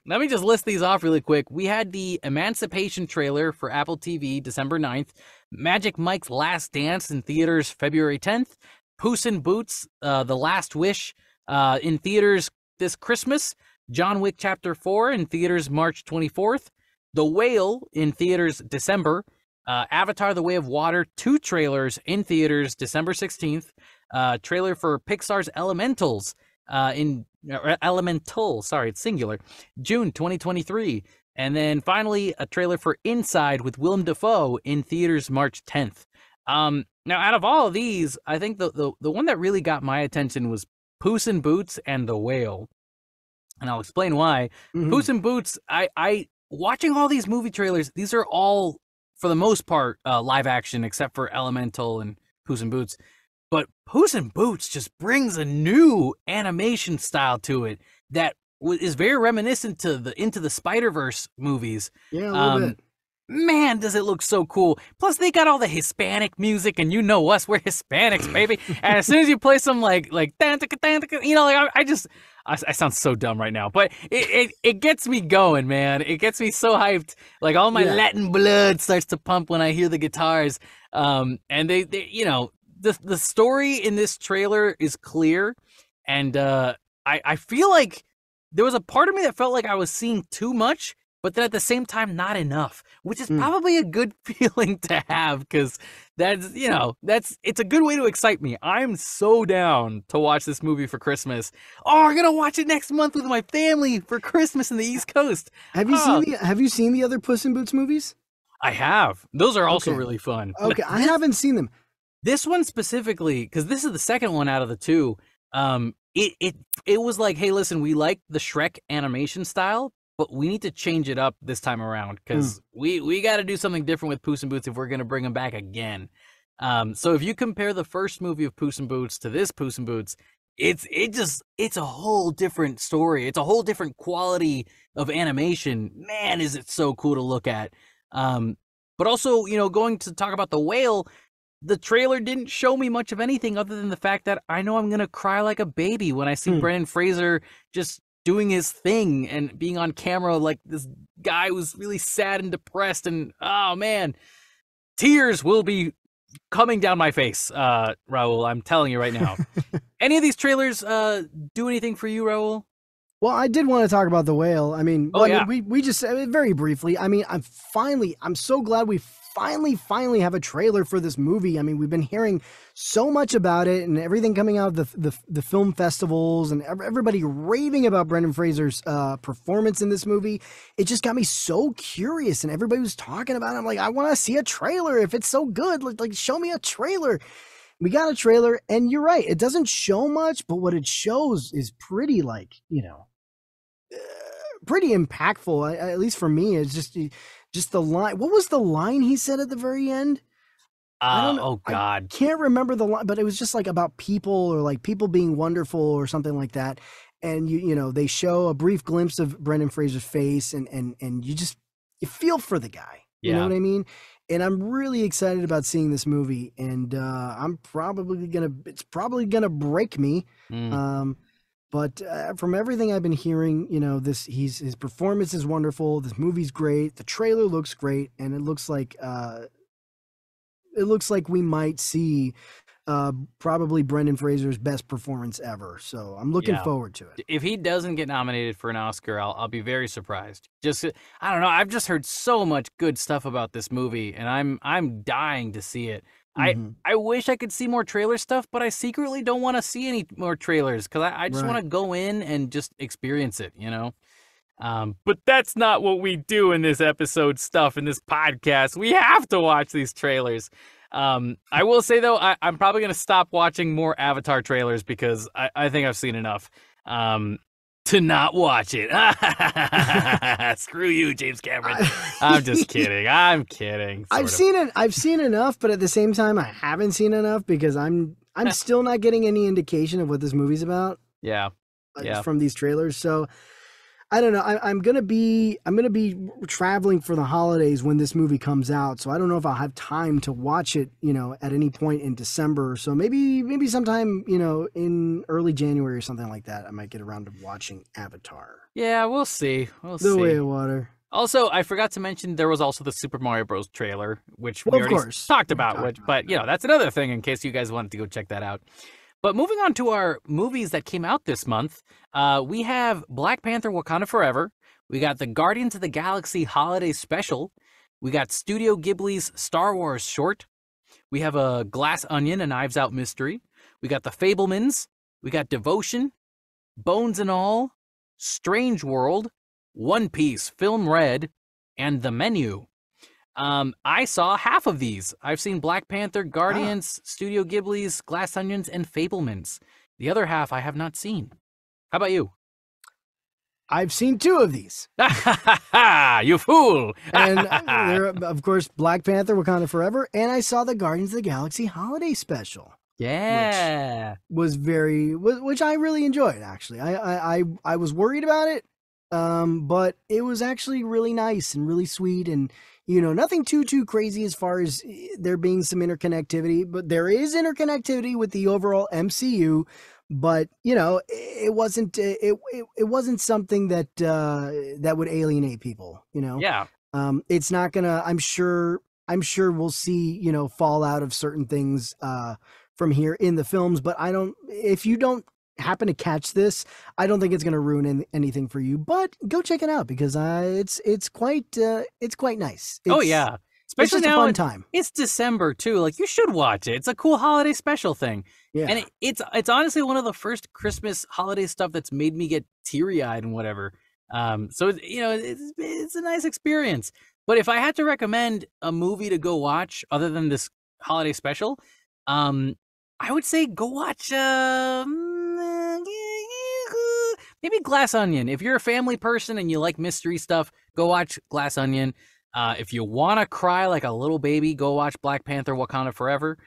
Let me just list these off really quick. We had the Emancipation trailer for Apple TV December 9th, Magic Mike's Last Dance in theaters February 10th, Puss in Boots, The Last Wish in theaters this Christmas, John Wick Chapter 4 in theaters March 24th, The Whale in theaters December, Avatar: The Way of Water 2 trailers in theaters December 16th, trailer for Pixar's Elemental, it's singular, June 2023. And then finally, a trailer for Inside with Willem Dafoe in theaters March 10th. Now, out of all of these, I think the one that really got my attention was Puss in Boots and The Whale. And I'll explain why. Mm-hmm. Puss in Boots, I watching all these movie trailers, these are all, for the most part, live action, except for Elemental and Puss in Boots. But Puss in Boots just brings a new animation style to it that is very reminiscent to the Into the Spider-Verse movies. Yeah, a little bit. Man, does it look so cool. Plus, they got all the Hispanic music, and you know us, we're Hispanics, baby. And as soon as you play some, like you know, like I sound so dumb right now, but it gets me going, man. It gets me so hyped. Like, all my Latin blood starts to pump when I hear the guitars. And they you know, the story in this trailer is clear, and I feel like there was a part of me that felt like I was seeing too much, but then at the same time, not enough, which is probably a good feeling to have, because that's, you know, it's a good way to excite me. I'm so down to watch this movie for Christmas. Oh, I'm gonna watch it next month with my family for Christmas in the East Coast. Have you seen the other Puss in Boots movies? I have. Those are also really fun. Okay, I haven't seen them. This one specifically, because this is the second one out of the two. It was like, hey, listen, we like the Shrek animation style, but we need to change it up this time around, because we got to do something different with Puss in Boots if we're going to bring them back again. So if you compare the first movie of Puss in Boots to this Puss in Boots, it's a whole different story. It's a whole different quality of animation. Man, is it so cool to look at. But also, going to talk about the whale, the trailer didn't show me much of anything other than the fact that I know I'm gonna cry like a baby when I see Brendan Fraser just doing his thing and being on camera like this guy who's really sad and depressed, and oh man, tears will be coming down my face, Raul. I'm telling you right now. Any of these trailers do anything for you, Raul? Well, I did want to talk about the whale. I mean, yeah. we just very briefly. I mean, I'm so glad we finally have a trailer for this movie. I mean, we've been hearing so much about it and everything coming out of the film festivals and everybody raving about Brendan Fraser's performance in this movie. It just got me so curious, and everybody was talking about it. I'm like, I want to see a trailer. If it's so good, like show me a trailer. We got a trailer, and you're right. It doesn't show much, but what it shows is pretty, pretty impactful. At least for me, it's just the line. What was the line he said at the very end? I don't know. Oh God, I can't remember the line, but it was just like about people, or like people being wonderful or something like that. And they show a brief glimpse of Brendan Fraser's face, and you feel for the guy. You know what I mean? And I'm really excited about seeing this movie, and it's probably gonna break me. But from everything I've been hearing, his performance is wonderful. This movie's great. The trailer looks great, and it looks like we might see probably Brendan Fraser's best performance ever. So I'm looking forward to it. If he doesn't get nominated for an Oscar, I'll be very surprised. Just I don't know. I've just heard so much good stuff about this movie, and I'm dying to see it. I wish I could see more trailer stuff, but I secretly don't want to see any more trailers because I just want to go in and just experience it, But that's not what we do in this episode stuff, in this podcast. We have to watch these trailers. I will say, though, I'm probably going to stop watching more Avatar trailers because I think I've seen enough to not watch it. Screw you, James Cameron. I'm just kidding. I'm kidding. I've seen enough, but at the same time, I haven't seen enough because I'm still not getting any indication of what this movie's about. Yeah. From these trailers. So I don't know. I'm gonna be traveling for the holidays when this movie comes out. So I don't know if I'll have time to watch it, at any point in December. So maybe sometime, in early January or something like that, I might get around to watching Avatar. Yeah, we'll see. The Way of Water. Also, I forgot to mention there was also the Super Mario Bros. Trailer, which we already talked about. But that's another thing in case you guys wanted to go check that out. But moving on to our movies that came out this month, we have Black Panther: Wakanda Forever. We got the Guardians of the Galaxy Holiday Special. We got Studio Ghibli's Star Wars short. We have a Glass Onion, a Knives Out mystery. We got The Fabelmans. We got Devotion, Bones and All, Strange World, One Piece, Film Red, and The Menu. I saw half of these. I've seen Black Panther, Guardians, Studio Ghibli's Glass Onions, and Fabelmans. The other half I have not seen. How about you? I've seen 2 of these. You fool! And there, of course, Black Panther, Wakanda Forever, and I saw the Guardians of the Galaxy Holiday Special. Yeah, which I really enjoyed. Actually, I was worried about it, but it was actually really nice and really sweet, and nothing too crazy as far as there being some interconnectivity. But there is interconnectivity with the overall MCU. But it wasn't something that would alienate people. Yeah. It's not gonna. I'm sure we'll see fallout of certain things from here in the films. But if you don't happen to catch this, I don't think it's gonna ruin anything for you. But go check it out because it's quite nice. Especially it's now, a fun time. It's December too. Like, you should watch it. It's a cool holiday special thing. Yeah. And it's honestly one of the first Christmas holiday stuff that's made me get teary-eyed and whatever. So it's a nice experience. But if I had to recommend a movie to go watch other than this holiday special, I would say go watch maybe Glass Onion. If you're a family person and you like mystery stuff, go watch Glass Onion. If you want to cry like a little baby, go watch Black Panther: Wakanda Forever.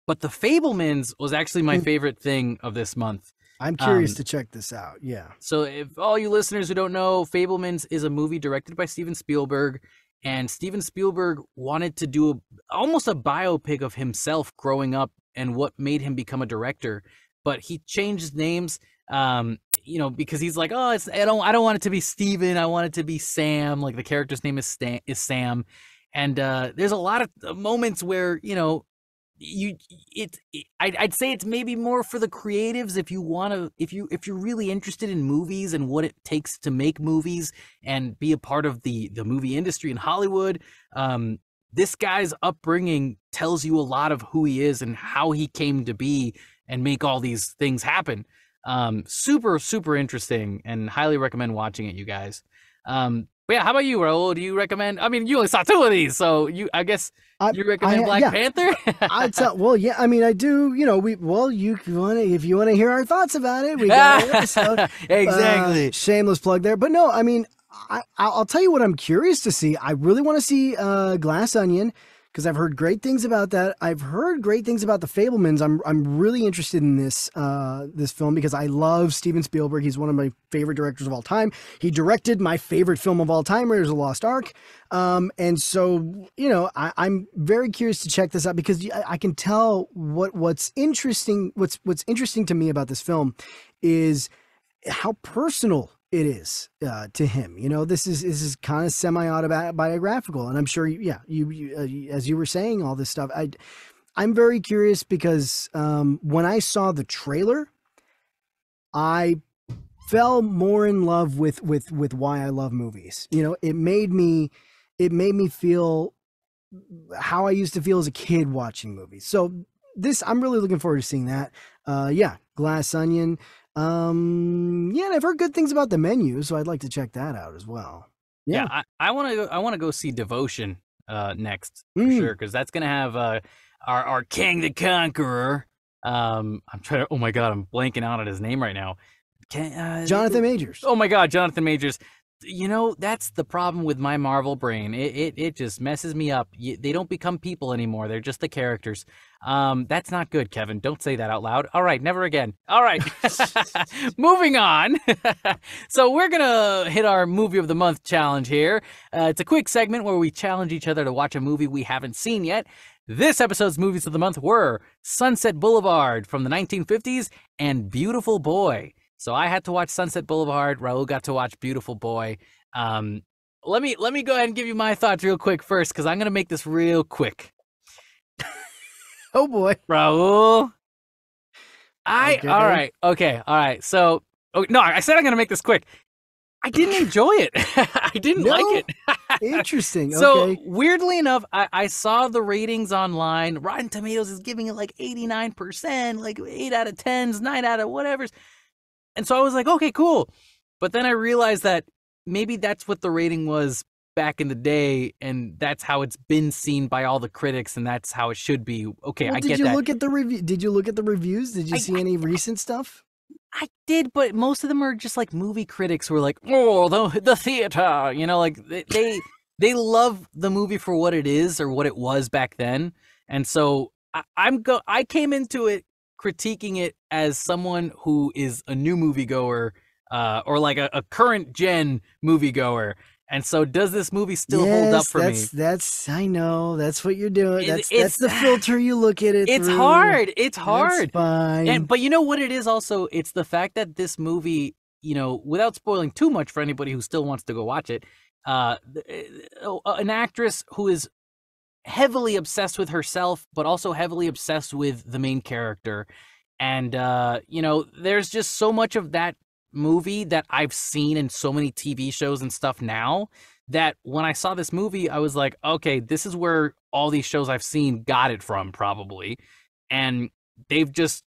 But The Fabelmans was actually my favorite thing of this month. I'm curious to check this out. Yeah. So if all you listeners who don't know, Fabelmans is a movie directed by Steven Spielberg, and Steven Spielberg wanted to do almost a biopic of himself growing up and what made him become a director. But he changed names, because he's like, oh, I don't want it to be Steven. I want it to be Sam. Like the character's name is Sam. And there's a lot of moments where, I'd say it's maybe more for the creatives if you're really interested in movies and what it takes to make movies and be a part of the movie industry in Hollywood. This guy's upbringing tells you a lot of who he is and how he came to be and make all these things happen. Super, super interesting and highly recommend watching it, you guys. But yeah, how about you, Raul? Do you recommend? I mean, you only saw 2 of these, so I guess you recommend Black Panther? Well, yeah, I mean, I do. If you want to hear our thoughts about it, we got an episode. Exactly. Shameless plug there, but no, I mean, I'll tell you what I'm curious to see. I really want to see Glass Onion, because I've heard great things about that. I've heard great things about The Fabelmans. I'm really interested in this film because I love Steven Spielberg. He's one of my favorite directors of all time. He directed my favorite film of all time, Raiders of the Lost Ark. And so, I'm very curious to check this out because I can tell what's interesting. What's interesting to me about this film is how personal it is to him. This is kind of semi-autobiographical, and I'm sure you as you were saying all this stuff, I'm very curious because when I saw the trailer, I fell more in love with why I love movies. It made me feel how I used to feel as a kid watching movies. So I'm really looking forward to seeing that. Glass Onion. And I've heard good things about The Menu, so I'd like to check that out as well. Yeah, I want to go see Devotion next for sure, because that's gonna have our King the Conqueror. I'm trying to. Oh my God, I'm blanking out on his name right now. Jonathan Majors. Oh my God, Jonathan Majors. That's the problem with my Marvel brain. It just messes me up. They don't become people anymore. They're just the characters. That's not good, Kevin. Don't say that out loud. All right, never again. All right. Moving on. So we're going to hit our Movie of the Month challenge here. It's a quick segment where we challenge each other to watch a movie we haven't seen yet. This episode's Movies of the Month were Sunset Boulevard from the 1950s and Beautiful Boy. So I had to watch Sunset Boulevard. Raul got to watch Beautiful Boy. Let me go ahead and give you my thoughts real quick first, because I'm going to make this real quick. Oh, boy. Raul. All right. So, no, I said I'm going to make this quick. I didn't enjoy it. I didn't like it. Interesting. So, weirdly enough, I saw the ratings online. Rotten Tomatoes is giving it like 89%, like 8 out of 10s, 9 out of whatever's. And so I was like, okay, cool. But then I realized that maybe that's what the rating was back in the day, and that's how it's been seen by all the critics, and that's how it should be. Okay, I get that. Did you look at the review? Did you look at the reviews? Did you see any recent stuff? I did, but most of them are just like movie critics who are like, oh, the theater, like they love the movie for what it is or what it was back then. And so I came into it critiquing it as someone who is a new moviegoer, or like a current gen moviegoer. And so does this movie still hold up for me? I know. That's what you're doing. That's the filter you look at it It's through. hard. It's hard. That's fine. But you know what it is also? It's the fact that this movie, without spoiling too much for anybody who still wants to go watch it, an actress who is heavily obsessed with herself, but also heavily obsessed with the main character. And, there's just so much of that movie that I've seen in so many TV shows and stuff now that when I saw this movie, I was like, okay, this is where all these shows I've seen got it from, probably. And they've just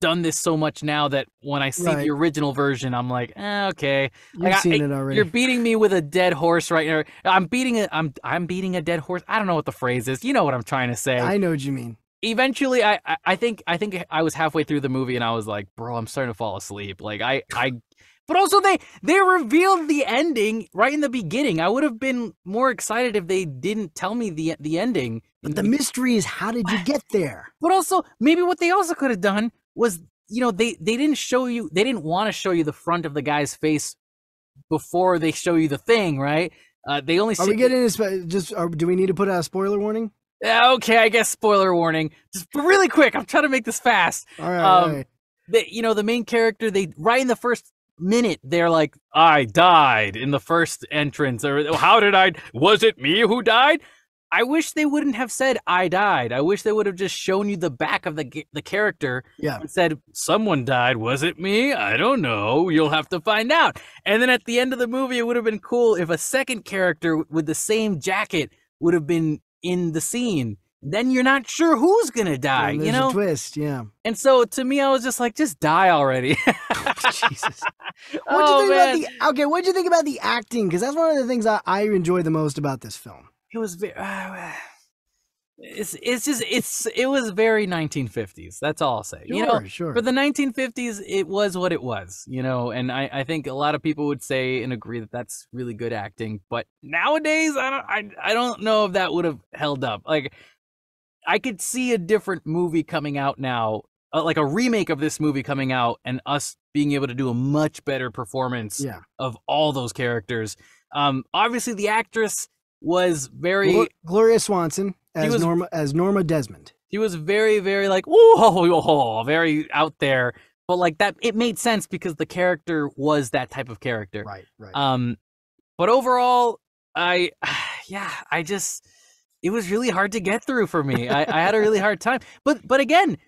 done this so much now that when I see the original version, I'm like, okay. You've seen it already. You're beating me with a dead horse right now. I'm beating a dead horse. I don't know what the phrase is. You know what I'm trying to say. I know what you mean. Eventually, I think I was halfway through the movie and I was like, bro, I'm starting to fall asleep. Like But also they revealed the ending right in the beginning. I would have been more excited if they didn't tell me the ending. But the mystery is, how did you get there? But also, maybe what they also could have done was, they didn't show you, they didn't want to show you the front of the guy's face before they show you the thing, right? They only Are we getting this? Do we need to put out a spoiler warning? Okay, I guess spoiler warning. Just really quick, I'm trying to make this fast. All right. All right. The main character, right in the first minute, they're like, I died in the first entrance, or how did was it me who died? I wish they wouldn't have said I died. I wish they would have just shown you the back of the character and said, someone died. Was it me? I don't know. You'll have to find out. And then at the end of the movie, it would have been cool if a second character with the same jacket would have been in the scene. Then you're not sure who's going to die, There's a twist, yeah. And so to me, I was just like, just die already. Jesus. What'd you think about the acting? Because that's one of the things I enjoy the most about this film. It was very, it was very 1950s. That's all I'll say. Sure. For the 1950s, it was what it was, and I think a lot of people would say and agree that that's really good acting. But nowadays, I don't know if that would have held up. Like, I could see a different movie coming out now, like a remake of this movie coming out, and us being able to do a much better performance of all those characters. Obviously, the actress was very Gloria Swanson as Norma Desmond. He was very, very like, whoa, very out there, but like that, it made sense because the character was that type of character. Right. But overall, it was really hard to get through for me. I had a really hard time. But again,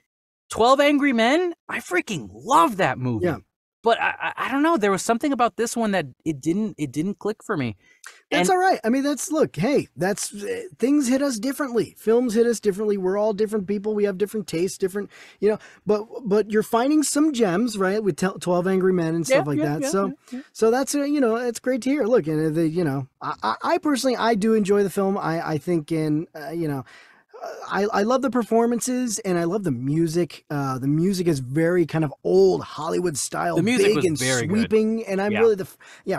12 Angry Men, I freaking love that movie. Yeah. But I don't know. There was something about this one that it didn't click for me. That's all right. I mean, things hit us differently. Films hit us differently. We're all different people. We have different tastes, but you're finding some gems, right? With 12 Angry Men and stuff like that. So that's, it's great to hear. Look, and I personally, I do enjoy the film. I think I love the performances and I love the music. The music is very kind of old Hollywood style, the music big was and very sweeping. Good. And I'm really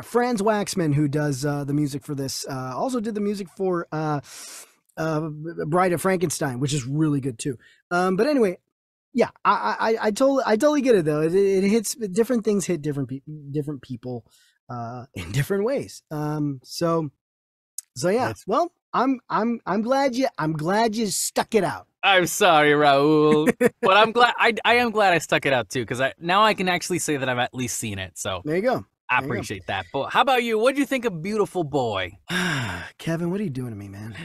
Franz Waxman, who does the music for this, also did the music for Bride of Frankenstein, which is really good too. But anyway, I totally get it though. It hits different things, hit different people in different ways. So yeah. Well, I'm glad you stuck it out. I'm sorry, Raul, but I'm glad I am glad I stuck it out too, because now I can actually say that I've at least seen it. So there you go. I appreciate that. But how about you? What did you think of Beautiful Boy? Kevin, what are you doing to me, man?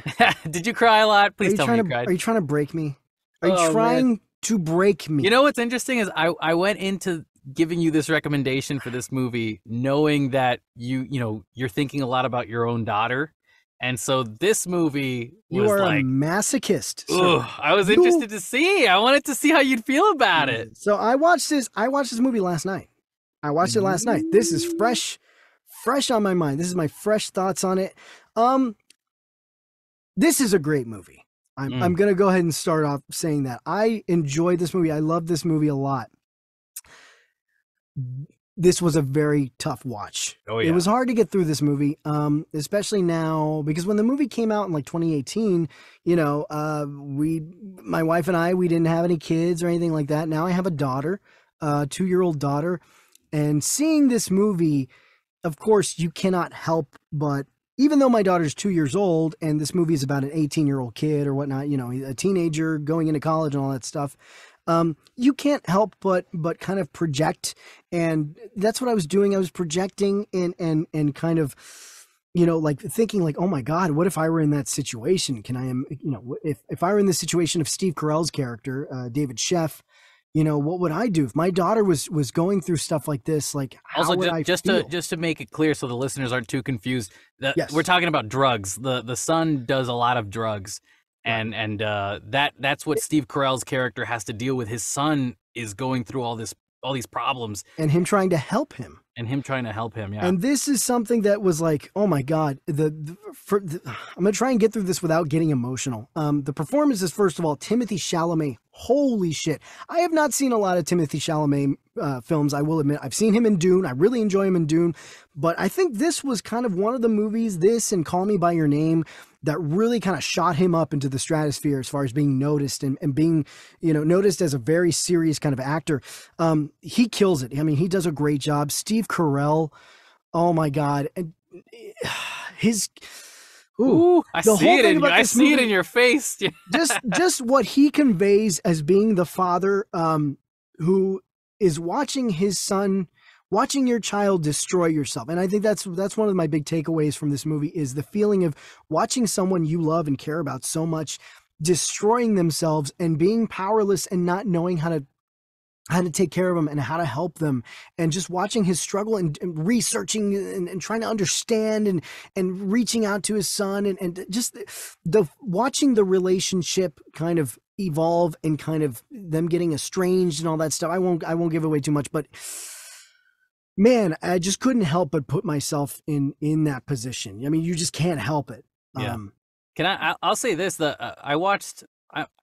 Did you cry a lot? Please tell me you cried. Are you trying to break me? Are you trying to break me? You know what's interesting is I went into giving you this recommendation for this movie knowing that you're thinking a lot about your own daughter. And so this movie was you are like a masochist. I was interested to see. I wanted to see how you'd feel about it. So I watched this movie last night. I watched it last night. This is fresh on my mind. This is my fresh thoughts on it. This is a great movie. I'm going to go ahead and start off saying that I enjoyed this movie. I love this movie a lot. This was a very tough watch. Oh, yeah. It was hard to get through this movie, especially now, because when the movie came out in like 2018, my wife and I, we didn't have any kids or anything like that. Now I have a daughter, 2-year-old daughter, and seeing this movie, of course, you cannot help but, even though my daughter's 2 years old and this movie is about an 18-year-old kid or whatnot, a teenager going into college and all that stuff, you can't help but kind of project. And that's what I was doing. I was projecting and kind of, like thinking like, oh my God, what if I were in that situation? If I were in the situation of Steve Carell's character, David Sheff, what would I do if my daughter was going through stuff like this? Like, how would I feel? Just to make it clear so the listeners aren't too confused, yes. We're talking about drugs. The son does a lot of drugs. And that's what Steve Carell's character has to deal with. His son is going through all these problems, and him trying to help him. Yeah. And this is something that was like, oh my God, I'm gonna try and get through this without getting emotional. The performances, first of all, Timothée Chalamet, Holy shit. I have not seen a lot of Timothée Chalamet films, I will admit. I've seen him in Dune. I really enjoy him in Dune. But I think this was kind of one of the movies, this and Call Me By Your Name, that really kind of shot him up into the stratosphere as far as being noticed and being, noticed as a very serious kind of actor. He kills it. I mean, he does a great job. Steve Carell, oh my God. And his... Ooh, I see it in your face. just what he conveys as being the father who is watching his son, watching your child destroy yourself. And I think that's one of my big takeaways from this movie is the feeling of watching someone you love and care about so much destroying themselves and being powerless and not knowing how to take care of them and how to help them, and just watching his struggle and researching and trying to understand and reaching out to his son and just the watching the relationship kind of evolve and kind of them getting estranged and all that stuff. I won't give away too much, but man, I just couldn't help but put myself in that position. I mean, you just can't help it. Yeah. I'll say this,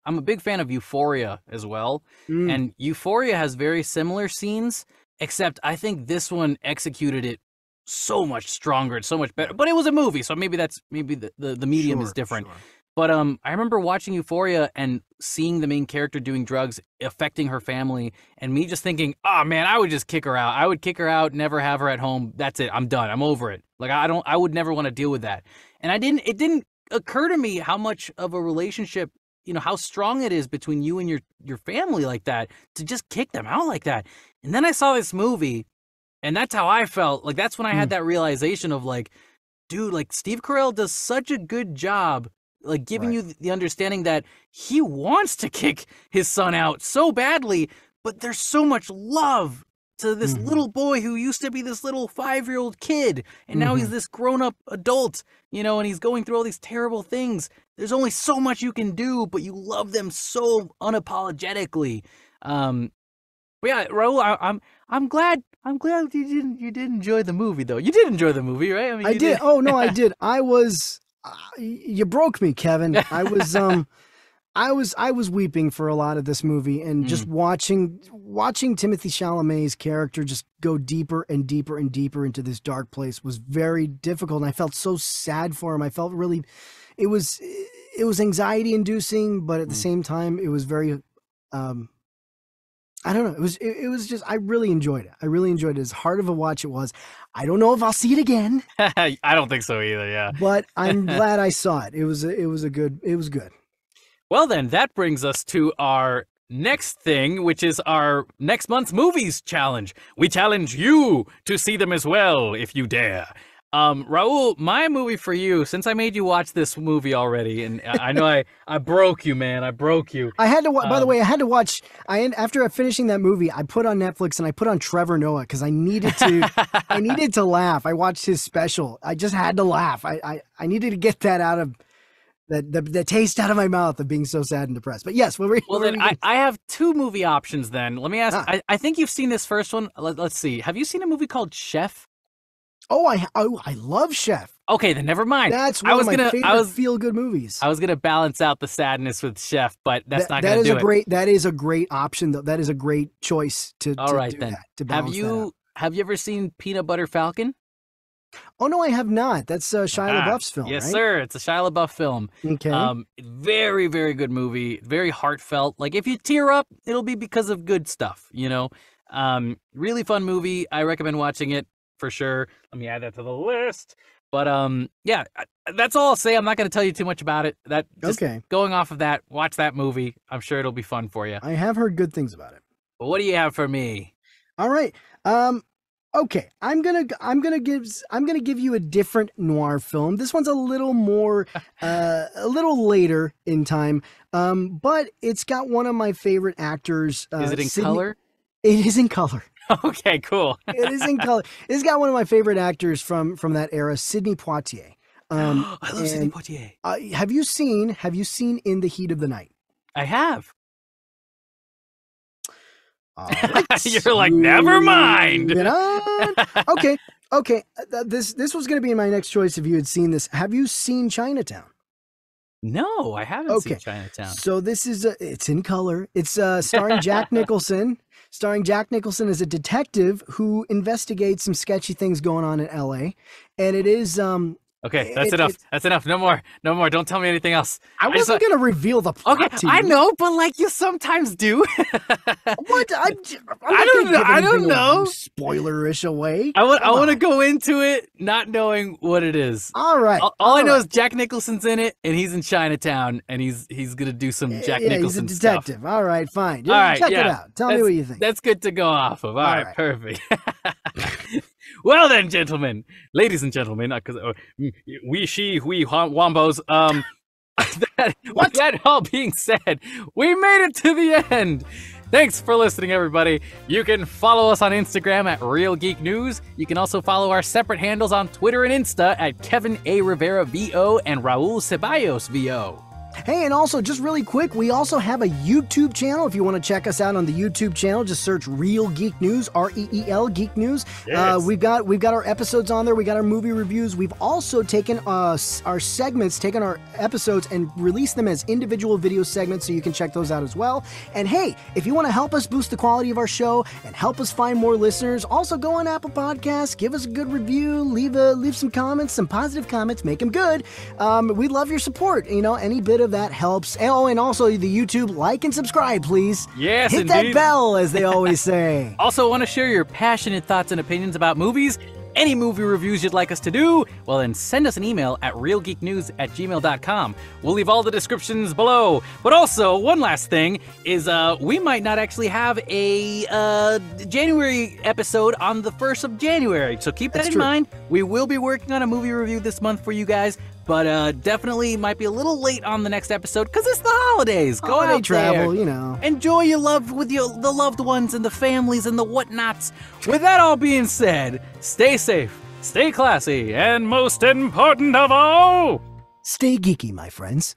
I'm a big fan of Euphoria as well. And Euphoria has very similar scenes, except I think this one executed it so much stronger and so much better. But it was a movie, so maybe the medium is different. Sure. But I remember watching Euphoria and seeing the main character doing drugs affecting her family, and me just thinking, oh man, I would just kick her out. I would kick her out, never have her at home. That's it. I'm done. I'm over it. Like I would never want to deal with that. And it didn't occur to me how much of a relationship, how strong it is between you and your family like that, to just kick them out like that. And then I saw this movie, and that's how I felt. Like, that's when I had that realization of like, dude, like Steve Carell does such a good job, like giving you the understanding that he wants to kick his son out so badly, but there's so much love to this little boy who used to be this little 5-year-old kid, and now he's this grown-up adult, and he's going through all these terrible things. There's only so much you can do, but you love them so unapologetically. But yeah, Raul, I'm glad you did enjoy the movie, though. You did enjoy the movie, right? I mean, I did. Oh no, I did. I was. You broke me, Kevin. I was. I was weeping for a lot of this movie, and just watching Timothée Chalamet's character just go deeper and deeper and deeper into this dark place was very difficult. And I felt so sad for him. I felt really, it was anxiety inducing, but at the same time, it was very, I don't know. It was just, I really enjoyed it. I really enjoyed it. As hard of a watch it was. I don't know if I'll see it again. I don't think so either. Yeah. But I'm glad I saw it. It was good. Well, then, that brings us to our next thing, which is our next month's movies challenge. We challenge you to see them as well, if you dare. Raul, my movie for you, since I made you watch this movie already, and I know I broke you, man. I broke you. I had to, by the way, I had to watch, after finishing that movie, I put on Netflix and I put on Trevor Noah because I needed to laugh. I watched his special. I just had to laugh. I needed to get that out of, the taste out of my mouth of being so sad and depressed. But yes, I have two movie options then. Let me ask, I think you've seen this first one. Let's see. Have you seen a movie called Chef? Oh, I love Chef. Okay, then never mind. That's one of my favorite feel-good movies. I was going to balance out the sadness with Chef, but that's not going to do it. That is a great option, though. That is a great choice to do that, to balance that out. Have you ever seen Peanut Butter Falcon? Oh, no, I have not. That's Shia LaBeouf's film, yes, right? sir. It's a Shia LaBeouf film. Okay. Very, very good movie. Very heartfelt. Like, if you tear up, it'll be because of good stuff, Really fun movie. I recommend watching it for sure. Let me add that to the list. But, yeah, that's all I'll say. I'm not going to tell you too much about it. Going off of that, watch that movie. I'm sure it'll be fun for you. I have heard good things about it. But what do you have for me? All right. Okay, I'm gonna give you a different noir film. This one's a little more, a little later in time, but it's got one of my favorite actors. Is it in color? It is in color. Okay, cool. It is in color. It's got one of my favorite actors from that era, Sidney Poitier. I love Sidney Poitier. Have you seen In the Heat of the Night? I have. You're like, never mind. Okay. This was going to be my next choice if you had seen this. Have you seen Chinatown? No, I haven't seen Okay. Chinatown. So this is it's in color. It's starring Jack Nicholson. Starring Jack Nicholson as a detective who investigates some sketchy things going on in LA. And it is Okay, that's enough. That's enough. No more. No more. Don't tell me anything else. I wasn't gonna reveal the plot to you. I know, but like you sometimes do. What? I don't know. I don't know. Spoilerish away. I want to go into it not knowing what it is. All right. All I know is Jack Nicholson's in it, and he's in Chinatown, and he's gonna do some Jack Nicholson he's a detective. stuff. All right, fine. All right, check it out. Tell me what you think. That's good to go off of. All right, perfect. Well then, gentlemen, ladies and gentlemen, because we, wombos, that all being said, we made it to the end. Thanks for listening, everybody. You can follow us on Instagram at Real Geek News. You can also follow our separate handles on Twitter and Insta at Kevin A. Rivera VO and Raul Ceballos VO. Hey, and also, just really quick, we also have a YouTube channel. If you want to check us out on the YouTube channel, just search Real Geek News, REEL Geek News. Yes. We've got our episodes on there. We got our movie reviews. We've also taken our segments, taken our episodes, and released them as individual video segments, so you can check those out as well. And hey, if you want to help us boost the quality of our show and help us find more listeners, also go on Apple Podcasts, give us a good review, leave some comments, some positive comments, make them good. We love your support. You know, any bit of that helps. Oh, and also the YouTube, like and subscribe, please. Yes, hit indeed. that bell, as they always say. Also, want to share your passionate thoughts and opinions about movies? Any movie reviews you'd like us to do? Well, then send us an email at realgeeknews@gmail.com. We'll leave all the descriptions below. But also, one last thing is we might not actually have a January episode on the 1st of January. So keep that in mind. We will be working on a movie review this month for you guys. But definitely might be a little late on the next episode because it's the holidays. Go out travel, there. you know. Enjoy your love with the loved ones and the families and the whatnots. With that all being said, stay safe, stay classy, and most important of all, stay geeky, my friends.